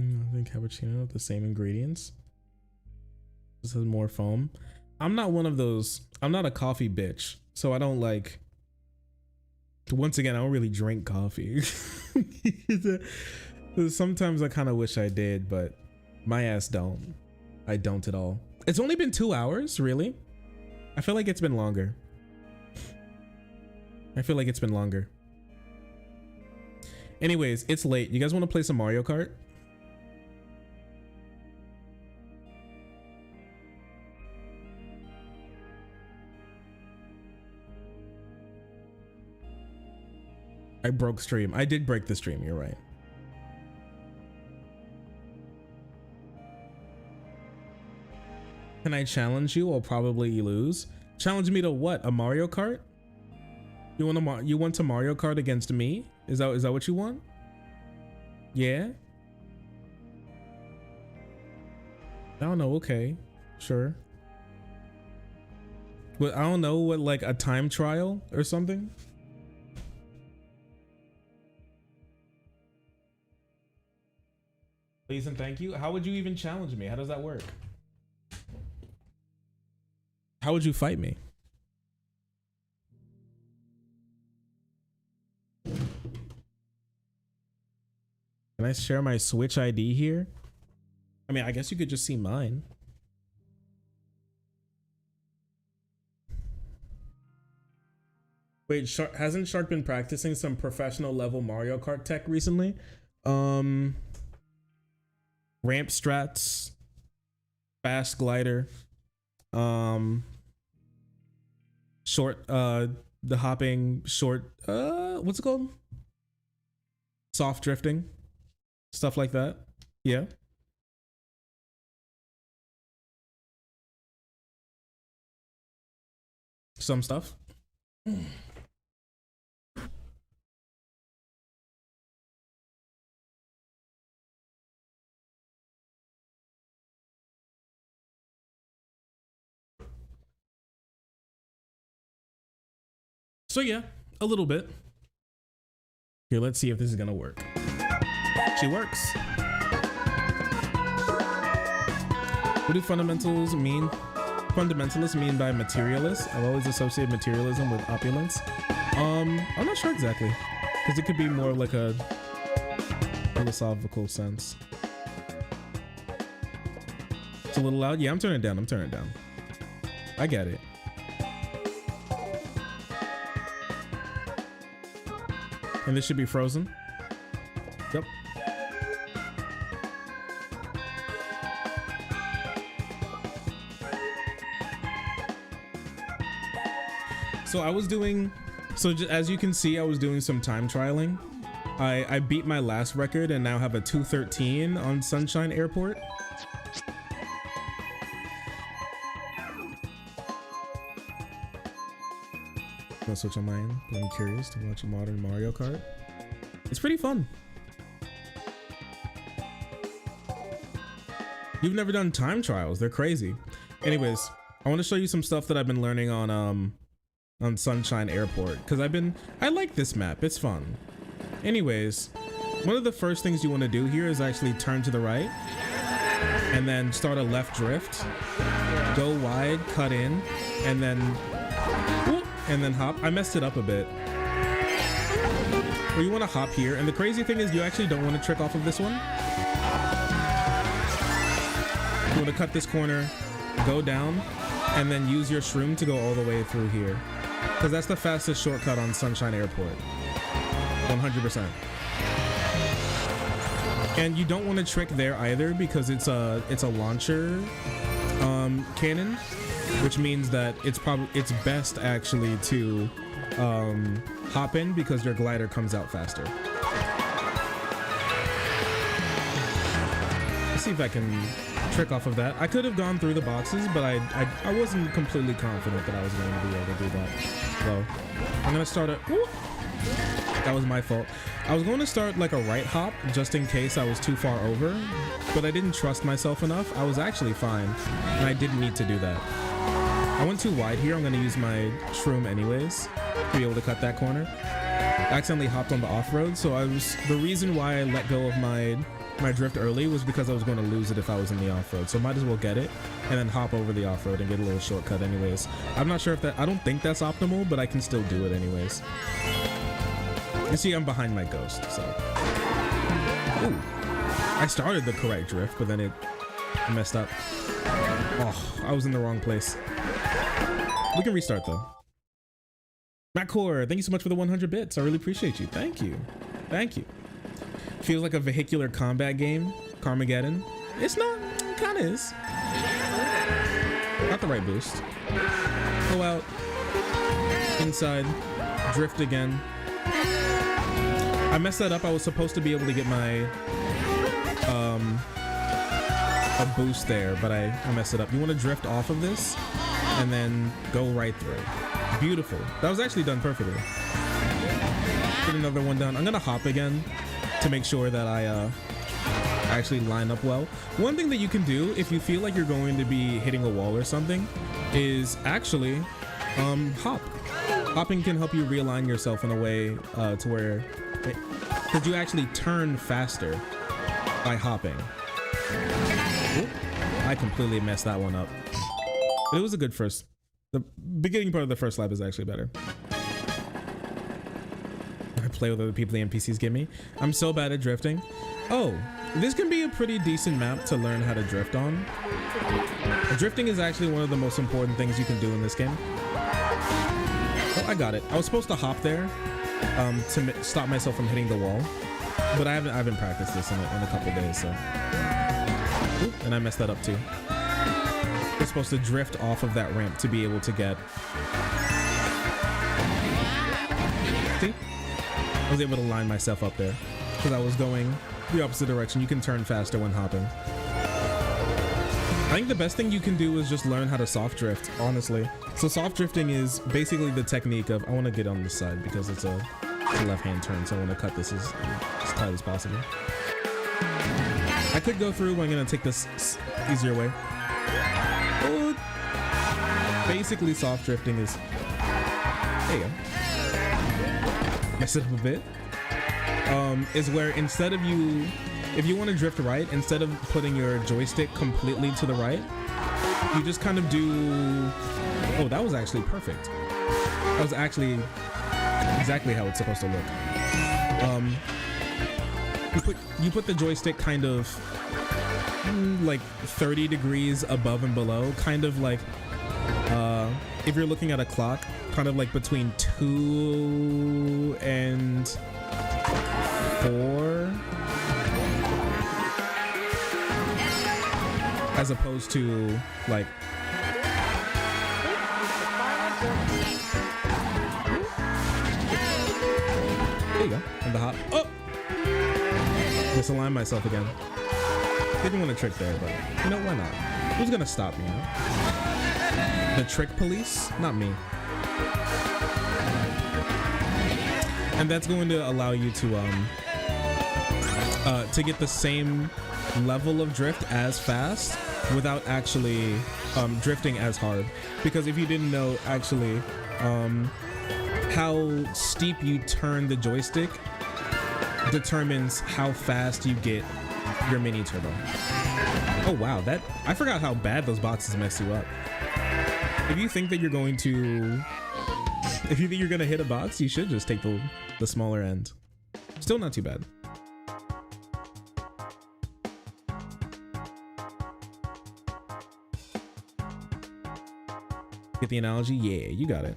I think cappuccino with the same ingredients. This has more foam. I'm not one of those. I'm not a coffee bitch, so I don't like. Once again, I don't really drink coffee. Sometimes I kind of wish I did, but my ass don't. I don't at all. It's only been 2 hours, really? I feel like it's been longer. Anyways, it's late. You guys want to play some Mario Kart? I broke stream. I did break the stream, you're right. Can I challenge you? I'll probably lose. Challenge me to what? A Mario Kart? You want to Mario Kart against me? Is that what you want? Yeah? I don't know, okay. Sure. But I don't know, what, like a time trial or something? Please and thank you. How would you even challenge me? How does that work? How would you fight me? Can I share my Switch ID here? I mean, I guess you could just see mine. Wait, hasn't Shark been practicing some professional level Mario Kart tech recently? Ramp strats, fast glider, short, the hopping short, what's it called? Soft drifting, stuff like that. Yeah. Some stuff. So yeah, a little bit. Here, let's see if this is gonna work. She works. What do fundamentalists mean by materialist? I've always associated materialism with opulence. I'm not sure exactly, because it could be more like a philosophical sense. It's a little loud. Yeah, I'm turning it down. I get it. And this should be frozen. Yep. So as you can see, I was doing some time trialing. I beat my last record and now have a 2:13 on Sunshine Airport. I'll switch on mine, but I'm curious to watch a modern Mario Kart. It's pretty fun. You've never done time trials? They're crazy. Anyways, I want to show you some stuff that I've been learning on Sunshine Airport, because I like this map. It's fun. Anyways, one of the first things you want to do here is actually turn to the right and then start a left drift, go wide, cut in, and then and then hop. I messed it up a bit. Or you want to hop here, and the crazy thing is you actually don't want to trick off of this one. You want to cut this corner, go down, and then use your shroom to go all the way through here. Because that's the fastest shortcut on Sunshine Airport. 100%. And you don't want to trick there either because it's a launcher cannon, which means that it's best actually to hop in because your glider comes out faster. Let's see if I can trick off of that. I could have gone through the boxes, but I wasn't completely confident that I was going to be able to do that. So I'm gonna start a. Whoop. That was my fault. I was going to start like a right hop just in case I was too far over, but I didn't trust myself enough. I was actually fine, and I didn't need to do that. I went too wide here. I'm going to use my shroom anyways to be able to cut that corner. I accidentally hopped on the off-road, so the reason why I let go of my drift early was because I was going to lose it if I was in the off-road, so might as well get it and then hop over the off-road and get a little shortcut anyways. I'm not sure if I don't think that's optimal, but I can still do it anyways. You see, I'm behind my ghost, so. Ooh. I started the correct drift, but then I messed up. Oh, I was in the wrong place. We can restart though. Matt Core, thank you so much for the 100 bits. I really appreciate you. Thank you. Thank you. Feels like a vehicular combat game, Carmageddon. It's not, it kind of is. Not the right boost. Go out. Inside. Drift again. I messed that up. I was supposed to be able to get my a boost there, but I messed it up. You want to drift off of this and then go right through. Beautiful. That was actually done perfectly. Get another one done. I'm gonna hop again to make sure that I actually line up well. One thing that you can do if you feel like you're going to be hitting a wall or something is actually hop. Hopping can help you realign yourself in a way to where because you actually turn faster by hopping. Ooh, I completely messed that one up. But it was a good first. The beginning part of the first lap is actually better. I play with other people the NPCs give me. I'm so bad at drifting. Oh, this can be a pretty decent map to learn how to drift on. Drifting is actually one of the most important things you can do in this game. Oh, I got it. I was supposed to hop there to stop myself from hitting the wall, but I haven't practiced this in a couple days, so. Ooh, and I messed that up too. You're supposed to drift off of that ramp to be able to get. See? I was able to line myself up there because I was going the opposite direction. You can turn faster when hopping. I think the best thing you can do is just learn how to soft drift, honestly. So soft drifting is basically the technique of, I want to get on this side because it's a left-hand turn, so I want to cut this as tight as possible. I could go through, but I'm going to take this easier way. Oh, basically soft drifting is, there you go. Mess it up a bit. Is where instead of if you want to drift right, instead of putting your joystick completely to the right, you just kind of do, oh, that was actually perfect. That was actually exactly how it's supposed to look. You put the joystick kind of like 30 degrees above and below, kind of like if you're looking at a clock, kind of like between 2 and 4, as opposed to like there you go, and the hop. Oh, misalign myself again. Didn't want to trick there, but you know, why not? Who's gonna stop me? You know? The trick police, not me. And that's going to allow you to get the same level of drift as fast without actually drifting as hard. Because if you didn't know, actually, how steep you turn the joystick determines how fast you get your mini turbo. Oh wow, I forgot how bad those boxes mess you up. If you think that you're going to If you think you're gonna hit a box, you should just take the smaller end. Still not too bad. Get the analogy? Yeah, you got it.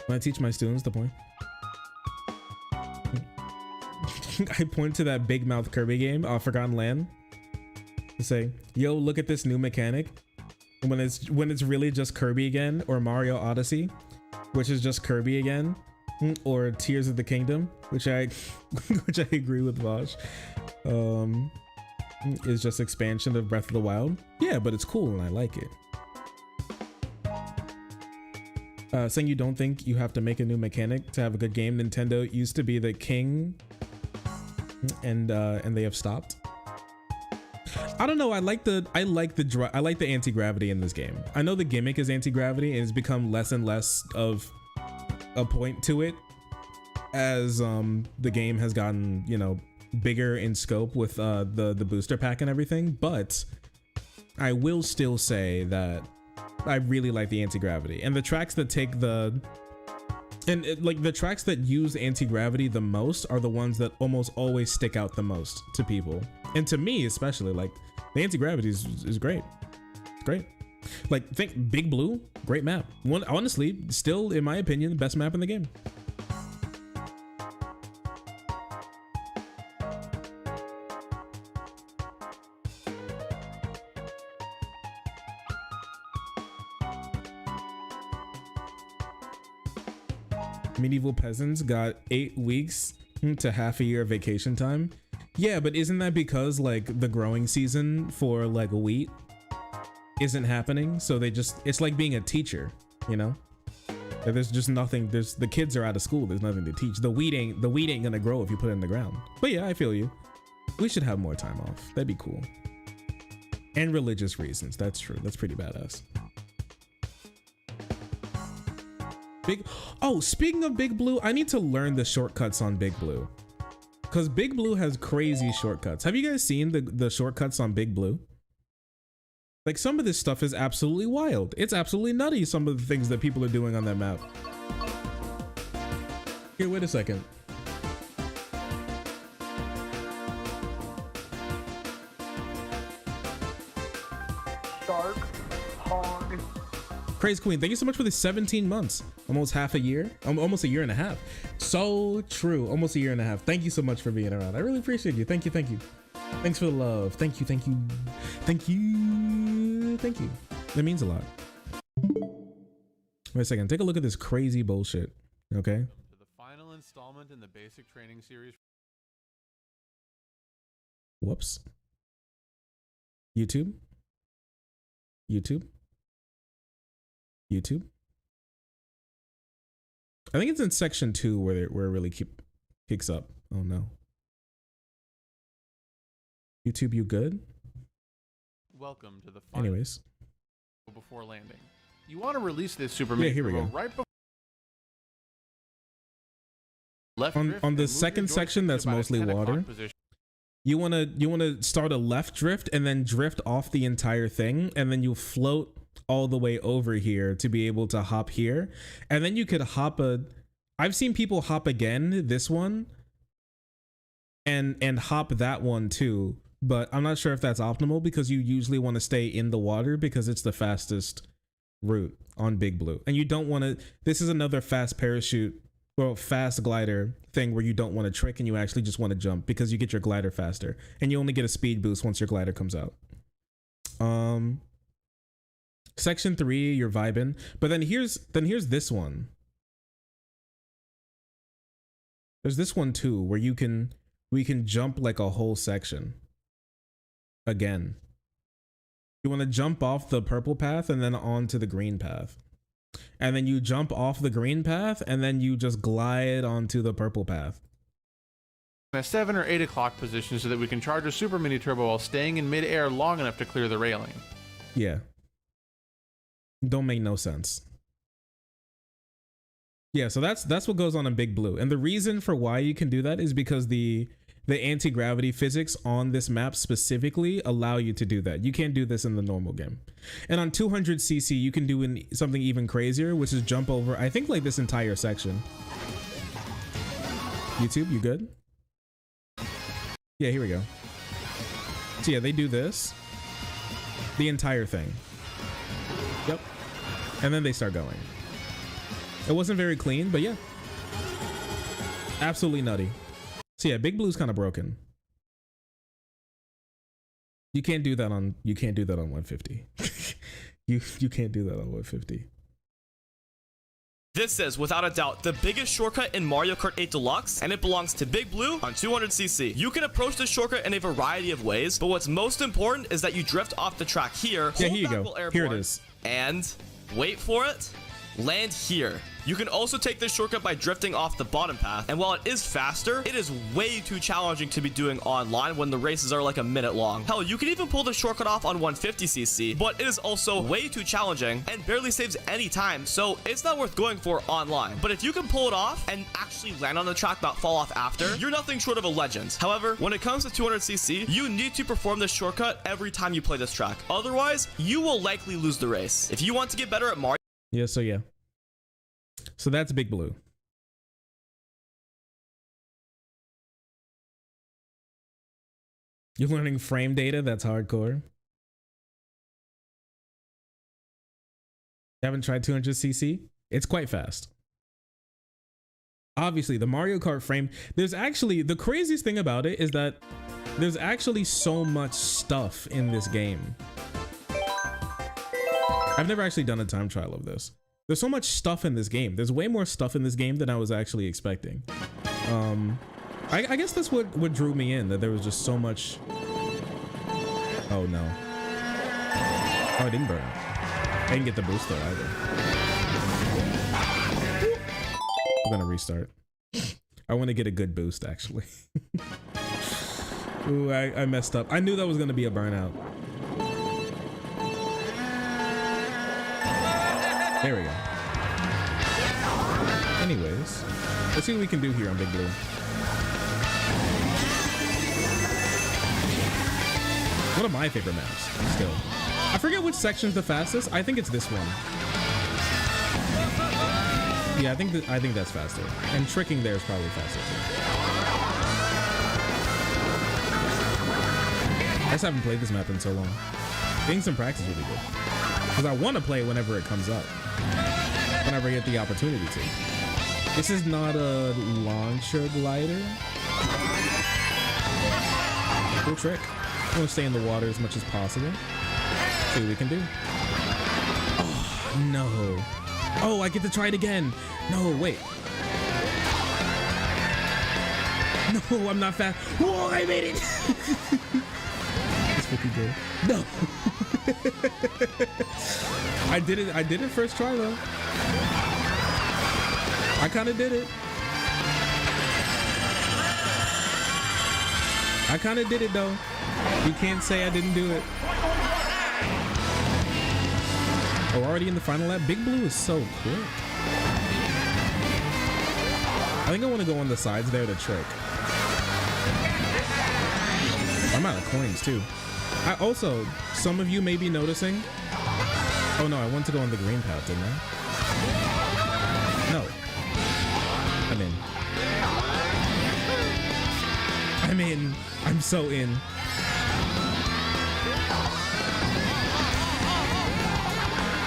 When I teach my students the point, I point to that big mouth Kirby game, Forgotten Land, to say, "Yo, look at this new mechanic." When it's really just Kirby again, or Mario Odyssey, which is just Kirby again, or Tears of the Kingdom, which I agree with Vosh, is just expansion of Breath of the Wild. Yeah, but it's cool and I like it. Saying you don't think you have to make a new mechanic to have a good game. Nintendo used to be the king, and they have stopped. I don't know. I like the anti-gravity in this game. I know the gimmick is anti-gravity and it's become less and less of a point to it as the game has gotten, you know, bigger in scope with the booster pack and everything. But I will still say that I really like the anti-gravity, and the tracks that take the tracks that use anti-gravity the most are the ones that almost always stick out the most to people, and to me especially. Like, the anti-gravity is great. It's great. Like, think Big Blue, great map. One, honestly, still in my opinion, the best map in the game. Medieval peasants got 8 weeks to half a year of vacation time. Yeah, but isn't that because like the growing season for like wheat isn't happening? So they just, it's like being a teacher, you know? There's just nothing, the kids are out of school, there's nothing to teach. The wheat ain't gonna grow if you put it in the ground. But yeah, I feel you. We should have more time off. That'd be cool. And religious reasons, that's true. That's pretty badass. Speaking of Big Blue, I need to learn the shortcuts on Big Blue, because Big Blue has crazy shortcuts. Have you guys seen the shortcuts on Big Blue? Like, some of this stuff is absolutely wild. It's absolutely nutty, some of the things that people are doing on that map. Here, wait a second. Dark Hog. Craze Queen, thank you so much for the 17 months. Almost half a year. Almost a year and a half. So true. Almost a year and a half. Thank you so much for being around. I really appreciate you. Thank you. Thank you. Thanks for the love. Thank you. Thank you. Thank you. Thank you. That means a lot. Wait a second. Take a look at this crazy bullshit. Okay. To the final installment in the basic training series. Whoops. YouTube. YouTube. YouTube. I think it's in section 2 where it really kicks up. Oh no. YouTube, you good? Welcome to the final. Anyways. Before landing, you want to release this super mini here we go. Right before left on the second section that's mostly water. You want to start a left drift and then drift off the entire thing, and then you float all the way over here to be able to hop here, and then you could hop I've seen people hop again this one and hop that one too, but I'm not sure if that's optimal, because you usually want to stay in the water because it's the fastest route on Big Blue, and you don't want to. This is another fast parachute, well, fast glider thing where you don't want to trick and you actually just want to jump, because you get your glider faster, and you only get a speed boost once your glider comes out. Section 3, you're vibing, but then here's this one. There's this one too, where we can jump like a whole section. Again, you want to jump off the purple path and then onto the green path, and then you jump off the green path and then you just glide onto the purple path. A 7 or 8 o'clock position so that we can charge a super mini turbo while staying in midair long enough to clear the railing. Yeah. Don't make no sense. Yeah, so that's what goes on in Big Blue. And the reason for why you can do that is because the the anti-gravity physics on this map specifically allow you to do that. You can't do this in the normal game. And on 200cc, you can do something even crazier, which is jump over, I think, like this entire section. YouTube, you good? Yeah, here we go. So yeah, they do this. The entire thing. Yep. And then they start going. It wasn't very clean, but yeah. Absolutely nutty. So yeah, Big Blue's kind of broken. You can't do that on 150. you can't do that on 150. This is, without a doubt, the biggest shortcut in Mario Kart 8 Deluxe, and it belongs to Big Blue on 200cc. You can approach this shortcut in a variety of ways, but what's most important is that you drift off the track here, yeah, here you go. Here it is. And wait for it, land here. You can also take this shortcut by drifting off the bottom path, and while it is faster, it is way too challenging to be doing online when the races are like a minute long. Hell, you can even pull the shortcut off on 150cc, but it is also way too challenging and barely saves any time, so it's not worth going for online. But if you can pull it off and actually land on the track, not fall off after, you're nothing short of a legend. However, when it comes to 200cc, you need to perform this shortcut every time you play this track. Otherwise, you will likely lose the race. If you want to get better at Mario... Yeah, so yeah. So that's Big Blue. You're learning frame data? That's hardcore. You haven't tried 200cc? It's quite fast. Obviously, the Mario Kart frame, there's actually, the craziest thing about it is that there's actually so much stuff in this game. I've never actually done a time trial of this. There's so much stuff in this game. There's way more stuff in this game than I was actually expecting. I guess that's what drew me in, that there was just so much. Oh no. Oh, I didn't burn. I didn't get the boost though either. I'm gonna restart. I want to get a good boost actually. Ooh, I messed up. I knew that was gonna be a burnout. There we go. Anyways, let's see what we can do here on Big Blue. One of my favorite maps, still. I forget which section's the fastest. I think it's this one. Yeah, I think that's faster. And tricking there is probably faster too. I just haven't played this map in so long. Getting some practice would be good. Because I want to play whenever it comes up. Whenever I get the opportunity to. This is not a launcher glider. Cool trick. I want to stay in the water as much as possible. See what we can do. Oh, no. Oh, I get to try it again. No, wait. No, I'm not fast. Whoa, I made it. That's freaking good. No. I did it first try though. I kind of did it. I kind of did it though. You can't say I didn't do it. Oh, already in the final lap. Big Blue is so quick. I think I want to go on the sides there to trick. I'm out of coins too. I also, some of you may be noticing. Oh no, I want to go on the green path, didn't I? No. I'm in. I'm so in.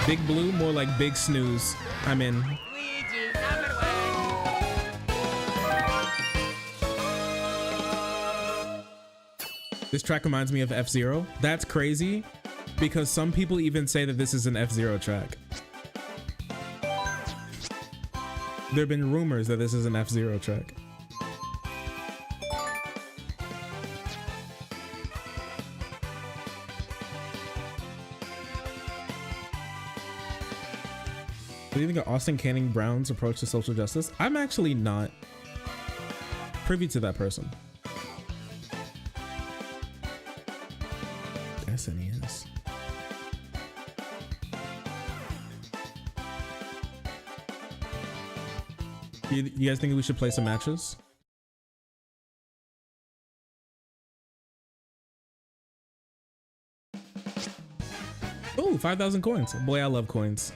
Big Blue, more like Big Snooze. I'm in. This track reminds me of F-Zero. That's crazy because some people even say that this is an F-Zero track. There have been rumors that this is an F-Zero track. What do you think of Austin Canning Brown's approach to social justice? I'm actually not privy to that person. SNES. You guys think we should play some matches? Oh, 5,000 coins. Boy, I love coins.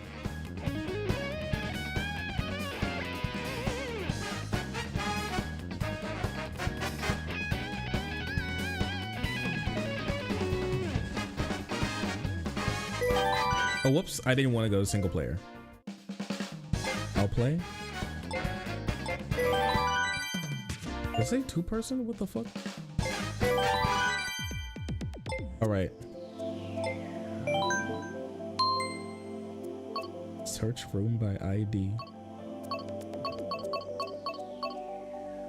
Oh, whoops. I didn't want to go single player. I'll play. Did it say 2-person? What the fuck? All right. Search room by ID.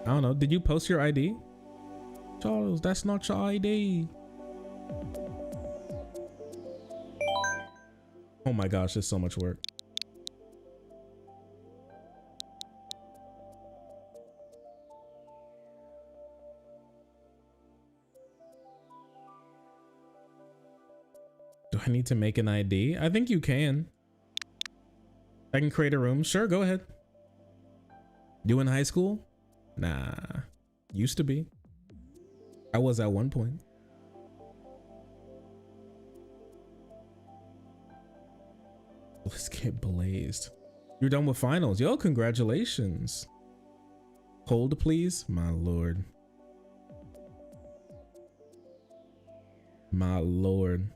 I don't know. Did you post your ID? Charles, that's not your ID. Oh my gosh, there's so much work. Do I need to make an ID? I think you can. I can create a room. Sure, go ahead. You in high school? Nah. Used to be. I was at one point. Let's get blazed. You're done with finals. Yo, congratulations. Hold, please. My lord. My lord.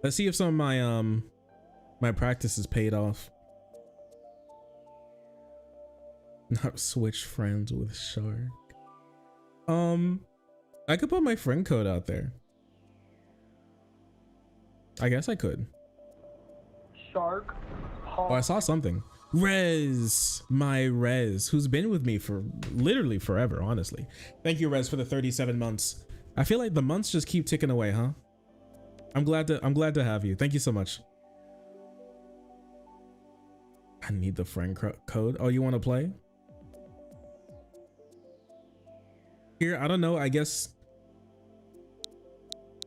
Let's see if some of my my practice is paid off. Not switch friends with Shark. I could put my friend code out there. I guess I could. Shark. Oh, I saw something. Rez, my Rez, who's been with me for literally forever, honestly. Thank you, Rez, for the 37 months. I feel like the months just keep ticking away, huh? I'm glad to have you. Thank you so much. I need the friend code. Oh, you want to play? Here, I don't know. I guess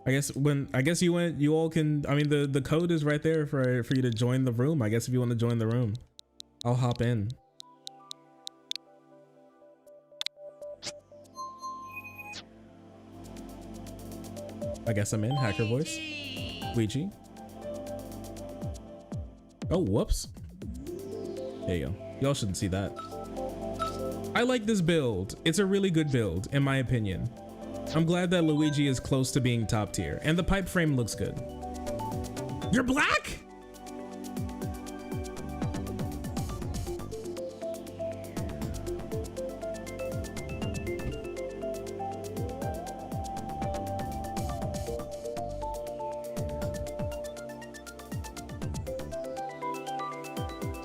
you all can. I mean, the code is right there for you to join the room. I guess if you want to join the room, I'll hop in. I guess I'm in. Hacker voice. Ouija. Oh, whoops. There you go. Y'all shouldn't see that. I like this build. It's a really good build, in my opinion. I'm glad that Luigi is close to being top tier, and the pipe frame looks good. You're black?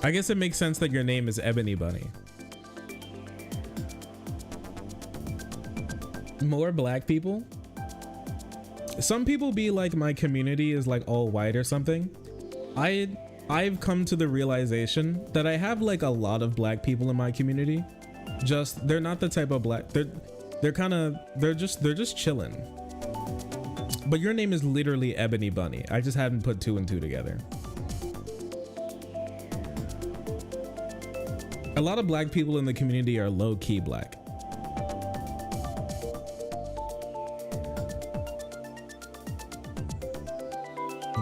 I guess it makes sense that your name is Ebony Bunny. More black people? Some people be like my community is like all white or something. I've come to the realization that I have like a lot of black people in my community. Just they're not the type of black. They're just chilling. But your name is literally Ebony Bunny. I just haven't put 2 and 2 together. A lot of black people in the community are low-key black.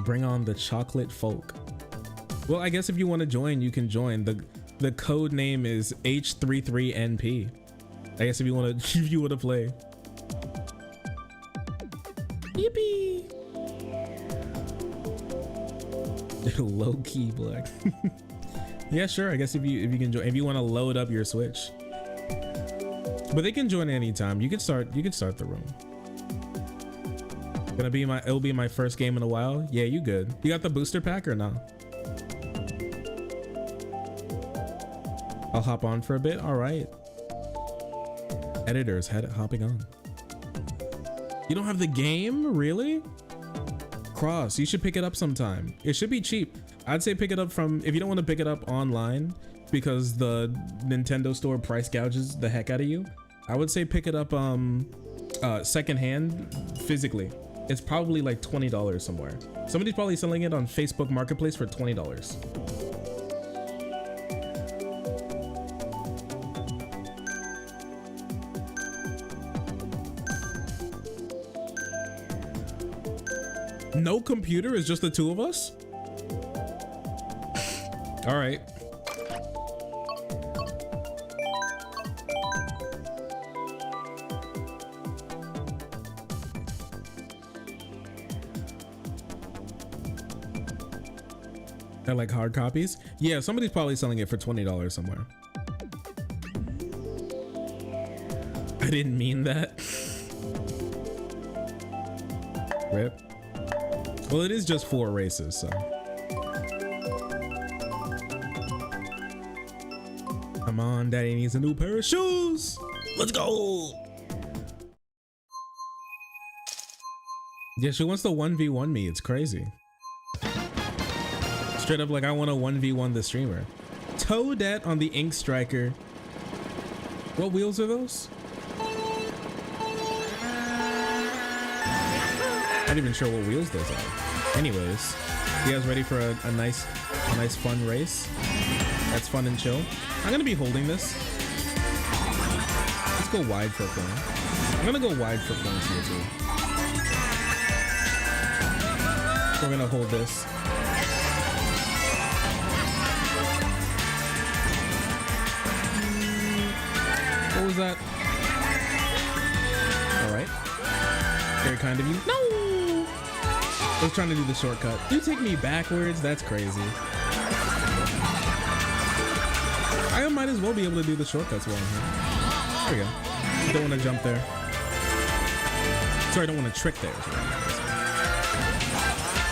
Bring on the chocolate folk. Well, I guess if you want to join, you can join. The code name is H33NP. I guess if you want to play. Yippee! Low-key black. Yeah, sure. I guess if you can join, if you want to load up your Switch, but they can join anytime. You can start the room. It'll be my first game in a while. Yeah, you good? You got the booster pack or no? I'll hop on for a bit. All right. Editors had it hopping on. You don't have the game, really? Cross, you should pick it up sometime. It should be cheap. I'd say pick it up from, if you don't want to pick it up online because the Nintendo store price gouges the heck out of you, I would say pick it up secondhand physically. It's probably like $20 somewhere. Somebody's probably selling it on Facebook Marketplace for $20. No computer, is just the two of us? All right. They're like hard copies? Yeah, somebody's probably selling it for $20 somewhere. I didn't mean that. Rip. Well, it is just 4 races, so. Come on, daddy needs a new pair of shoes. Let's go. Yeah, she wants to 1v1 me. It's crazy. Straight up, like, I want to 1v1 the streamer. Toadette on the Ink Striker. What wheels are those? Not even sure what wheels those are. Anyways, you guys ready for a nice fun race? That's fun and chill. I'm gonna be holding this. Let's go wide for coins. I'm gonna go wide for coins here too. We're gonna hold this. What was that? All right. Very kind of you. No! I was trying to do the shortcut. You take me backwards? That's crazy. I might as well be able to do the shortcuts while I'm here. There we go. Don't want to jump there. Sorry, I don't want to trick there.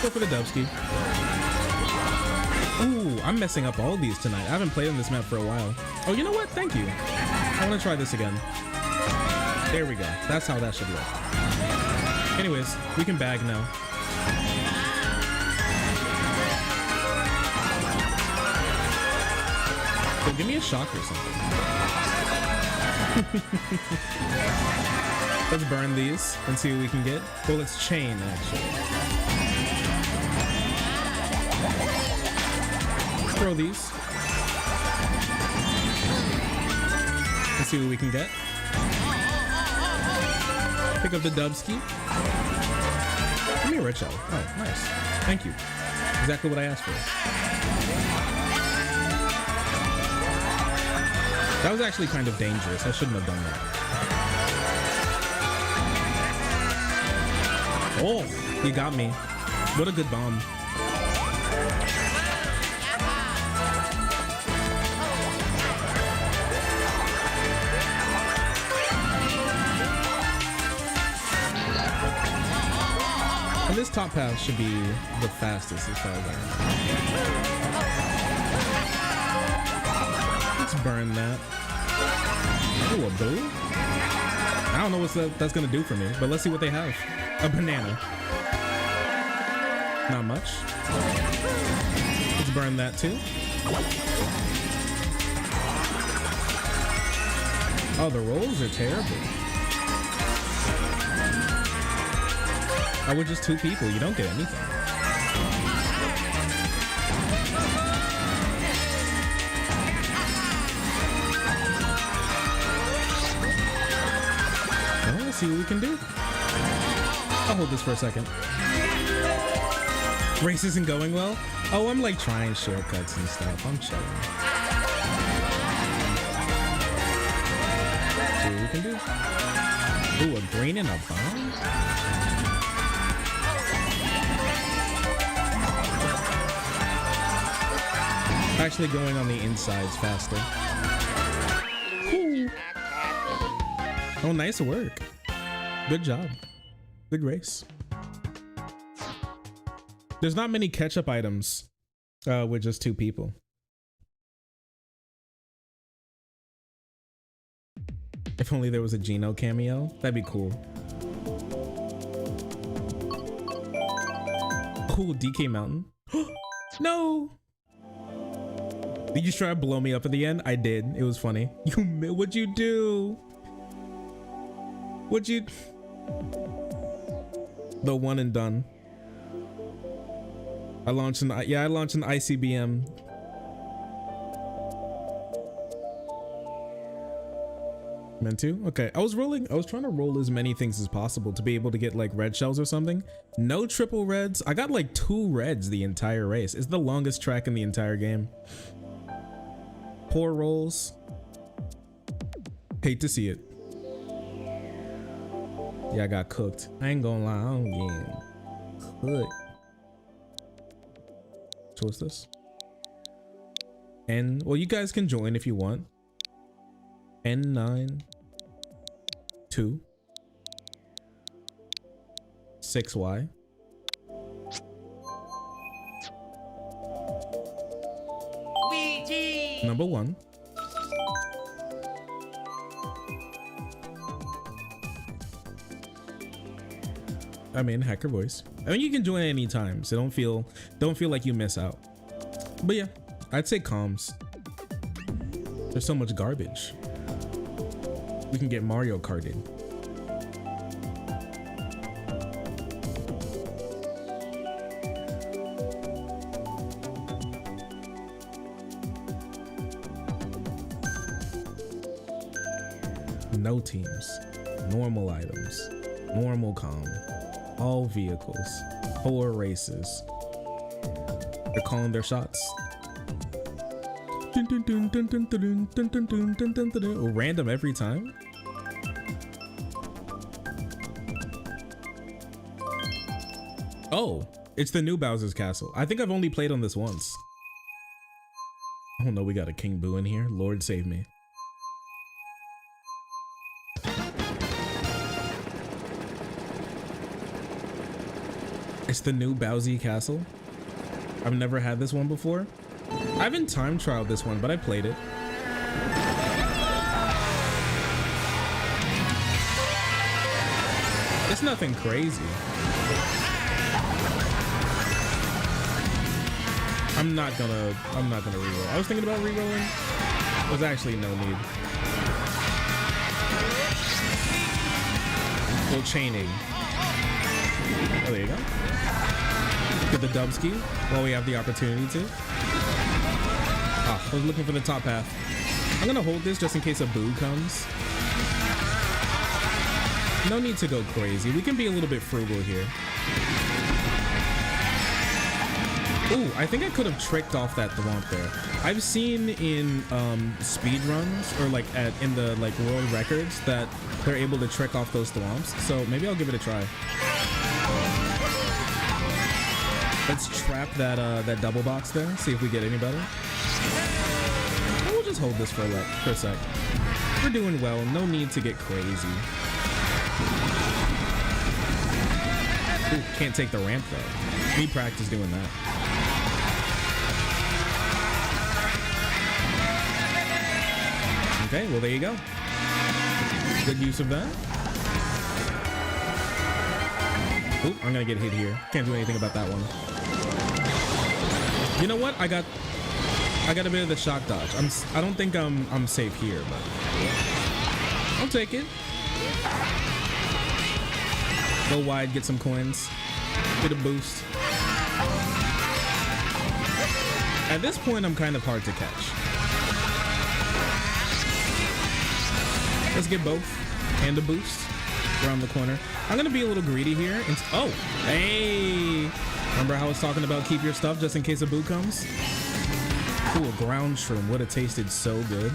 Go for the dubski. Ooh, I'm messing up all these tonight. I haven't played on this map for a while. Oh, you know what? Thank you. I want to try this again. There we go. That's how that should work. Anyways, we can bag now. So give me a shock or something. Let's burn these and see what we can get. Well, let's chain, actually. Throw these. Let's see what we can get. Pick up the dubski. Give me a red shell. Oh, nice. Thank you. Exactly what I asked for. That was actually kind of dangerous. I shouldn't have done that. Oh, you got me. What a good bomb. And this top path should be the fastest as far as I know. Let's burn that. Ooh, a blue? I don't know what that's gonna do for me, but let's see what they have. A banana. Not much. Let's burn that too. Oh, the rolls are terrible. Oh, we're just 2 people. You don't get anything. Well, let's see what we can do. I'll hold this for a second. Race isn't going well? Oh, I'm like trying shortcuts and stuff. I'm chilling. See what we can do. Ooh, a green and a bomb? Actually going on the insides faster. Ooh. Oh, nice work. Good job. Good race. There's not many ketchup items with just 2 people. If only there was a Geno cameo, that'd be cool. Cool, DK Mountain. No! Did you try to blow me up at the end? I did. It was funny. What'd you do? What'd you... The one and done. I launched an ICBM. Meant to? Okay. I was trying to roll as many things as possible to be able to get like red shells or something. No triple reds. I got like 2 reds the entire race. It's the longest track in the entire game. Poor rolls. Hate to see it. Yeah, I got cooked. I ain't gonna lie, I'm getting cooked. So what's this? Well, you guys can join if you want. N9 2 6Y. Number 1. I'm in hacker voice. I mean, you can join anytime, so don't feel like you miss out. But yeah, I'd say comms. There's so much garbage. We can get Mario Kart in. No teams, normal items, normal comm, all vehicles, 4 races. They're calling their shots. Random every time. Oh, it's the new Bowser's Castle. I think I've only played on this once. Oh no, we got a King Boo in here. Lord save me. It's the new Bowser Castle. I've never had this one before. I haven't time trialed this one, but I played it. It's nothing crazy. I'm not gonna reroll. I was thinking about rerolling. There's actually no need. Full chaining. Oh, there you go. Get the dubski while we have the opportunity to. Oh, I was looking for the top path. I'm gonna hold this just in case a boo comes. No need to go crazy. We can be a little bit frugal here. Ooh, I think I could have tricked off that thwomp there. I've seen in speed runs or like in the like world records that they're able to trick off those thwomps. So maybe I'll give it a try. Let's trap that double box there. See if we get any better. We'll just hold this for a sec. We're doing well. No need to get crazy. Ooh, can't take the ramp though. Need practice doing that. Okay, well there you go. Good use of that. Oop, I'm gonna get hit here. Can't do anything about that one. You know what? I got a bit of the shock dodge. I don't think I'm safe here, but I'll take it. Go wide, get some coins, get a boost. At this point, I'm kind of hard to catch. Let's get both and a boost around the corner. I'm gonna be a little greedy here. Oh, hey! Remember how I was talking about keep your stuff just in case a boo comes? Ooh, a ground shroom would have tasted so good.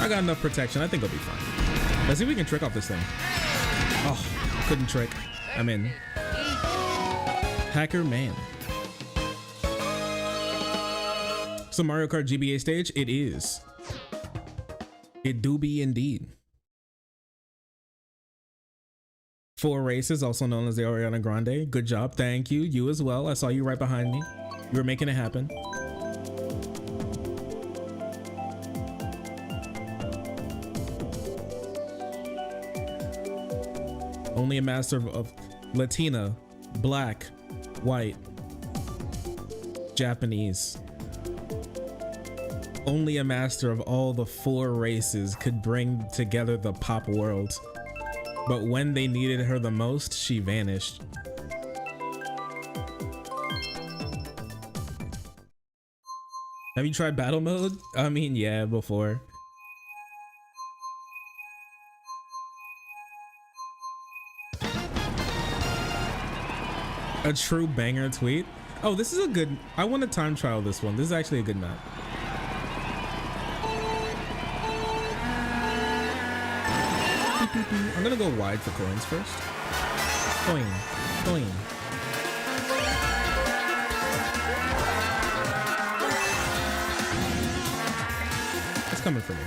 I got enough protection. I think I'll be fine. Let's see if we can trick off this thing. Oh, couldn't trick. I'm in. Hacker man. So Mario Kart GBA stage? It is. It do be indeed. 4 races, also known as the Ariana Grande. Good job. Thank you. You as well. I saw you right behind me. You were making it happen. Only a master of Latina, black, white, Japanese. Only a master of all the 4 races could bring together the pop world. But when they needed her the most, she vanished. Have you tried battle mode? I mean, yeah, before. A true banger tweet. Oh, this is a good. I want to time trial this one. This is actually a good map. I'm gonna go wide for coins first. Coin. It's coming for me.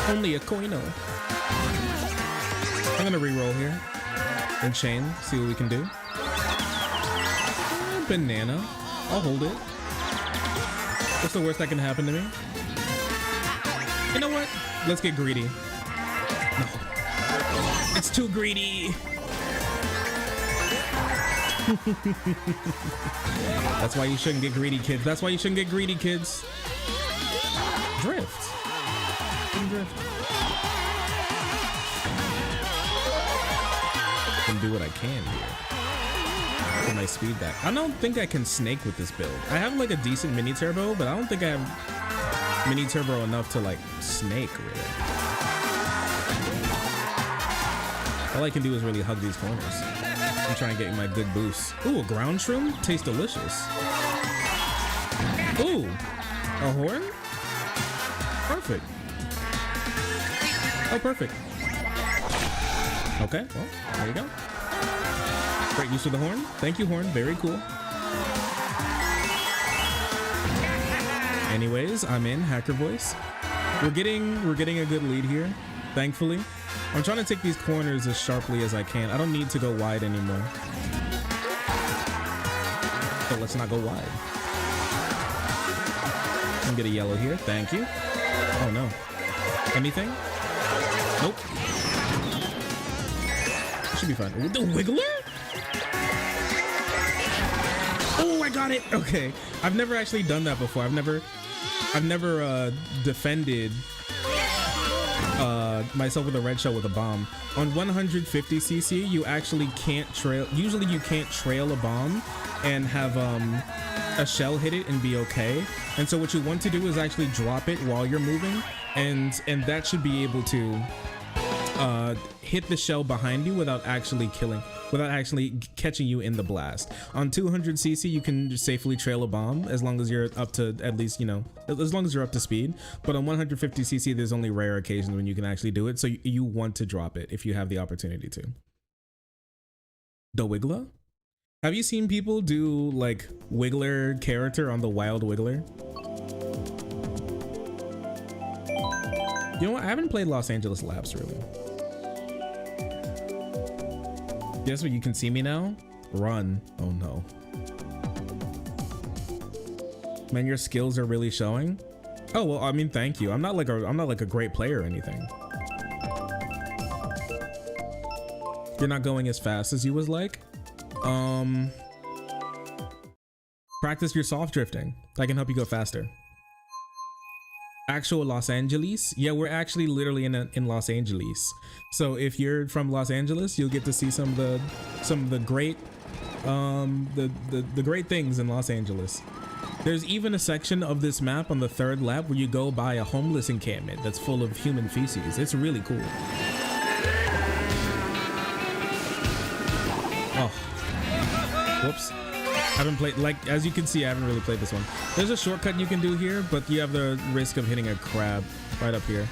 Only a coino. I'm gonna re-roll here and chain, see what we can do. Banana. I'll hold it. What's the worst that can happen to me? You know what? Let's get greedy. No. It's too greedy. That's why you shouldn't get greedy, kids. That's why you shouldn't get greedy, kids. Drift. Drift. I can do what I can here. Get my speed back. I don't think I can snake with this build. I have like a decent mini turbo, but I don't think I have mini turbo enough to like snake really. All I can do is really hug these corners. I'm trying to get my good boost. Ooh, a ground shroom? Tastes delicious. Ooh, a horn? Perfect. Oh, perfect. Okay, well, there you go. Great use of the horn. Thank you, horn. Very cool. Anyways, I'm in hacker voice. We're getting a good lead here, thankfully. I'm trying to take these corners as sharply as I can. I don't need to go wide anymore. So let's not go wide. I'm gonna get a yellow here. Thank you. Oh no. Anything? Nope. Should be fine. Ooh, the wiggler? Oh, I got it. Okay. I've never actually done that before. I've never defended myself with a red shell with a bomb. On 150cc, you actually can't trail. Usually you can't trail a bomb and have a shell hit it and be okay. And so what you want to do is actually drop it while you're moving, and that should be able to hit the shell behind you without actually catching you in the blast. On 200cc, you can just safely trail a bomb as long as you're up to at least, you know, as long as you're up to speed. But on 150cc, there's only rare occasions when you can actually do it. So you want to drop it if you have the opportunity to. The Wiggler? Have you seen people do like Wiggler character on the Wild Wiggler? You know what? I haven't played Los Angeles Labs really. Guess what? You can see me now. Run. Oh no. Man, your skills are really showing. Oh well, I mean, thank you. I'm not like a great player or anything. You're not going as fast as you was like. Practice your soft drifting. I can help you go faster. Actual Los Angeles? Yeah, we're actually literally in Los Angeles. So if you're from Los Angeles, you'll get to see some of the great the great things in Los Angeles. There's even a section of this map on the third lap where you go by a homeless encampment that's full of human feces. It's really cool. Oh. Whoops. I haven't played, like, as you can see, I haven't really played this one. There's a shortcut you can do here, but you have the risk of hitting a crab right up here.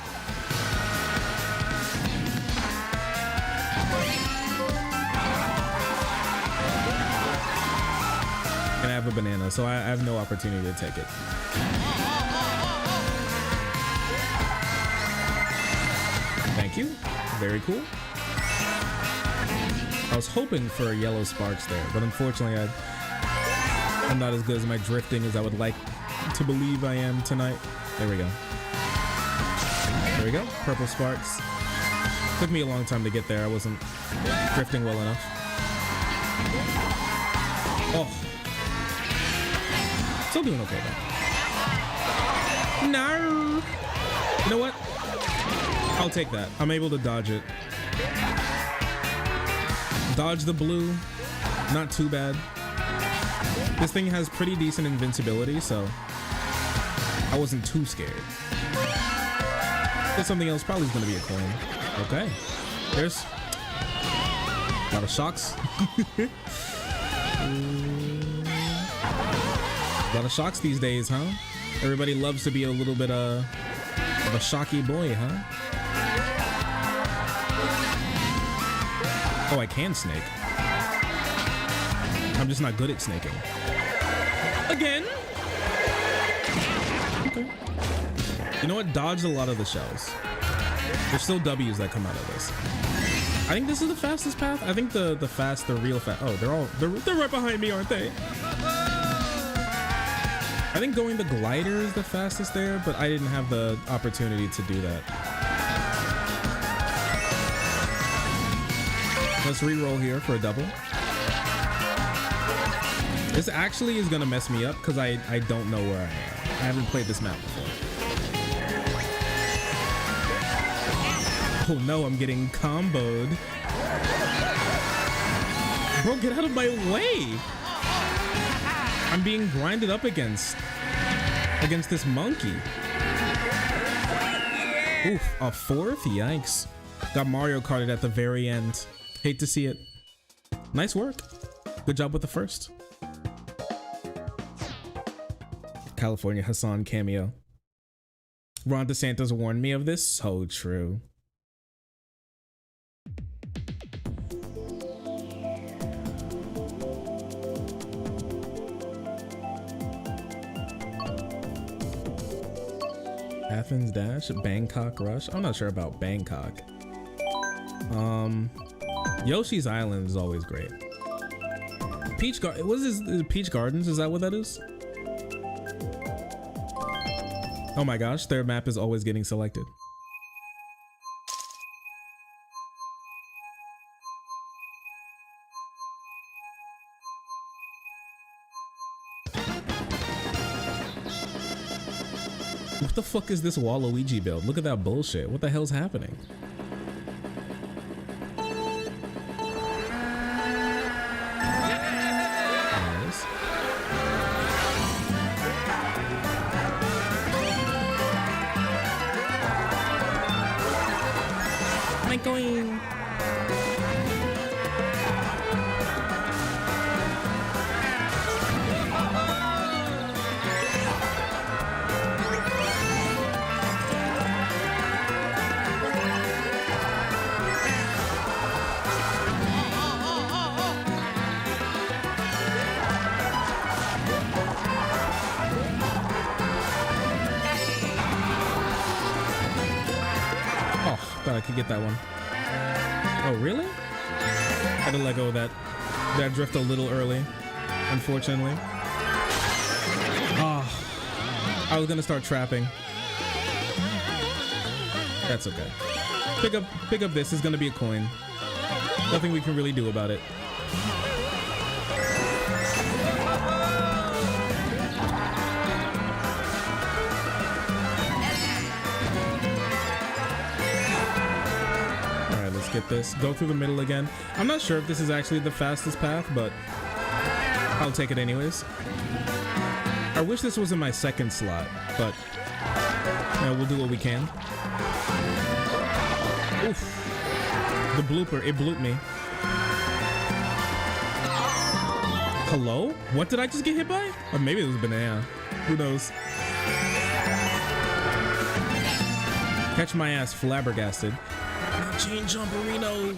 And I have a banana, so I have no opportunity to take it. Thank you. Very cool. I was hoping for yellow sparks there, but unfortunately I'm not as good as my drifting as I would like to believe I am tonight. There we go. There we go. Purple sparks. Took me a long time to get there. I wasn't drifting well enough. Oh. Still doing okay though. No. You know what? I'll take that. I'm able to dodge it. Dodge the blue. Not too bad. This thing has pretty decent invincibility, so I wasn't too scared. There's something else, probably is going to be a coin. Okay. There's A lot of shocks. A lot of shocks these days, huh? Everybody loves to be a little bit of a shocky boy, huh? Oh, I can snake. I'm just not good at snaking. Again? Okay. You know what? Dodged a lot of the shells. There's still W's that come out of this. I think this is the fastest path. I think the real fast. Oh, they're right behind me, aren't they? I think going the glider is the fastest there, but I didn't have the opportunity to do that. Let's re-roll here for a double. This actually is gonna mess me up because I don't know where I am. I haven't played this map before. Oh no, I'm getting comboed. Bro, get out of my way. I'm being grinded up against this monkey. Oof, a fourth? Yikes. Got Mario Karted at the very end. Hate to see it. Nice work. Good job with the first. California Hassan cameo. Ron DeSantis warned me of this. So true. Athens Dash, Bangkok Rush. I'm not sure about Bangkok. Yoshi's Island is always great. Peach Garden. What is this? Peach Gardens? Is that what that is? Oh my gosh, their map is always getting selected. What the fuck is this Waluigi build? Look at that bullshit. What the hell's happening? Nice. I'm going. Thought I could get that one. Oh, really? Had to let go of that drift a little early, unfortunately. Oh, I was gonna start trapping. That's okay. Pick up this. Is gonna be a coin. Nothing we can really do about it. Get this. Go through the middle again. I'm not sure if this is actually the fastest path, but I'll take it anyways. I wish this was in my second slot, but we'll do what we can. Oof. The blooper. It blooped me. Hello? What did I just get hit by? Or maybe it was a banana. Who knows? Catch my ass flabbergasted. Chain jumperino.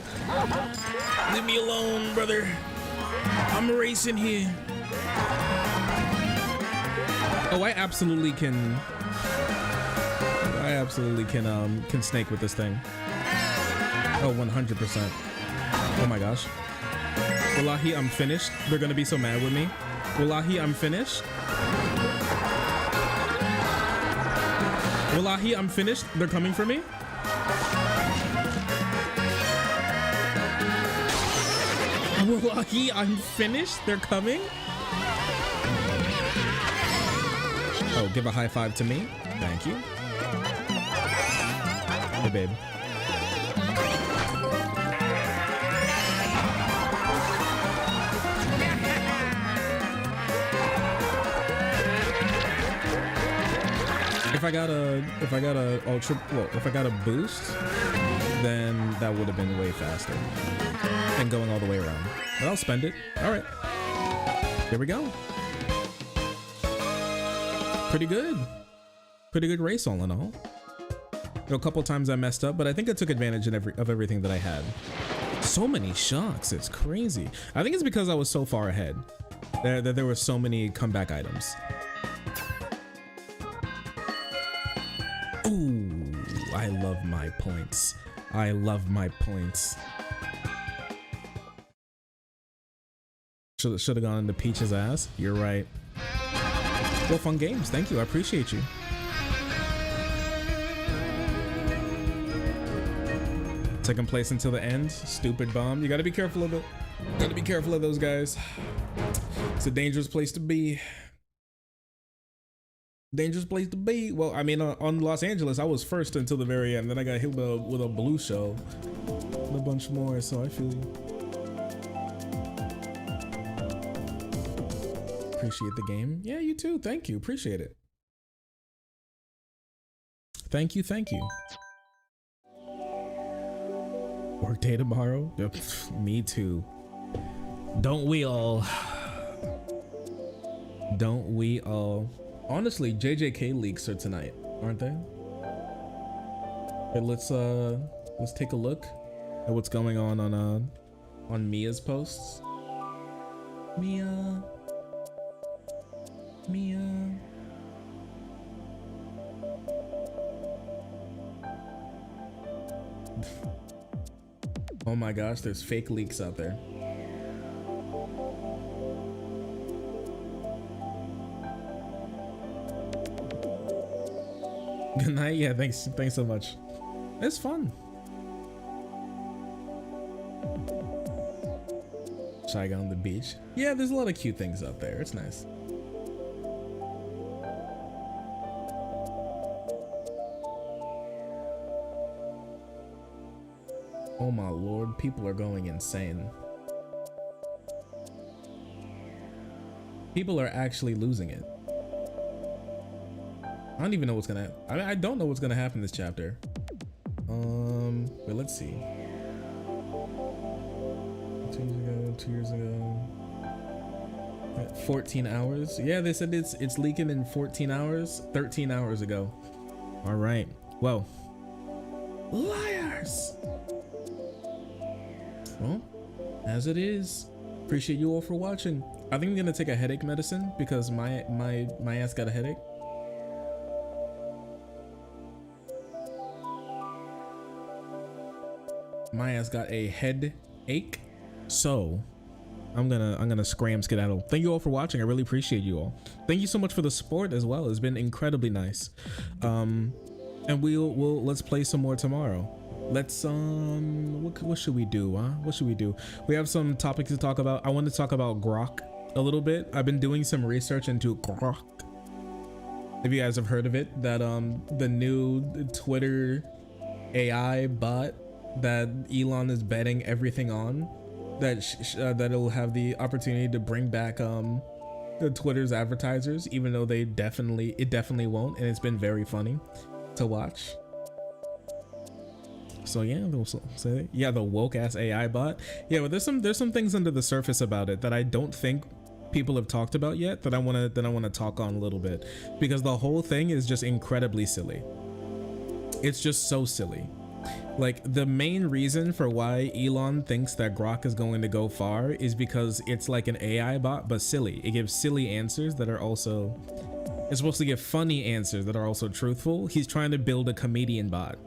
Leave me alone, brother. I'm racing here. Oh, I absolutely can snake with this thing. Oh, 100%. Oh my gosh. Wallahi, I'm finished. They're gonna be so mad with me. Wallahi, I'm finished. Wallahi, I'm finished. They're coming for me. Wallahi, I'm finished. They're coming. Oh, give a high five to me. Thank you. Hey, babe. If I got a boost, then that would have been way faster than going all the way around. But I'll spend it. All right. Here we go. Pretty good. Pretty good race all in all. A couple times I messed up, but I think I took advantage of everything that I had. So many shocks, it's crazy. I think it's because I was so far ahead that there were so many comeback items. Ooh, I love my points. I love my points. Should have gone into Peach's ass. You're right. Well, fun games. Thank you. I appreciate you. Second place until the end. Stupid bomb. You gotta be careful of it. Gotta be careful of those guys. It's a dangerous place to be. Dangerous place to be. Well, I mean, on Los Angeles, I was first until the very end. Then I got hit with a blue shell and a bunch more. So I feel you. Appreciate the game. Yeah, you too. Thank you. Appreciate it. Thank you. Thank you. Work day tomorrow? Yep. Me too. Don't we all? Don't we all? Honestly, JJK leaks are tonight, aren't they? Okay, let's take a look at what's going on Mia's posts. Mia. Oh my gosh, there's fake leaks out there. Good night. Yeah, thanks so much. It's fun. Shy Guy on the beach. Yeah, there's a lot of cute things out there. It's nice. Oh my lord, people are going insane. People are actually losing it. I don't even know what's gonna, I don't know what's gonna happen this chapter. But let's see. 2 years ago. 14 hours. Yeah, they said it's leaking in 14 hours, 13 hours ago. All right. Well, liars. Well, as it is. Appreciate you all for watching. I think I'm gonna take a headache medicine because my ass got a headache. My ass got a headache, so I'm gonna scram skedaddle. Thank you all for watching. I really appreciate you all. Thank you so much for the support as well. It's been incredibly nice. And let's play some more tomorrow. Let's what should we do, huh? What should we do? We have some topics to talk about. I want to talk about Grok a little bit. I've been doing some research into Grok. If you guys have heard of it, that the new Twitter AI bot that Elon is betting everything on, that it'll have the opportunity to bring back the Twitter's advertisers, even though it definitely won't, and it's been very funny to watch. So yeah, the woke ass AI bot. Yeah, but there's some things under the surface about it that I don't think people have talked about yet, that I want to talk on a little bit, because the whole thing is just incredibly silly. It's just so silly. Like, the main reason for why Elon thinks that Grok is going to go far is because it's like an AI bot, but silly. It gives silly answers that are also, it's supposed to give funny answers that are also truthful. He's trying to build a comedian bot.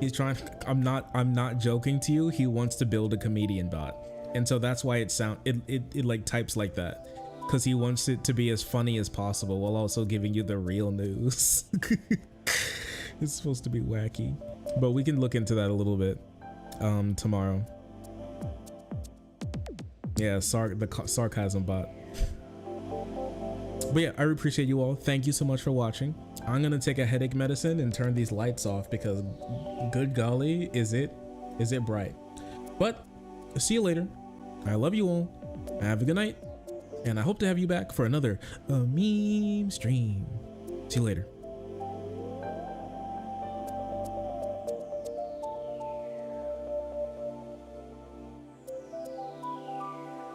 He's trying, I'm not joking to you. He wants to build a comedian bot. And so that's why it like types like that, because he wants it to be as funny as possible while also giving you the real news. It's supposed to be wacky, but we can look into that a little bit tomorrow. Yeah, the sarcasm bot. But yeah, I appreciate you all. Thank you so much for watching. I'm gonna take a headache medicine and turn these lights off, because good golly, is it bright. But see you later. I love you all. Have a good night, and I hope to have you back for another meme stream. See you later.